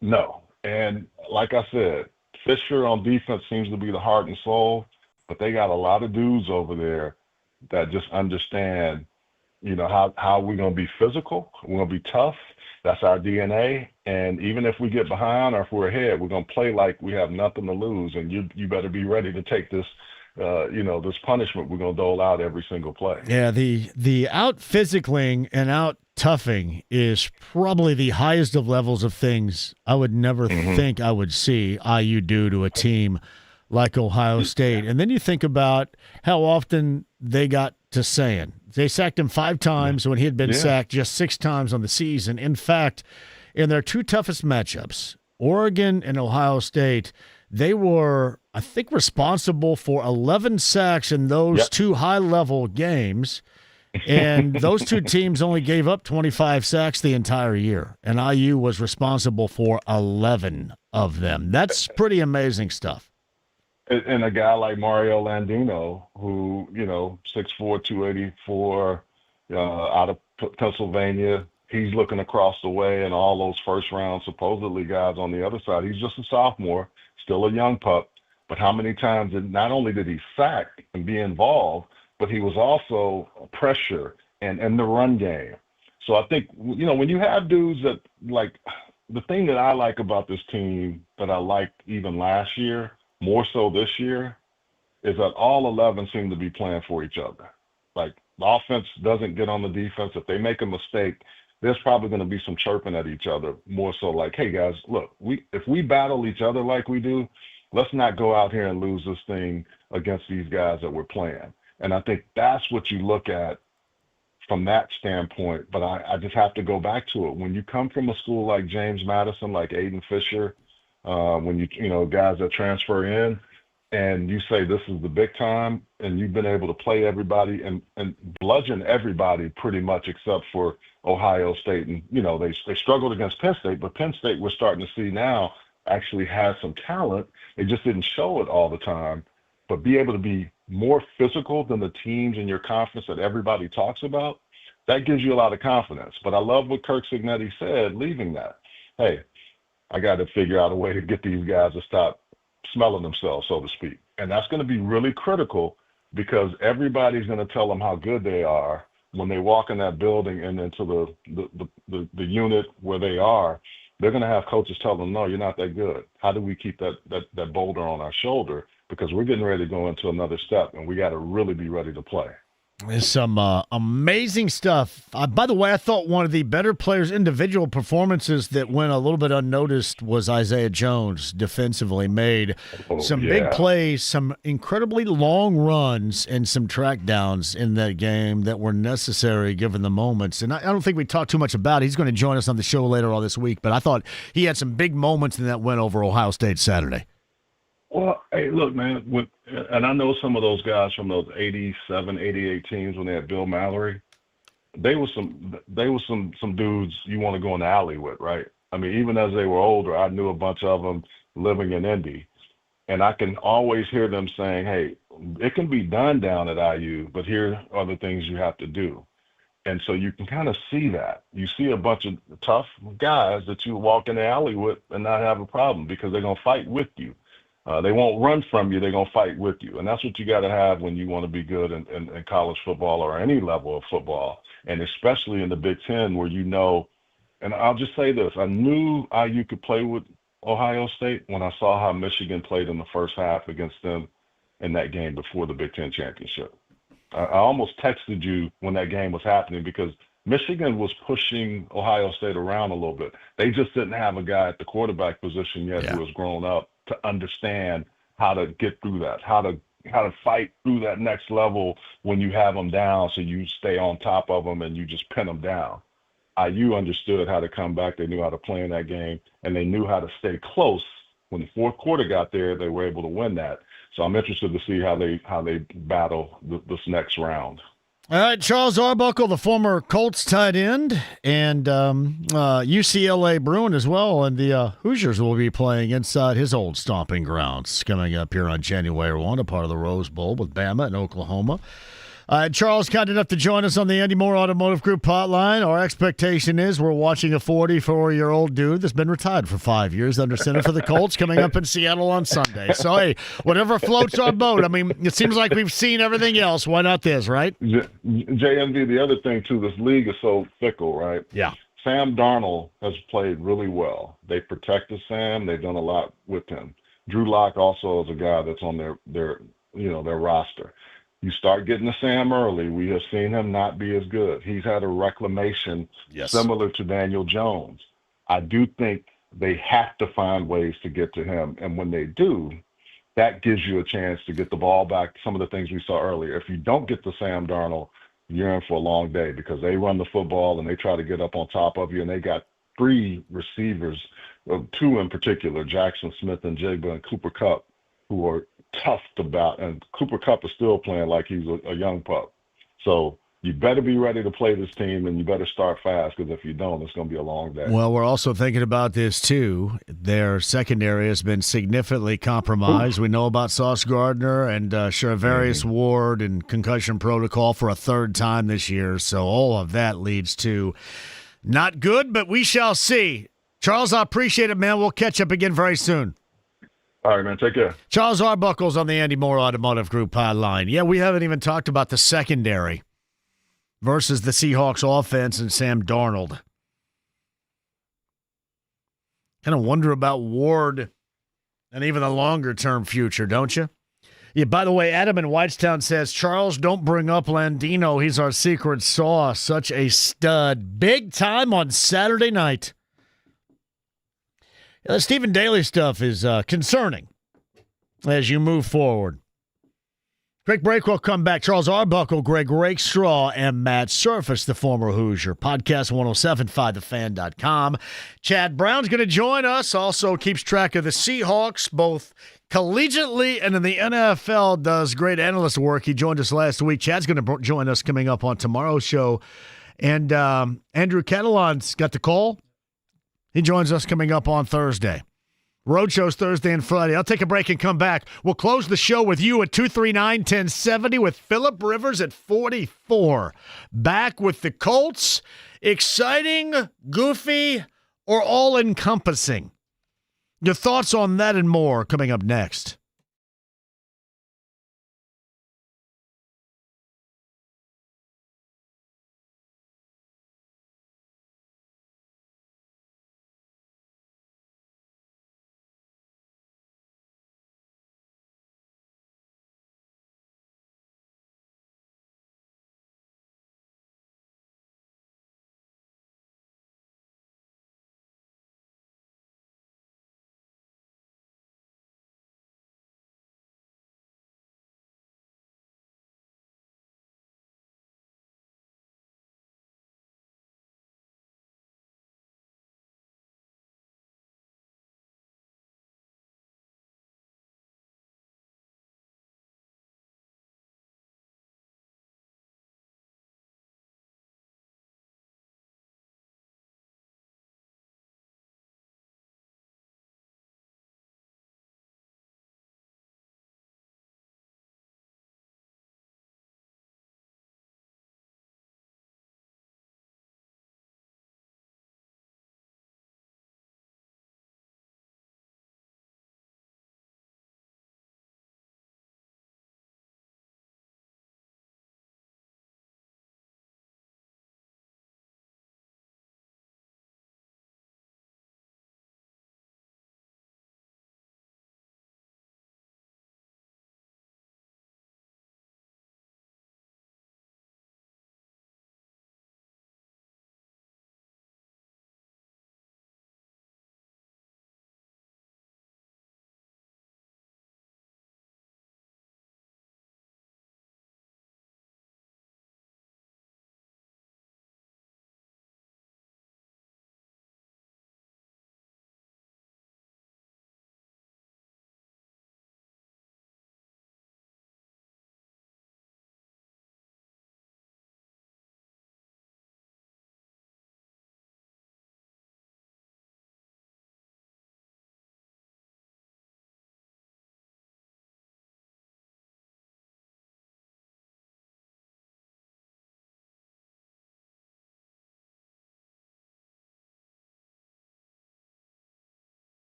No. And like I said, Fisher on defense seems to be the heart and soul, but they got a lot of dudes over there that just understand, how we're going to be physical. We're going to be tough. That's our DNA. And even if we get behind or if we're ahead, we're going to play like we have nothing to lose. And you better be ready to take this, this punishment we're going to dole out every single play. Yeah, the out-physicaling and out-toughing is probably the highest of levels of things I would never think I would see IU do to a team like Ohio State. And then you think about how often they got to Sand. They sacked him 5 times when he had been sacked just 6 times on the season. In fact, in their 2 toughest matchups, Oregon and Ohio State, they were, I think, responsible for 11 sacks in those 2 high-level games. And those 2 teams only gave up 25 sacks the entire year. And IU was responsible for 11 of them. That's pretty amazing stuff. And a guy like Mario Landino, who, 6'4", 284, out of Pennsylvania, he's looking across the way, and all those first-round supposedly guys on the other side. He's just a sophomore, still a young pup. But how many times not only did he sack and be involved, but he was also pressure and the run game. So I think, when you have dudes that, like, the thing that I like about this team that I liked even last year, more so this year, is that all 11 seem to be playing for each other. Like, the offense doesn't get on the defense. If they make a mistake, there's probably going to be some chirping at each other, more so like, hey, guys, look, if we battle each other like we do, let's not go out here and lose this thing against these guys that we're playing. And I think that's what you look at from that standpoint. But I just have to go back to it. When you come from a school like James Madison, like Aiden Fisher, when guys that transfer in, and you say this is the big time, and you've been able to play everybody and bludgeon everybody pretty much except for Ohio State. And, they struggled against Penn State, but Penn State we're starting to see now actually has some talent. They just didn't show it all the time, but be able to be more physical than the teams in your conference that everybody talks about, that gives you a lot of confidence. But I love what Kirk Cignetti said leaving that. Hey, I got to figure out a way to get these guys to stop smelling themselves, so to speak. And that's going to be really critical because everybody's going to tell them how good they are when they walk in that building and into the unit where they are. They're going to have coaches tell them, no, you're not that good. How do we keep that boulder on our shoulder? Because we're getting ready to go into another step, and we got to really be ready to play. There's some amazing stuff. By the way, I thought one of the better players' individual performances that went a little bit unnoticed was Isaiah Jones defensively. Made some big plays, some incredibly long runs, and some track downs in that game that were necessary given the moments. And I don't think we talked too much about it. He's going to join us on the show later on this week, but I thought he had some big moments in that win over Ohio State Saturday. Well, hey, look, man, and I know some of those guys from those 87, 88 teams when they had Bill Mallory. They were some dudes you want to go in the alley with, right? I mean, even as they were older, I knew a bunch of them living in Indy, and I can always hear them saying, "Hey, it can be done down at IU, but here are the things you have to do." And so you can kind of see that. You see a bunch of tough guys that you walk in the alley with and not have a problem because they're gonna fight with you. They won't run from you. They're going to fight with you. And that's what you got to have when you want to be good in college football or any level of football, and especially in the Big Ten where and I'll just say this, I knew IU could play with Ohio State when I saw how Michigan played in the first half against them in that game before the Big Ten championship. I almost texted you when that game was happening because Michigan was pushing Ohio State around a little bit. They just didn't have a guy at the quarterback position yet who has grown up to understand how to get through that, how to fight through that next level when you have them down so you stay on top of them and you just pin them down. IU understood how to come back. They knew how to play in that game, and they knew how to stay close. When the fourth quarter got there, they were able to win that. So I'm interested to see how they battle this next round. All right, Charles Arbuckle, the former Colts tight end, and UCLA Bruin as well, and the Hoosiers will be playing inside his old stomping grounds coming up here on January 1, a part of the Rose Bowl with Bama and Oklahoma. Charles, kind enough to join us on the Andy Moore Automotive Group hotline. Our expectation is we're watching a 44-year-old dude that's been retired for 5 years under center for the Colts coming up in Seattle on Sunday. So, hey, whatever floats our boat. I mean, it seems like we've seen everything else. Why not this, right? JMV, the other thing, too, this league is so fickle, right? Yeah. Sam Darnold has played really well. They protected Sam. They've done a lot with him. Drew Lock also is a guy that's on their roster. You start getting to Sam early, we have seen him not be as good. He's had a reclamation similar to Daniel Jones. I do think they have to find ways to get to him. And when they do, that gives you a chance to get the ball back, some of the things we saw earlier. If you don't get to Sam Darnold, you're in for a long day because they run the football and they try to get up on top of you. And they got three receivers, two in particular, Jackson Smith and Jigba and Cooper Kupp, who are tough to bat, and Cooper Kupp is still playing like he's a young pup. So you better be ready to play this team, and you better start fast because if you don't, it's going to be a long day. Well, we're also thinking about this, too. Their secondary has been significantly compromised. We know about Sauce Gardner and Charvarius Ward and concussion protocol for a third time this year. So all of that leads to not good, but we shall see. Charles, I appreciate it, man. We'll catch up again very soon. All right, man. Take care. Charles Arbuckle's on the Andy Moore Automotive Group hotline. Yeah, we haven't even talked about the secondary versus the Seahawks offense and Sam Darnold. Kind of wonder about Ward and even the longer-term future, don't you? Yeah, by the way, Adam in Whitestown says, Charles, don't bring up Landino. He's our secret sauce. Such a stud. Big time on Saturday night. The Stephen Daly stuff is concerning as you move forward. Quick break. We'll come back. Charles Arbuckle, Greg Rakestraw, and Matt Surface, the former Hoosier. Podcast 1075thefan.com. Chad Brown's going to join us. Also keeps track of the Seahawks, both collegiately and in the NFL. Does great analyst work. He joined us last week. Chad's going to join us coming up on tomorrow's show. And Andrew Catalon's got the call. He joins us coming up on Thursday. Road shows Thursday and Friday. I'll take a break and come back. We'll close the show with you at 239-1070 with Phillip Rivers at 44. Back with the Colts. Exciting, goofy, or all-encompassing? Your thoughts on that and more coming up next.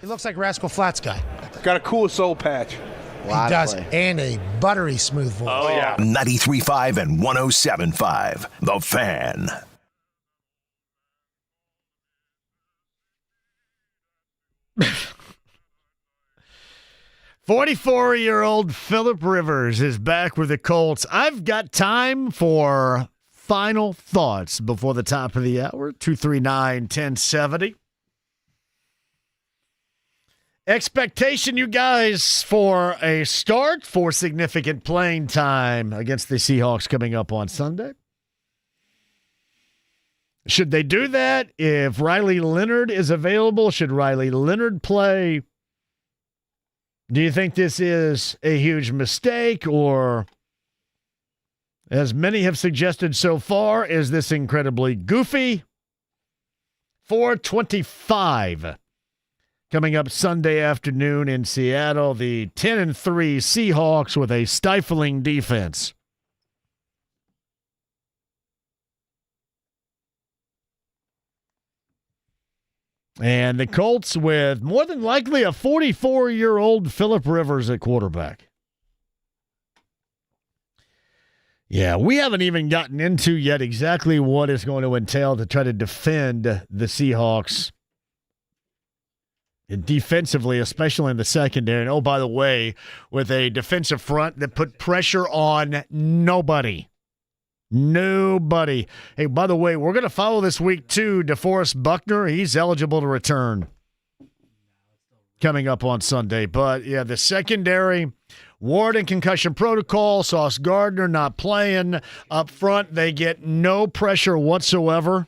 He looks like Rascal Flatts guy. Got a cool soul patch. He does, and a buttery smooth voice. Oh, yeah. 93.5 and 107.5. The Fan. "44-year-old Phillip Rivers is back with the Colts." I've got time for final thoughts before the top of the hour. 239-1070. Expectation, you guys, for a start for significant playing time against the Seahawks coming up on Sunday. Should they do that? If Riley Leonard is available, should Riley Leonard play? Do you think this is a huge mistake, or, as many have suggested so far, is this incredibly goofy? 4:25 coming up Sunday afternoon in Seattle. The 10-3 Seahawks with a stifling defense. And the Colts with more than likely a 44-year-old Phillip Rivers at quarterback. Yeah, we haven't even gotten into yet exactly what it's going to entail to try to defend the Seahawks. And defensively, especially in the secondary. And, oh, by the way, with a defensive front that put pressure on nobody. Nobody. Hey, by the way, we're going to follow this week, too, DeForest Buckner. He's eligible to return coming up on Sunday. But, yeah, the secondary, Ward in concussion protocol, Sauce Gardner not playing. Up front, they get no pressure whatsoever.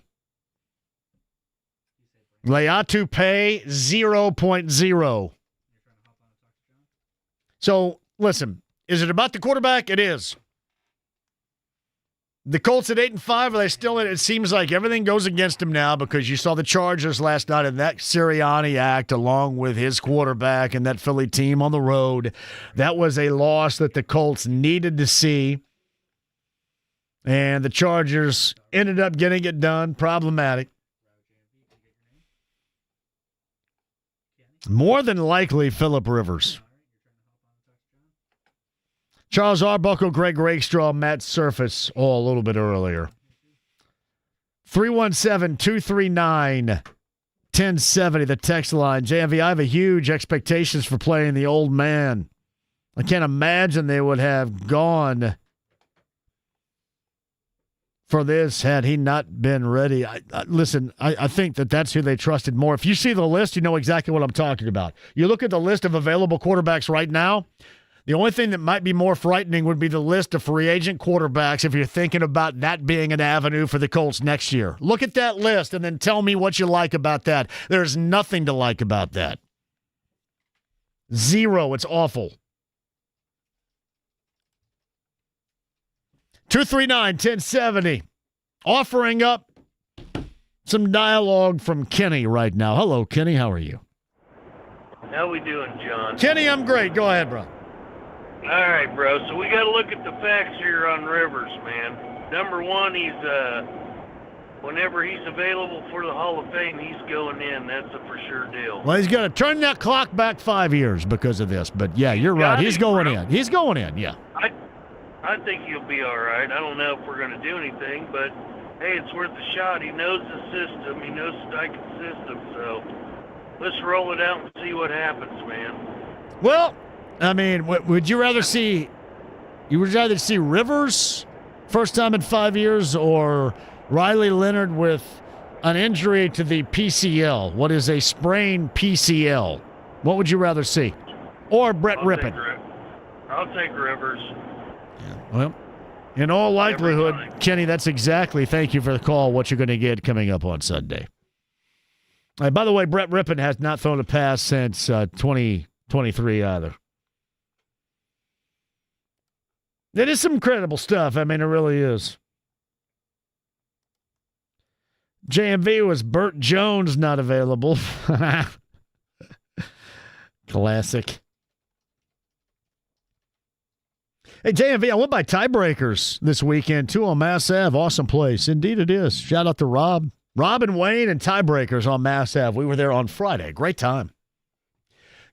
Leatu Pay, 0.0. So, listen, is it about the quarterback? It is. The Colts at 8-5, are they still in it? It seems like everything goes against them now because you saw the Chargers last night in that Sirianni act along with his quarterback and that Philly team on the road. That was a loss that the Colts needed to see. And the Chargers ended up getting it done. Problematic. More than likely, Phillip Rivers. Charles Arbuckle, Greg Rakestraw, Matt Surface, all a little bit earlier. 317-239-1070, the text line. JMV, I have a huge expectations for playing the old man. I can't imagine they would have gone for this had he not been ready. Listen, I think that's who they trusted more. If you see the list, you know exactly what I'm talking about. You look at the list of available quarterbacks right now, the only thing that might be more frightening would be the list of free agent quarterbacks if you're thinking about that being an avenue for the Colts next year. Look at that list and then tell me what you like about that. There's nothing to like about that. Zero. It's awful. 239-1070. Offering up some dialogue from Kenny right now. Hello, Kenny. How are you? How we doing, John? Kenny, I'm great. Go ahead, bro. All right, bro. So we got to look at the facts here on Rivers, man. Number one, whenever he's available for the Hall of Fame, he's going in. That's a for sure deal. Well, he's got to turn that clock back 5 years because of this. But, yeah, you're right. He's going in. He's going in, yeah. I think he'll be all right. I don't know if we're going to do anything, but, hey, it's worth a shot. He knows the system. He knows the Steichen system. So let's roll it out and see what happens, man. Well, I mean, would you rather see Rivers first time in 5 years or Riley Leonard with an injury to the PCL? What is a sprained PCL? What would you rather see? Or Brett Rippon? I'll take Rivers. Yeah, well, in all likelihood, Kenny, that's exactly, thank you for the call, what you're going to get coming up on Sunday. By the way, Brett Rippon has not thrown a pass since 2023 either. It is some incredible stuff. I mean, it really is. JMV was Burt Jones not available. Classic. Hey, JMV, I went by Tiebreakers this weekend, too, on Mass Ave. Awesome place. Indeed it is. Shout out to Rob. Rob and Wayne and Tiebreakers on Mass Ave. We were there on Friday. Great time.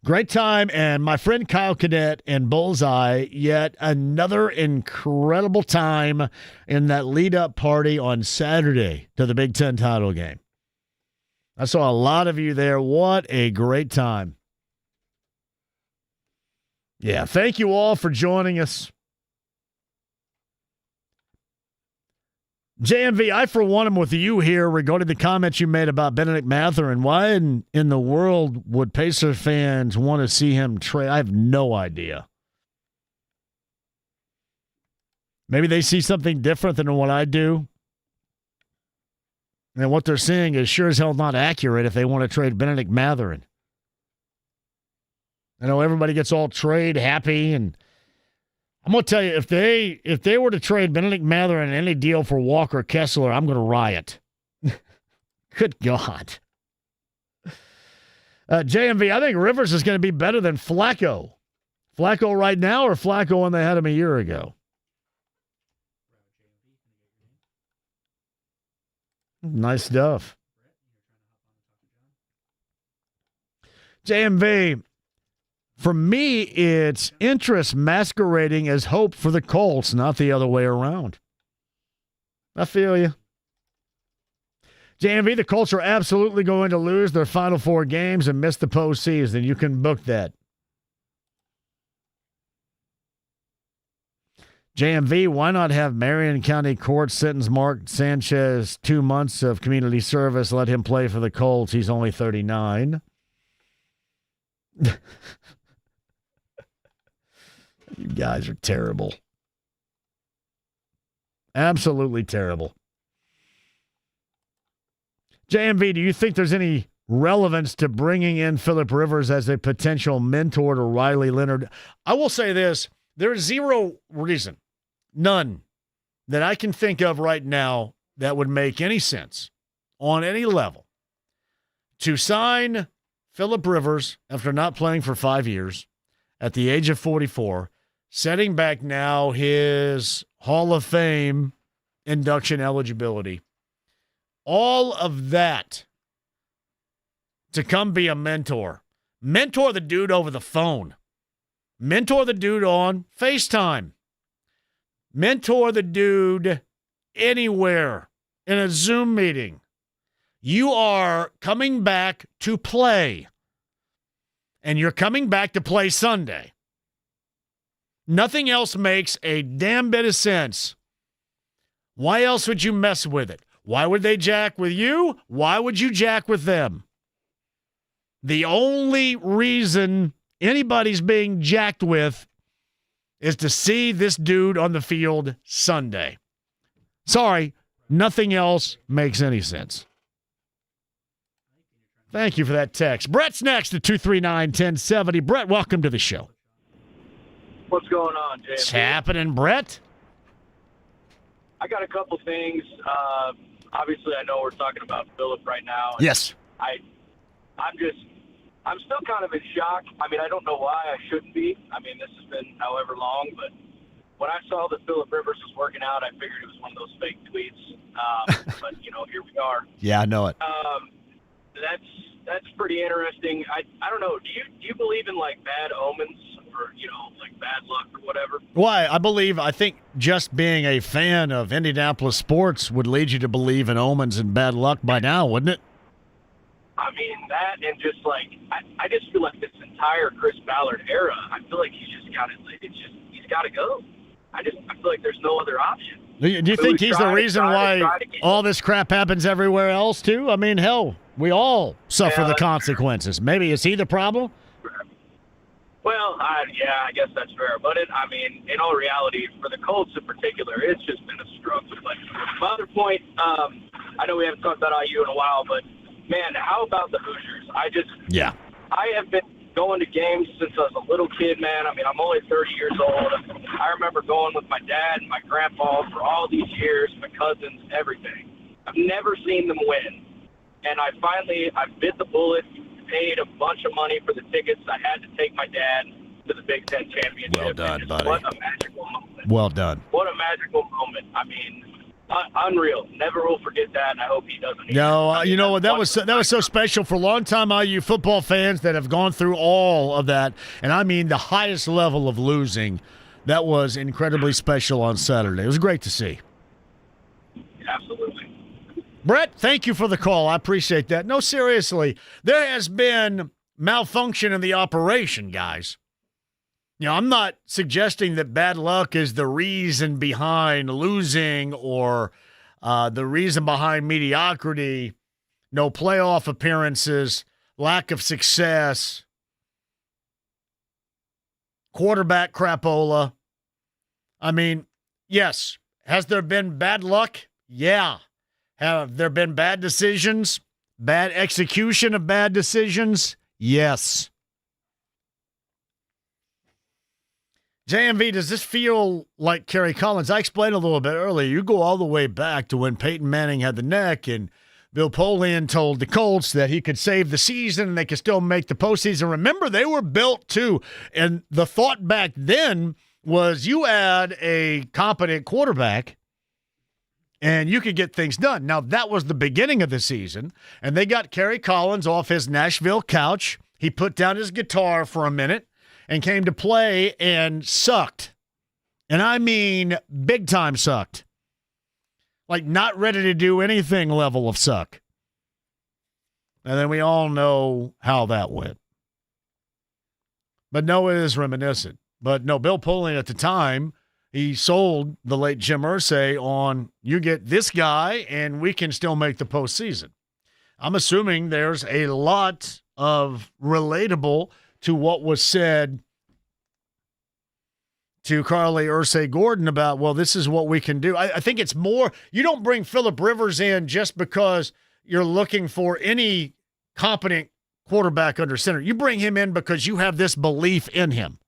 Great time, and my friend Kyle Cadet and Bullseye, yet another incredible time in that lead-up party on Saturday to the Big Ten title game. I saw a lot of you there. What a great time. Yeah, thank you all for joining us. JMV, I for one am with you here regarding the comments you made about Benedict Mathurin. Why in the world would Pacer fans want to see him trade? I have no idea. Maybe they see something different than what I do. And what they're seeing is sure as hell not accurate if they want to trade Benedict Mathurin. I know everybody gets all trade happy, and I'm going to tell you, if they were to trade Benedict Mathurin in any deal for Walker Kessler, I'm going to riot. Good God. JMV, I think Rivers is going to be better than Flacco. Flacco right now or Flacco when they had him a year ago? Nice stuff. JMV, for me, it's interest masquerading as hope for the Colts, not the other way around. I feel you. JMV, the Colts are absolutely going to lose their final 4 games and miss the postseason. You can book that. JMV, why not have Marion County Court sentence Mark Sanchez 2 months of community service, let him play for the Colts? He's only 39. You guys are terrible. Absolutely terrible. JMV, do you think there's any relevance to bringing in Phillip Rivers as a potential mentor to Riley Leonard? I will say this. There is zero reason, none, that I can think of right now that would make any sense on any level to sign Phillip Rivers after not playing for 5 years at the age of 44, setting back now his Hall of Fame induction eligibility. All of that to come be a mentor. Mentor the dude over the phone. Mentor the dude on FaceTime. Mentor the dude anywhere in a Zoom meeting. You are coming back to play. And you're coming back to play Sunday. Nothing else makes a damn bit of sense. Why else would you mess with it? Why would they jack with you? Why would you jack with them? The only reason anybody's being jacked with is to see this dude on the field Sunday. Sorry, nothing else makes any sense. Thank you for that text. Brett's next at 239-1070. Brett, welcome to the show. What's going on, JMV? What's happening, Brett? I got a couple things. Obviously, I know we're talking about Phillip right now. Yes. I'm still kind of in shock. I mean, I don't know why I shouldn't be. I mean, this has been however long, but when I saw that Phillip Rivers was working out, I figured it was one of those fake tweets. But, here we are. Yeah, I know it. That's pretty interesting. I don't know. Do you believe in, like, bad omens or, like bad luck or whatever? Why? I think just being a fan of Indianapolis sports would lead you to believe in omens and bad luck by now, wouldn't it? I mean, that and just like, I just feel like this entire Chris Ballard era, I feel like he's got to go. I feel like there's no other option. Do you think he's the reason why all this crap happens everywhere else, too? I mean, hell, we all suffer the consequences. Maybe is he the problem? Well, I guess that's fair. But, in all reality, for the Colts in particular, it's just been a struggle. But my other point, I know we haven't talked about IU in a while, but, man, how about the Hoosiers? I have been going to games since I was a little kid, man. I mean, I'm only 30 years old. I remember going with my dad and my grandpa for all these years, my cousins, everything. I've never seen them win. And I bit the bullet, paid a bunch of money for the tickets. I had to take my dad to the Big Ten championship. Well done, buddy. What a magical moment. Well done. What a magical moment. I mean, unreal. Never will forget that, and I hope he doesn't. No, you know what? That was so special for longtime IU football fans that have gone through all of that, and I mean the highest level of losing. That was incredibly special on Saturday. It was great to see. Absolutely. Brett, thank you for the call. I appreciate that. No, seriously, there has been malfunction in the operation, guys. You know, I'm not suggesting that bad luck is the reason behind losing or the reason behind mediocrity, no playoff appearances, lack of success, quarterback crapola. I mean, yes. Has there been bad luck? Yeah. Have there been bad decisions? Bad execution of bad decisions? Yes. JMV, does this feel like Kerry Collins? I explained a little bit earlier. You go all the way back to when Peyton Manning had the neck and Bill Polian told the Colts that he could save the season and they could still make the postseason. Remember, they were built too. And the thought back then was you add a competent quarterback and you could get things done. Now, that was the beginning of the season, and they got Kerry Collins off his Nashville couch. He put down his guitar for a minute and came to play and sucked. And I mean big time sucked. Like not ready to do anything level of suck. And then we all know how that went. But no, it is reminiscent. But no, Bill Polian at the time, he sold the late Jim Irsay on you get this guy and we can still make the postseason. I'm assuming there's a lot of relatable to what was said to Carly Irsay Gordon about, well, this is what we can do. I think it's more, you don't bring Phillip Rivers in just because you're looking for any competent quarterback under center. You bring him in because you have this belief in him.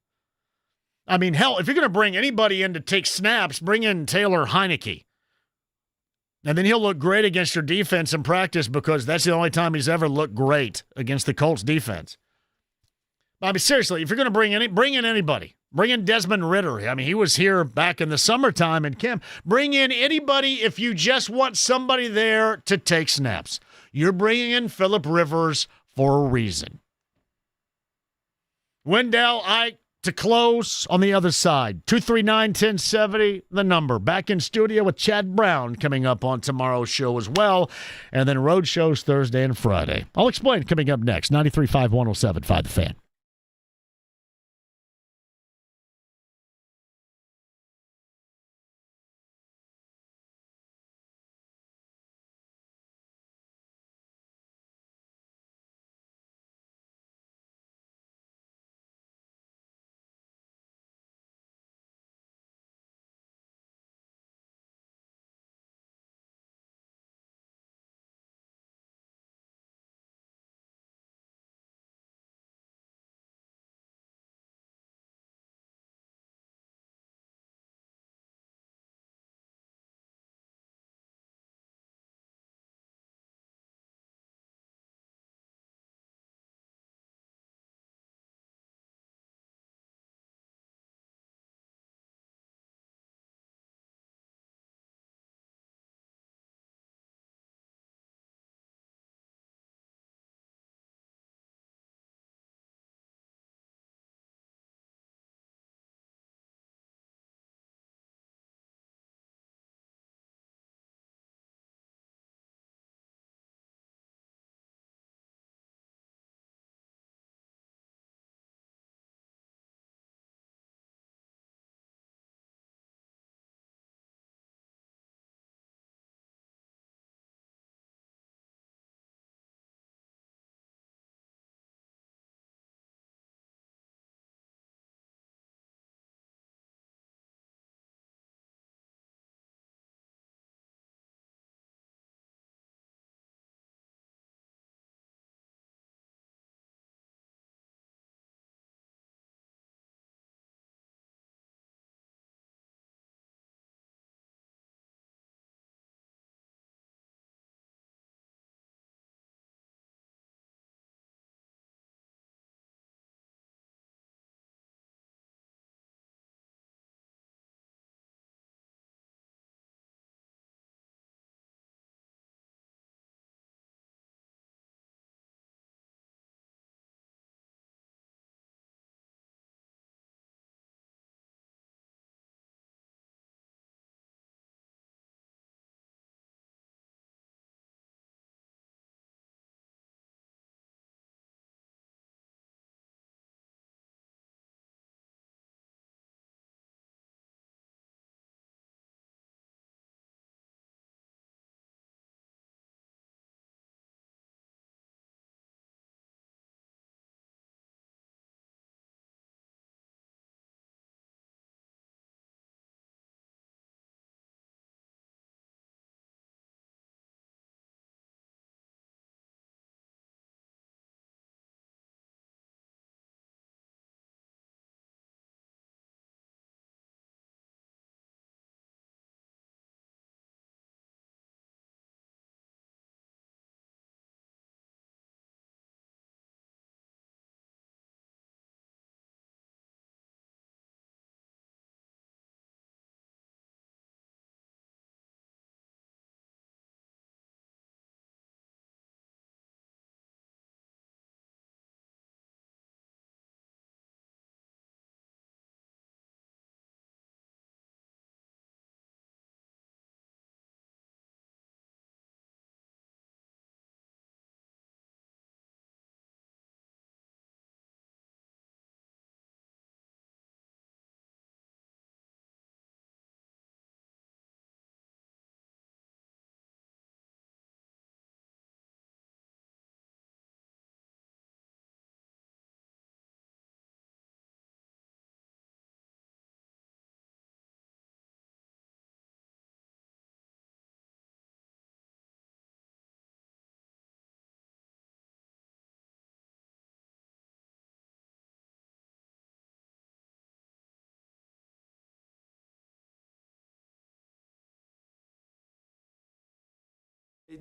I mean, hell, if you're going to bring anybody in to take snaps, bring in Taylor Heineke. And then he'll look great against your defense in practice because that's the only time he's ever looked great against the Colts defense. I mean, seriously, if you're going to bring in anybody, bring in Desmond Ritter. I mean, he was here back in the summertime in camp. Bring in anybody if you just want somebody there to take snaps. You're bringing in Phillip Rivers for a reason. Wendell, to close on the other side. 239-1070, the number. Back in studio with Chad Brown coming up on tomorrow's show as well. And then road shows Thursday and Friday. I'll explain coming up next. 93.5, 107.5 The Fan.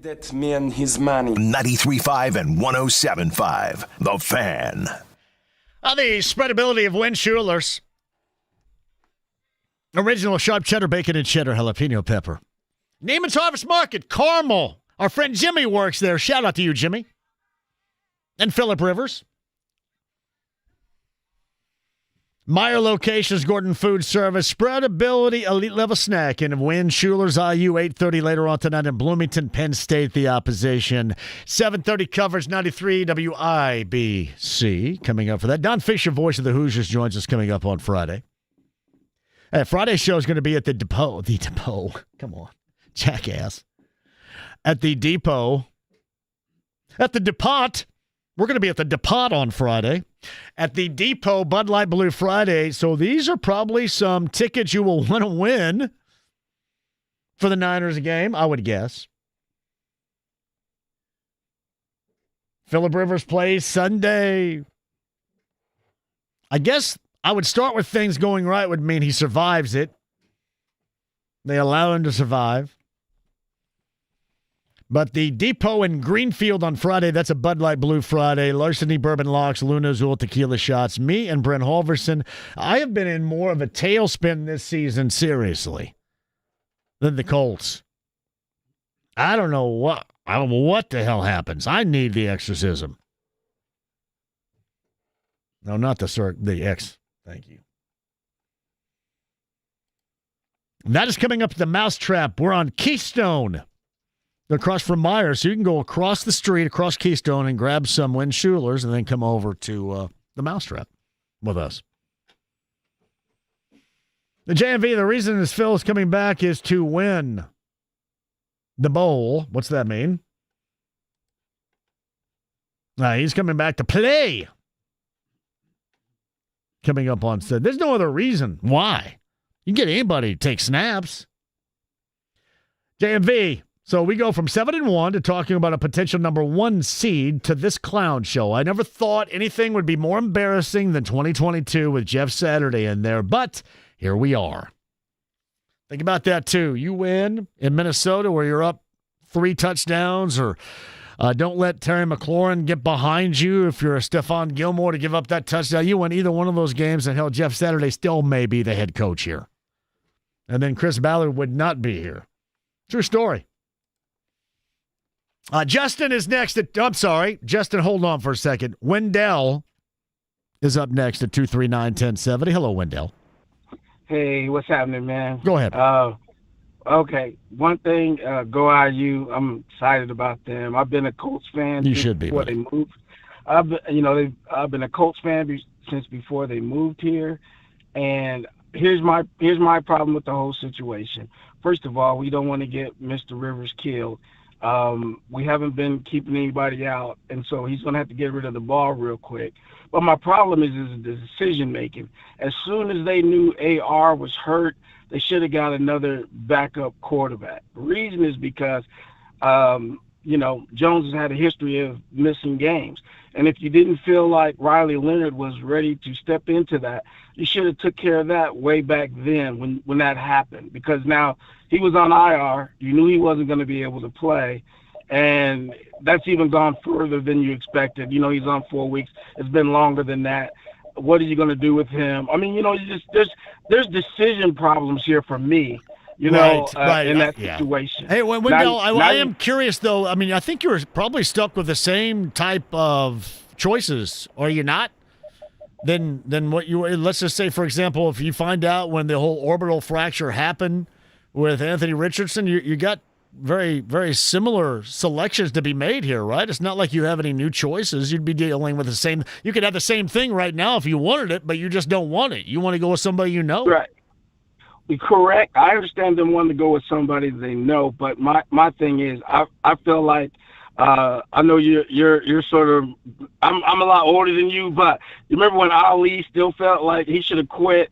That man his money. 93.5 and 107.5. The Fan. The spreadability of Win Schuler's. Original sharp cheddar bacon and cheddar jalapeno pepper. Neiman's Harvest Market, Carmel. Our friend Jimmy works there. Shout out to you, Jimmy. And Phillip Rivers. Meyer Locations, Gordon Food Service, Spreadability, Elite Level Snack, and Win Schuler's IU, 8:30 later on tonight in Bloomington, Penn State, the opposition. 7:30 coverage, 93 WIBC coming up for that. Don Fisher, voice of the Hoosiers, joins us coming up on Friday. Friday's show is going to be at the Depot. The Depot. Come on. Jackass. At the Depot. At the Depot. We're going to be at the Depot on Friday. At the Depot, Bud Light Blue Friday. So these are probably some tickets you will want to win for the Niners game, I would guess. Phillip Rivers plays Sunday. I guess I would start with things going right would mean he survives it. They allow him to survive. But the Depot in Greenfield on Friday, that's a Bud Light Blue Friday. Larceny Bourbon Locks, Luna Azul Tequila Shots. Me and Brent Halverson. I have been in more of a tailspin this season, seriously, than the Colts. I don't know what the hell happens. I need the exorcism. No, not the X. Thank you. And that is coming up at the Mousetrap. We're on Keystone. Across from Myers, so you can go across the street, across Keystone, and grab some Win Schuler's and then come over to the Mousetrap with us. The JMV, the reason this Phil is coming back is to win the bowl. What's that mean? He's coming back to play. Coming up on set. There's no other reason why. You can get anybody to take snaps. JMV. So we go from 7-1 to talking about a potential number 1 seed to this clown show. I never thought anything would be more embarrassing than 2022 with Jeff Saturday in there, but here we are. Think about that, too. You win in Minnesota where you're up 3 touchdowns, or don't let Terry McLaurin get behind you if you're a Stephon Gilmore to give up that touchdown. You win either one of those games, and hell, Jeff Saturday still may be the head coach here. And then Chris Ballard would not be here. True story. Justin is next at, I'm sorry, Justin, hold on for a second. Wendell is up next at 239-1070. Hello, Wendell. Hey, what's happening, man? Go ahead. Okay, one thing, go IU. I'm excited about them. I've been a Colts fan. You should be. Before they moved. I've been a Colts fan since before they moved here, and here's my problem with the whole situation. First of all, we don't want to get Mr. Rivers killed. We haven't been keeping anybody out, and so he's going to have to get rid of the ball real quick. But my problem is the decision-making. As soon as they knew AR was hurt, they should have got another backup quarterback. The reason is because, Jones has had a history of missing games. And if you didn't feel like Riley Leonard was ready to step into that, you should have took care of that way back then when that happened. Because now he was on IR. You knew he wasn't going to be able to play. And that's even gone further than you expected. He's on 4 weeks. It's been longer than that. What are you going to do with him? I mean, there's decision problems here for me. In that situation. Hey, Wendell, I am curious, though. I mean, I think you're probably stuck with the same type of choices, are you not? Than what you were. Let's just say, for example, if you find out when the whole orbital fracture happened with Anthony Richardson, you got very, very similar selections to be made here, right? It's not like you have any new choices. You'd be dealing with the same. You could have the same thing right now if you wanted it, but you just don't want it. You want to go with somebody you know. Right. Correct. I understand them wanting to go with somebody they know, but my thing is, I feel like I know you're sort of I'm a lot older than you, but you remember when Ali still felt like he should have quit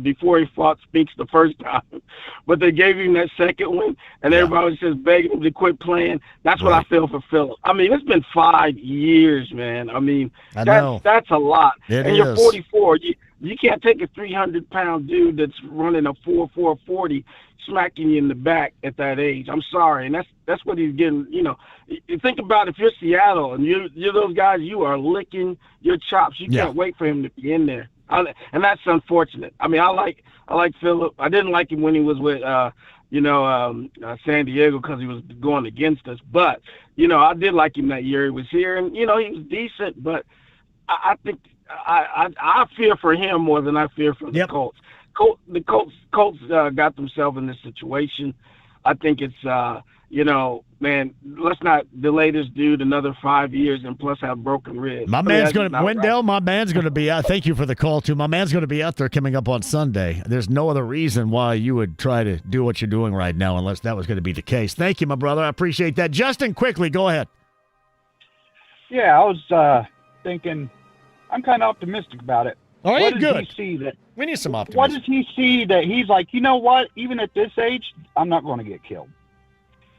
before he fought Speaks the first time, but they gave him that second one, and everybody was just begging him to quit playing. That's what I feel for Phillip. I mean, it's been 5 years, man. I mean, that's a lot. You're 44. You can't take a 300-pound dude that's running a 4.40 smacking you in the back at that age. I'm sorry, and that's what he's getting. You know, you think about if you're Seattle and you're those guys, you are licking your chops. You can't wait for him to be in there, and that's unfortunate. I mean, I like Phillip. I didn't like him when he was with San Diego because he was going against us, but I did like him that year he was here, and he was decent. But I think I fear for him more than I fear for the Colts. The Colts got themselves in this situation. I think it's man, let's not delay this dude another 5 years and plus have broken ribs. My man's going to be out. Thank you for the call, too. My man's going to be out there coming up on Sunday. There's no other reason why you would try to do what you're doing right now unless that was going to be the case. Thank you, my brother. I appreciate that. Justin, quickly, go ahead. Yeah, I was thinking I'm kind of optimistic about it. All right, good. We need some optimism. What does he see that he's like, you know what, even at this age, I'm not going to get killed?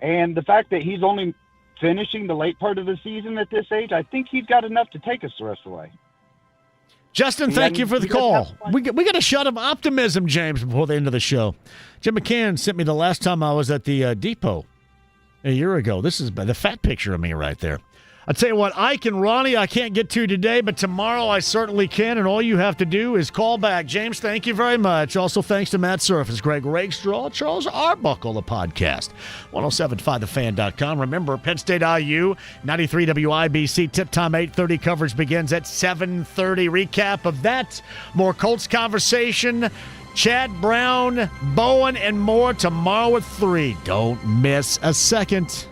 And the fact that he's only finishing the late part of the season at this age, I think he's got enough to take us the rest of the way. Justin, thank you for the call. We got a shot of optimism, James, before the end of the show. Jim McCann sent me the last time I was at the depot a year ago. This is the fat picture of me right there. I'll tell you what, Ike and Ronnie I can't get to today, but tomorrow I certainly can, and all you have to do is call back. James, thank you very much. Also, thanks to Matt Surface, Greg Rakestraw, Charles Arbuckle, the podcast. 1075thefan.com. Remember, Penn State IU, 93 WIBC, tip time 8:30. Coverage begins at 7:30. Recap of that. More Colts conversation. Chad Brown, Bowen, and more tomorrow at 3. Don't miss a second.